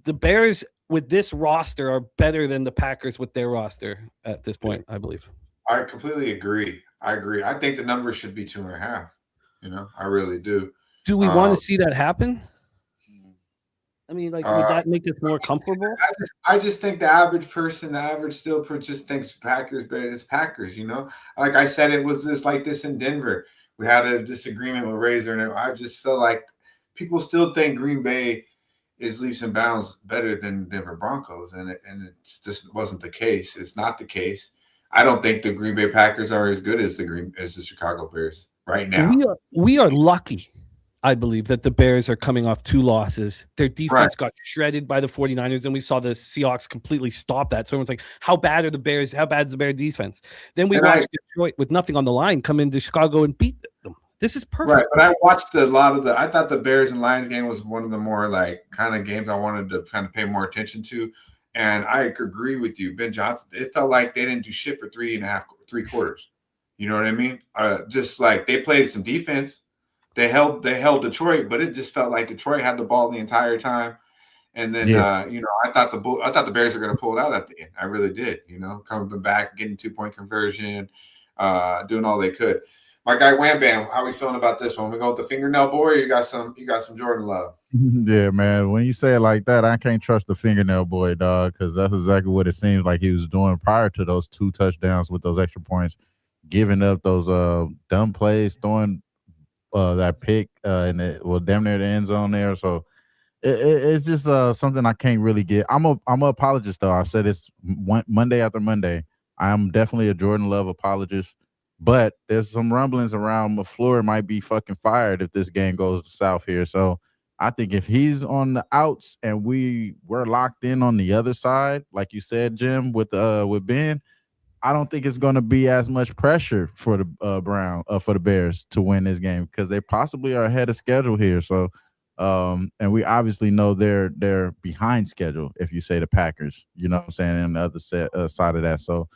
Bears with this roster are better than the Packers with their roster at this point, I believe. I completely agree. I think the number should be 2.5. I really do. Do we want to see that happen? I mean, would that make us more comfortable? I just think the average person, still just thinks Packers better. It's Packers, Like I said, it was like this in Denver. We had a disagreement with Razor, and I just feel like people still think Green Bay is leaps and bounds better than Denver Broncos, and it just wasn't the case. It's not the case. I don't think the Green Bay Packers are as good as the Chicago Bears right now. We are lucky, I believe, that the Bears are coming off 2 losses. Their defense got shredded by the 49ers, and we saw the Seahawks completely stop that. So everyone's like, how bad are the Bears? How bad is the Bears defense? Then we watched Detroit with nothing on the line come into Chicago and beat them. This is perfect. Right, but I watched I thought the Bears and Lions game was one of the more kind of games I wanted to kind of pay more attention to. And I agree with you, Ben Johnson. It felt like they didn't do shit for 3 quarters. You know what I mean? Just like they played some defense. They held Detroit, but it just felt like Detroit had the ball the entire time. And then I thought the Bears were going to pull it out at the end. I really did. Coming back, getting 2-point conversion, doing all they could. My guy Wham Bam, how we feeling about this one? We go with the fingernail boy, or you got some Jordan Love? Yeah, man. When you say it like that, I can't trust the fingernail boy, dog, because that's exactly what it seems like he was doing prior to those 2 touchdowns with those extra points, giving up those dumb plays, throwing that pick damn near the end zone there. So it's just something I can't really get. I'm an apologist, though. I said it's Monday after Monday. I am definitely a Jordan Love apologist. But there's some rumblings around LaFleur might be fucking fired if this game goes south here. So I think if he's on the outs and we're locked in on the other side, like you said, Jim, with Ben, I don't think it's going to be as much pressure for the Bears to win this game because they possibly are ahead of schedule here. So and we obviously know they're behind schedule if you say the Packers, you know what I'm saying, on the other side of that. So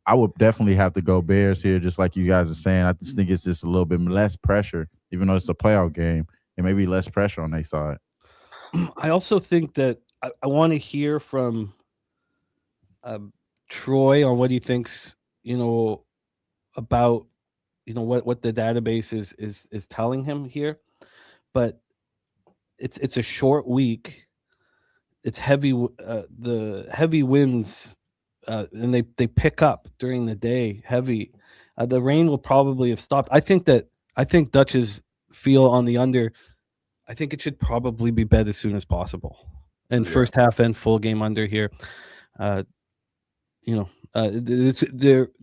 I would definitely have to go Bears here, just like you guys are saying. I just think it's just a little bit less pressure, even though it's a playoff game. It may be less pressure on their side. I also think that I want to hear from Troy on what he thinks, about, what the database is telling him here. But it's a short week. It's heavy. The heavy winds, and they pick up during the day. Heavy. The rain will probably have stopped. I think Dutch's feel on the under. I think it should probably be bet as soon as possible. And first half and full game under here. The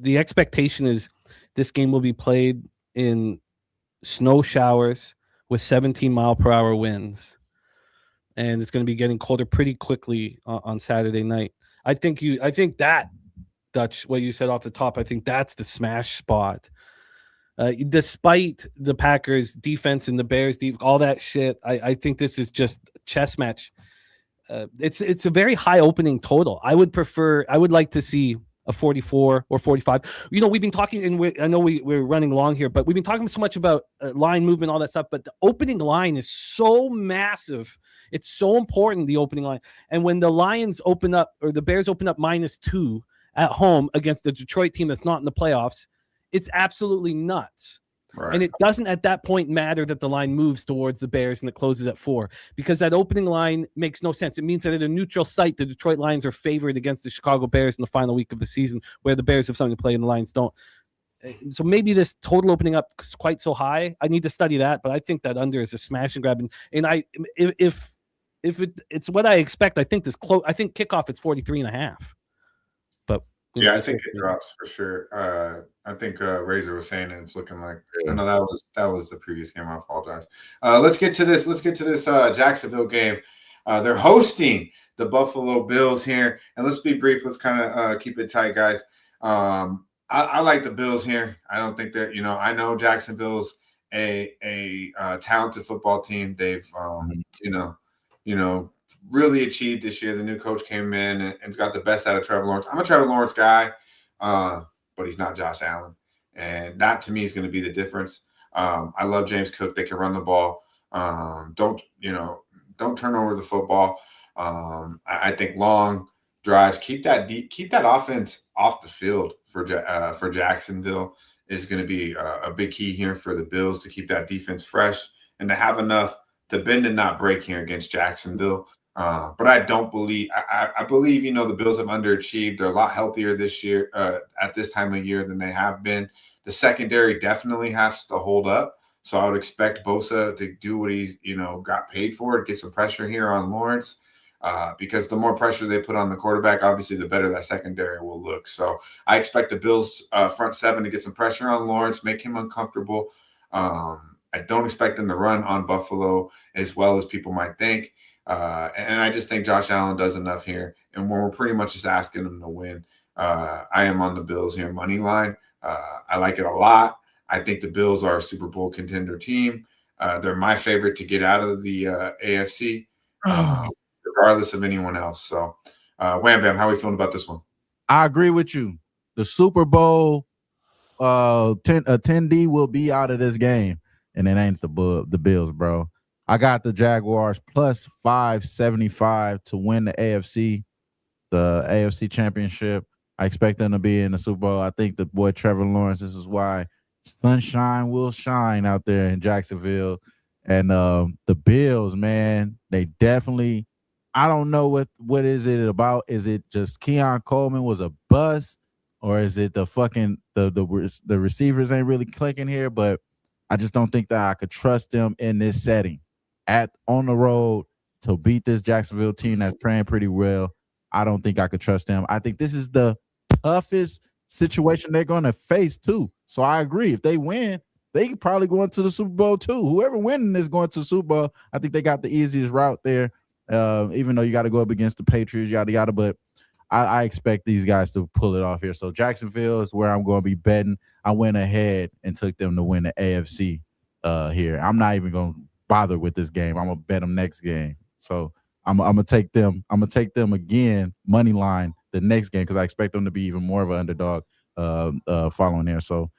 expectation is this game will be played in snow showers with 17-mile-per-hour winds, and it's going to be getting colder pretty quickly on Saturday night. I think that, Dutch, what you said off the top, I think that's the smash spot. Despite the Packers defense and the Bears all that shit, I think this is just a chess match. It's a very high opening total. I would like to see a 44 or 45. We've been talking, and I know we're running long here, but we've been talking so much about line movement, all that stuff. But the opening line is so massive. It's so important, the opening line. And when the Lions open up, or the Bears open up -2 at home against the Detroit team that's not in the playoffs, it's absolutely nuts. Right. And it doesn't at that point matter that the line moves towards the Bears and it closes at 4, because that opening line makes no sense. It means that at a neutral site, the Detroit Lions are favored against the Chicago Bears in the final week of the season, where the Bears have something to play and the Lions don't. So maybe this total opening up is quite so high. I need to study that, but I think that under is a smash and grab. And if it's what I expect, I think I think kickoff it's 43.5. But I think it drops for sure. I think Razor was saying it's looking like. I know that was the previous game. I apologize. Let's get to this. Jacksonville game. They're hosting the Buffalo Bills here, and let's be brief. Let's kind of keep it tight, guys. I like the Bills here. I don't think that I know Jacksonville's a talented football team. They've really achieved this year. The new coach came in and's got the best out of Trevor Lawrence. I'm a Trevor Lawrence guy, but he's not Josh Allen. And that, to me, is going to be the difference. I love James Cook. They can run the ball. Don't turn over the football. I think long drives, keep that offense off the field for Jacksonville is going to be a big key here for the Bills to keep that defense fresh and to have enough to bend and not break here against Jacksonville. But I don't believe I believe the Bills have underachieved. They're a lot healthier this year at this time of year than they have been. The secondary definitely has to hold up. So I would expect Bosa to do what he's got paid for, get some pressure here on Lawrence, because the more pressure they put on the quarterback, obviously the better that secondary will look. So I expect the Bills front seven to get some pressure on Lawrence, make him uncomfortable. I don't expect them to run on Buffalo as well as people might think. And I just think Josh Allen does enough here. And we're pretty much just asking him to win. I am on the Bills here, money line. I like it a lot. I think the Bills are a Super Bowl contender team. They're my favorite to get out of the AFC, regardless of anyone else. So, Wham Bam, how are we feeling about this one? I agree with you. The Super Bowl attendee will be out of this game, and it ain't the Bills, bro. I got the Jaguars plus 575 to win the AFC championship. I expect them to be in the Super Bowl. I think the boy Trevor Lawrence, this is why sunshine will shine out there in Jacksonville. And the Bills, man, they definitely, I don't know what is it about. Is it just Keon Coleman was a bust, or is it the fucking the receivers ain't really clicking here? But I just don't think that I could trust them in this setting on the road to beat this Jacksonville team that's playing pretty well. I don't think I could trust them. I think this is the toughest situation they're going to face too. So I agree. If they win, they could probably go into the Super Bowl too. Whoever winning is going to the Super Bowl. I think they got the easiest route there, even though you got to go up against the Patriots, yada, yada. But I expect these guys to pull it off here. So Jacksonville is where I'm going to be betting. I went ahead and took them to win the AFC here. I'm not even going to bother with this game. I'm going to bet them next game. So I'm gonna take them. I'm gonna take them again, money line the next game, because I expect them to be even more of an underdog following there. So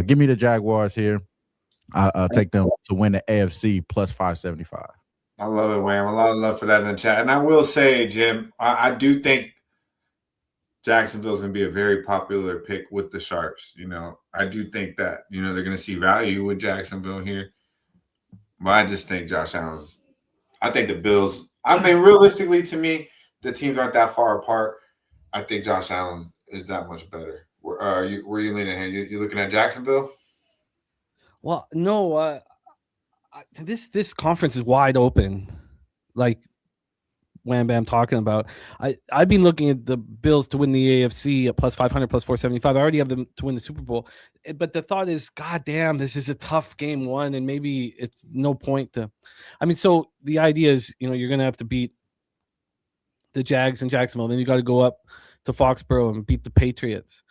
give me the Jaguars here. I'll take them to win the AFC plus 575. I love it, Wham. A lot of love for that in the chat. And I will say, Jim, I do think Jacksonville is going to be a very popular pick with the Sharps. I do think that they're going to see value with Jacksonville here. But I just think Josh Allen's I think the Bills. I mean, realistically, to me, the teams aren't that far apart. I think Josh Allen is that much better. Where are you leaning here? You looking at Jacksonville? Well, no. This conference is wide open, like Wham Bam talking about. I've been looking at the Bills to win the AFC at plus 500, plus 475. I already have them to win the Super Bowl, but the thought is, God damn, this is a tough game one, and maybe it's no point to. I mean, so the idea is, you're gonna have to beat the Jags in Jacksonville, then you got to go up to Foxborough and beat the Patriots.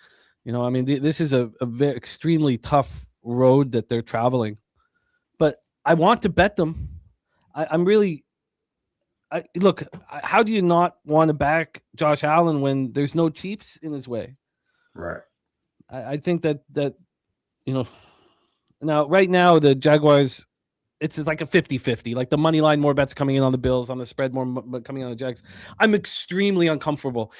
I mean, this is a very extremely tough road that they're traveling, but I want to bet them. I'm really. Look, how do you not want to back Josh Allen when there's no Chiefs in his way? Right. I think that now right now the Jaguars, it's like a 50-50. Like the money line, more bets coming in on the Bills, on the spread, more coming on the Jags. I'm extremely uncomfortable.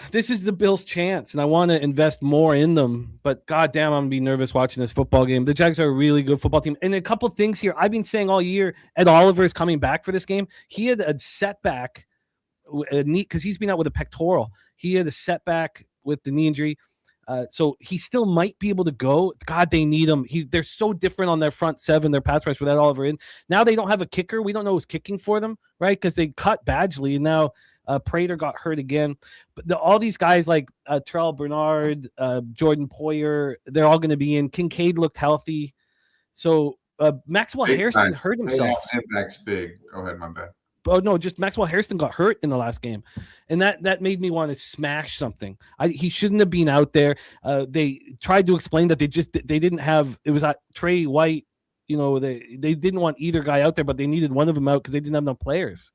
This is the Bills' chance, and I want to invest more in them. But goddamn, I'm gonna be nervous watching this football game. The Jags are a really good football team, and a couple of things here. I've been saying all year, Ed Oliver is coming back for this game. He had a setback, because he's been out with a pectoral. He had a setback with the knee injury, so he still might be able to go. God, they need him. They're so different on their front seven, their pass rush without Oliver in. Now they don't have a kicker. We don't know who's kicking for them, right? Because they cut Badgley, and now. Prater got hurt again, but all these guys like Terrell Bernard, Jordan Poyer, they're all going to be in. Kincaid looked healthy, so Maxwell Hairston hurt himself. Impact's big. Go ahead, my bad. Oh no, just Maxwell Hairston got hurt in the last game, and that made me want to smash something. He shouldn't have been out there. They tried to explain that they didn't have. It was Trey White. They didn't want either guy out there, but they needed one of them out because they didn't have enough players.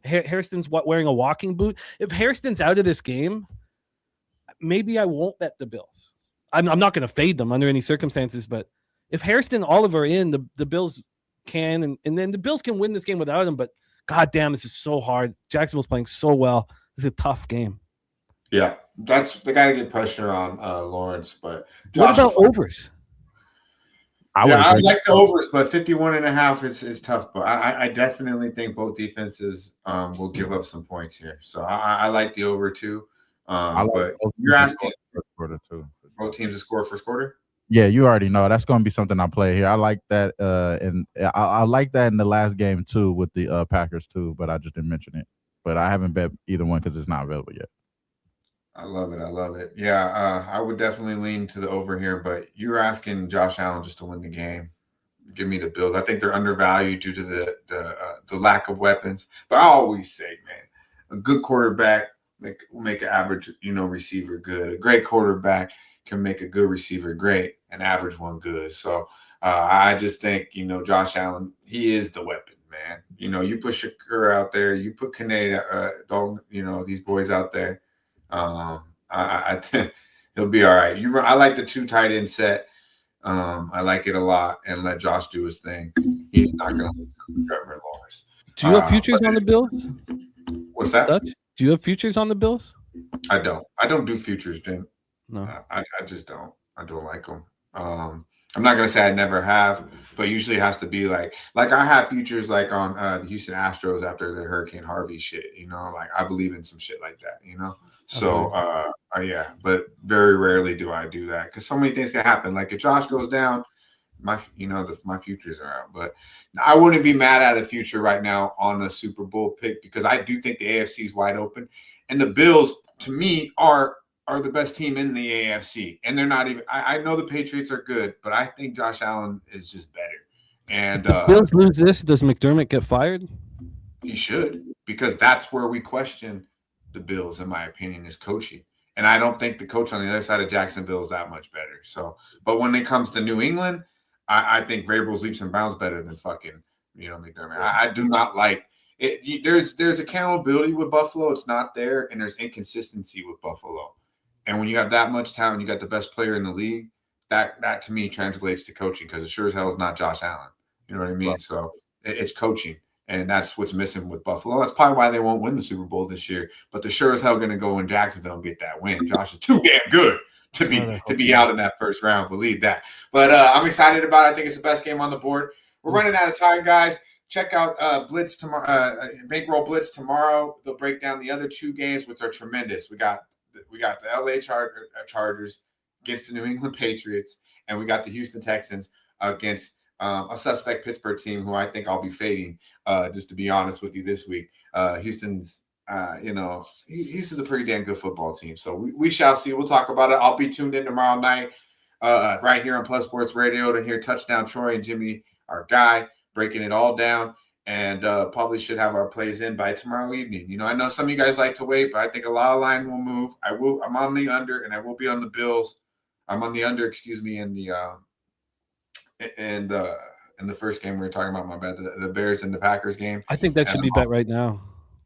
Hairston's wearing a walking boot. If Hairston's out of this game, maybe I won't bet the Bills. I'm not going to fade them under any circumstances, but if Hairston, Oliver in, the Bills can, and then the Bills can win this game without him, but goddamn, this is so hard. Jacksonville's playing so well. This is a tough game. Yeah, they got to get pressure on Lawrence, but what about overs? I like the overs, but 51.5 is tough. But I definitely think both defenses will give up some points here. So I like the over too. But you're asking first quarter too. Both teams to score first quarter. Yeah, you already know that's going to be something I play here. I like that, and I like that in the last game too with the Packers too. But I just didn't mention it. But I haven't bet either one because it's not available yet. I love it. Yeah, I would definitely lean to the over here, but you're asking Josh Allen just to win the game. Give me the Bills. I think they're undervalued due to the lack of weapons. But I always say, man, a good quarterback will make an average, receiver good. A great quarterback can make a good receiver great, an average one good. So I just think, Josh Allen, he is the weapon, man. You put Shakur out there, you put Kaneda, these boys out there. I think he'll be all right. I like the 2 tight end set. I like it a lot, and let Josh do his thing. He's not going to lose to Trevor Lawrence. Do you have futures on the Bills? What's that? Dutch? Do you have futures on the Bills? I don't. I don't do futures, Jim. No, I just don't. I don't like them. I'm not going to say I never have, but usually it has to be like I have futures like on the Houston Astros after the Hurricane Harvey shit. Like I believe in some shit like that. So, yeah, but very rarely do I do that because so many things can happen. Like if Josh goes down, my futures are out. But I wouldn't be mad at a future right now on a Super Bowl pick because I do think the AFC is wide open, and the Bills to me are the best team in the AFC, and they're not even. I know the Patriots are good, but I think Josh Allen is just better. And if the Bills lose this, does McDermott get fired? He should, because that's where we question the Bills, in my opinion, is coaching. And I don't think the coach on the other side of Jacksonville is that much better. So, but when it comes to New England, I think Vrabel's leaps and bounds better than fucking, McDermott. I do not like it. There's accountability with Buffalo. It's not there. And there's inconsistency with Buffalo. And when you have that much talent, you got the best player in the league, that to me translates to coaching because it sure as hell is not Josh Allen. You know what I mean? Right. So it's coaching. And that's what's missing with Buffalo. That's probably why they won't win the Super Bowl this year. But they're sure as hell going to go in Jacksonville and get that win. Josh is too damn good to be out in that first round. Believe that. But I'm excited about it. I think it's the best game on the board. We're running out of time, guys. check out Blitz tomorrow. Bankroll Blitz tomorrow. They'll break down the other 2 games, which are tremendous. We got the LA Chargers against the New England Patriots, and we got the Houston Texans against a suspect Pittsburgh team who I think I'll be fading. Just to be honest with you, this week, Houston's. Houston's a pretty damn good football team. So we shall see. We'll talk about it. I'll be tuned in tomorrow night, right here on Plus Sports Radio to hear Touchdown Troy and Jimmy, our guy, breaking it all down. And probably should have our plays in by tomorrow evening. I know some of you guys like to wait, but I think a lot of line will move. I'm on the under, and I will be on the Bills. I'm on the under, in the first game we were talking about. My bad, the Bears and the Packers game. I think that should be bet right now.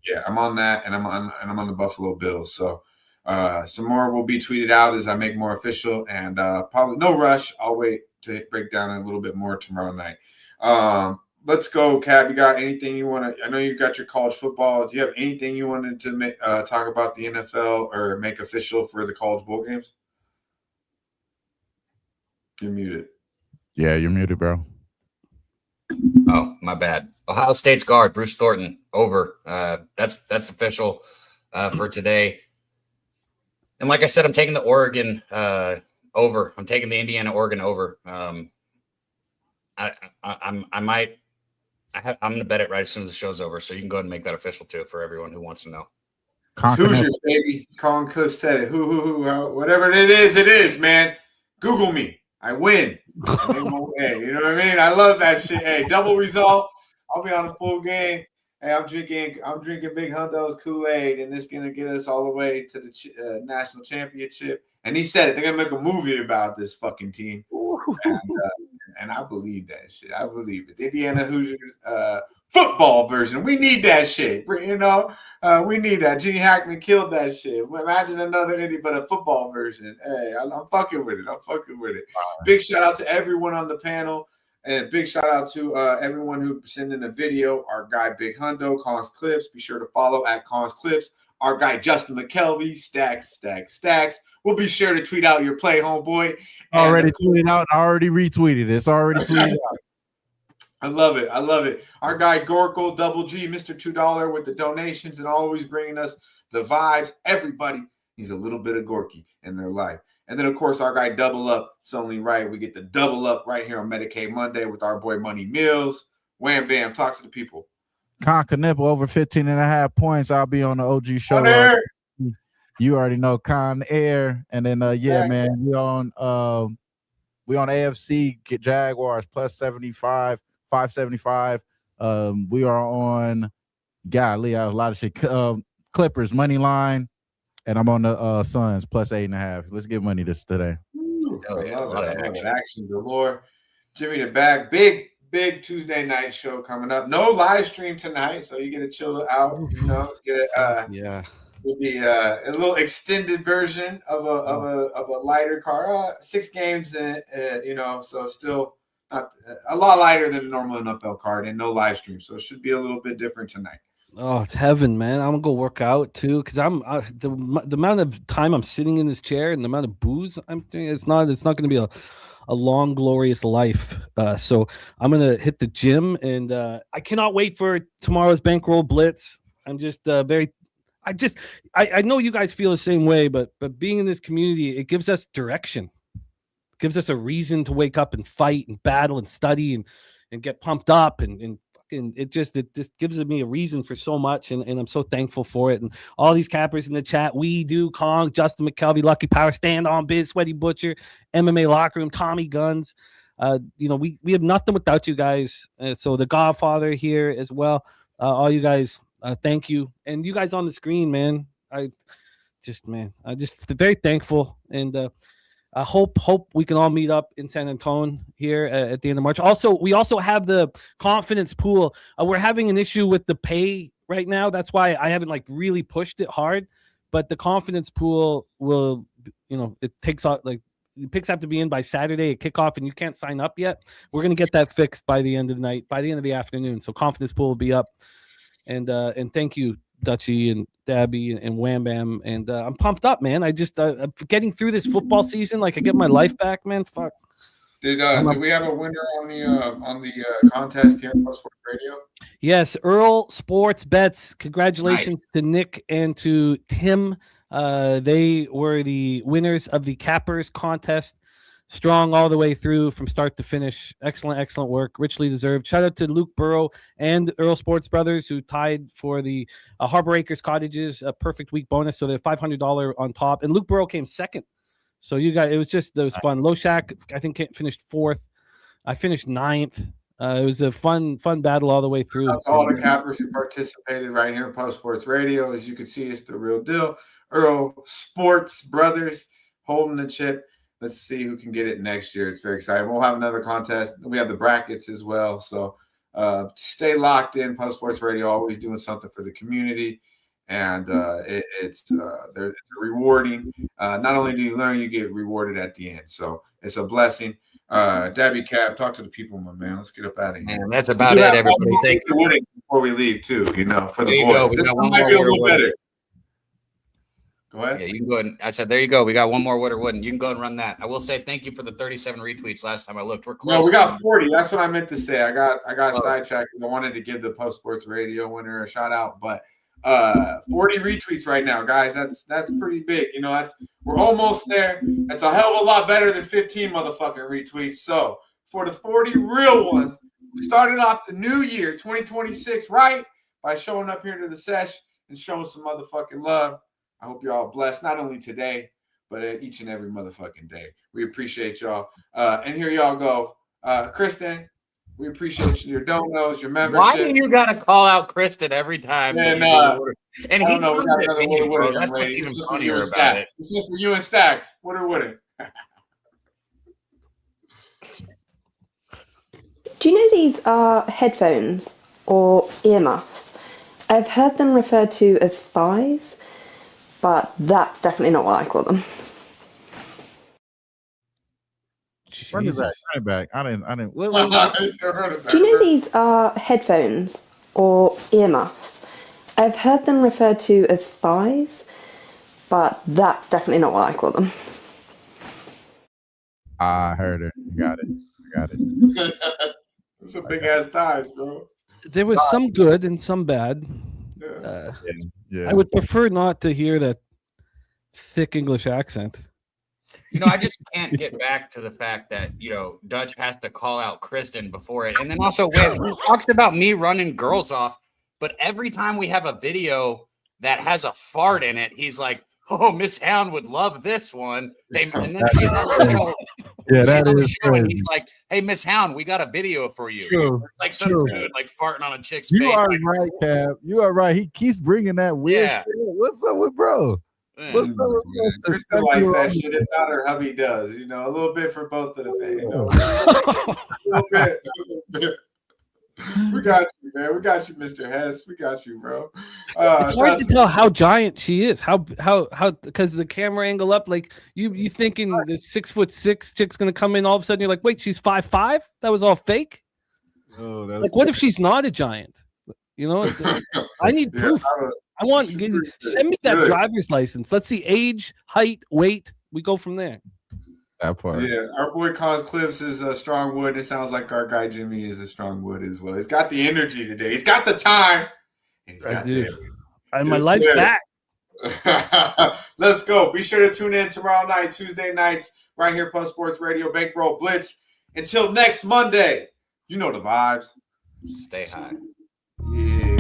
Yeah, I'm on that, and I'm on the Buffalo Bills. So some more will be tweeted out as I make more official, and probably no rush. I'll wait to break down a little bit more tomorrow night. Let's go, Cab. You got anything you want to? I know you got your college football. Do you have anything you wanted to talk about the NFL or make official for the college bowl games? You're muted. Yeah, you're muted, bro. Oh, my bad. Ohio State's guard, Bruce Thornton, over. That's official for today. And like I said, I'm taking the Oregon over. I'm taking the Indiana-Oregon over. I'm going to bet it right as soon as the show's over, so you can go ahead and make that official too for everyone who wants to know. Hoosiers, baby. Colin Cliff said it. Whatever it is, man. Google me. I win. Hey, you know what I mean? I love that shit. Hey, double result. I'll be on a full game. Hey, I'm drinking Big Hundo's Kool-Aid, and it's gonna get us all the way to the national championship. And he said it. They're gonna make a movie about this fucking team. And I believe that shit. I believe it. Indiana Hoosiers football version. We need that shit. We need that. Gene Hackman killed that shit. Imagine another Indy, but a football version. Hey, I'm fucking with it. Big shout out to everyone on the panel. And big shout out to everyone who sent in a video. Our guy, Big Hundo, Collins Clips. Be sure to follow at Collins Clips. Our guy, Justin McKelvey, Stacks. We'll be sure to tweet out your play, homeboy. Already tweeted out. I already retweeted it. It's already tweeted out. I love it. Our guy, Gorkle, Double G, Mr. $2 with the donations and always bringing us the vibes. Everybody needs a little bit of Gorky in their life. And then, of course, our guy, Double Up. It's only right. We get the double up right here on Medicate Monday with our boy, Money Mills. Wham, bam. Talk to the people. Con Knipple over 15.5 points. I'll be on the OG show. You already know Con Air. And then, man, we on AFC get Jaguars plus 75, 575. We are on, golly, a lot of shit. Clippers, money line. And I'm on the Suns plus 8.5. Let's get money this today. I love it. Action galore. Jimmy the Bag. Big Tuesday night show coming up. No live stream tonight, so you get to chill out. It'll be a little extended version of a lighter card. 6 games, so still not a lot lighter than a normal NFL card, and no live stream, so it should be a little bit different tonight. Oh, it's heaven, man. I'm gonna go work out too, because I'm the amount of time I'm sitting in this chair and the amount of booze I'm doing. It's not gonna be a long, glorious life. So I'm gonna hit the gym, and I cannot wait for tomorrow's Bankroll Blitz. I'm just I know you guys feel the same way, but being in this community, it gives us direction. It gives us a reason to wake up and fight and battle and study and get pumped up and it just gives me a reason for so much, and I'm so thankful for it. And all these cappers in the chat, we do Kong, Justin McKelvey, Lucky Power, Stand On Biz, Sweaty Butcher, MMA Locker Room, Tommy Guns. We have nothing without you guys. So the Godfather here as well. All you guys, thank you, and you guys on the screen, man. I just very thankful, and I hope we can all meet up in San Antonio here at the end of March. Also, we also have the confidence pool. We're having an issue with the pay right now. That's why I haven't really pushed it hard. But the confidence pool will, it takes out the picks have to be in by Saturday at kickoff, and you can't sign up yet. We're gonna get that fixed by the end of the night, by the end of the afternoon. So confidence pool will be up. And thank you, Dutchie and Daby and Wham Bam, and I'm pumped up, man. I just getting through this football season, I get my life back, man. Fuck. Did we have a winner on the contest here on Post Sports Radio? Yes, Earl Sports Bets. Congratulations to Nick and to Tim. They were the winners of the Cappers contest. Strong all the way through from start to finish. Excellent work. Richly deserved. Shout out to Luke Burrow and Earl Sports Brothers who tied for the Harbor Acres Cottages, a perfect week bonus. So they're $500 on top. And Luke Burrow came second. So it was fun. Low Shack, I think, finished 4th. I finished 9th. It was a fun battle all the way through. That's all the cappers who participated right here in Post Sports Radio. As you can see, it's the real deal. Earl Sports Brothers holding the chip. Let's see who can get it next year. It's very exciting. We'll have another contest. We have the brackets as well. So stay locked in. Post Sports Radio, always doing something for the community. And it's rewarding. Not only do you learn, you get rewarded at the end. So it's a blessing. Daby Cap, talk to the people, my man. Let's get up out of here. Man, that's about it, everybody. Thank you. Before we leave, too, for the there boys. We this got one one might be a more little better. Go ahead. Yeah, you can go ahead. I said, there you go. We got one more would or wouldn't. You can go and run that. I will say thank you for the 37 retweets last time I looked. We're close. No, we got 40. That's what I meant to say. I got sidetracked because I wanted to give the Post Sports Radio winner a shout out, but 40 retweets right now, guys. That's pretty big. We're almost there. That's a hell of a lot better than 15 motherfucking retweets. So for the 40 real ones, we started off the new year 2026 right by showing up here to the Sesh and showing some motherfucking love. I hope you're all blessed, not only today, but each and every motherfucking day. We appreciate y'all. And here y'all go. Kristen, we appreciate your donos, your membership. Why do you got to call out Kristen every time? And I don't know. We got another would. That's what's even funnier about it. It's just for you and Stacks. Would or wouldn't? Do you know these are headphones or earmuffs? I've heard them referred to as thighs, but that's definitely not what I call them. Run it back. I didn't. Do you know these are headphones or earmuffs? I've heard them referred to as thighs, but that's definitely not what I call them. I heard it. I got it. It's a big ass thighs, bro. There was some good and some bad. Yeah. I would prefer not to hear that thick English accent. I just can't get back to the fact that, Dutch has to call out Kristen before it. And then also when he talks about me running girls off, but every time we have a video that has a fart in it, he's like, oh, Miss Hound would love this one. And then she's on the show and he's like, hey, Miss Hound, we got a video for you. True. It's like some dude like farting on a chick's You face. are right, Cap. You are right. He keeps bringing that weird shit. What's up with bro? What's up with Kristen likes that shit. If not, her hubby does. A little bit for both of the fans. A little bit. We got you, man. We got you, Mr. Hess. We got you, bro. It's hard to tell how giant she is. How because the camera angle up, like you thinking the 6'6" chick's gonna come in all of a sudden. You're like, wait, she's 5'5"? That was all fake. Oh, that's like, what if she's not a giant? I need proof. I want send me that driver's license. Let's see age, height, weight. We go from there. That part. Yeah, our boy Cons Clips is a strong wood. It sounds like our guy Jimmy is a strong wood as well. He's got the energy today. He's got the time. My life's back. Let's go. Be sure to tune in tomorrow night, Tuesday nights, right here, Post Sports Radio, Bankroll Blitz. Until next Monday, you know the vibes. Stay high. Yeah.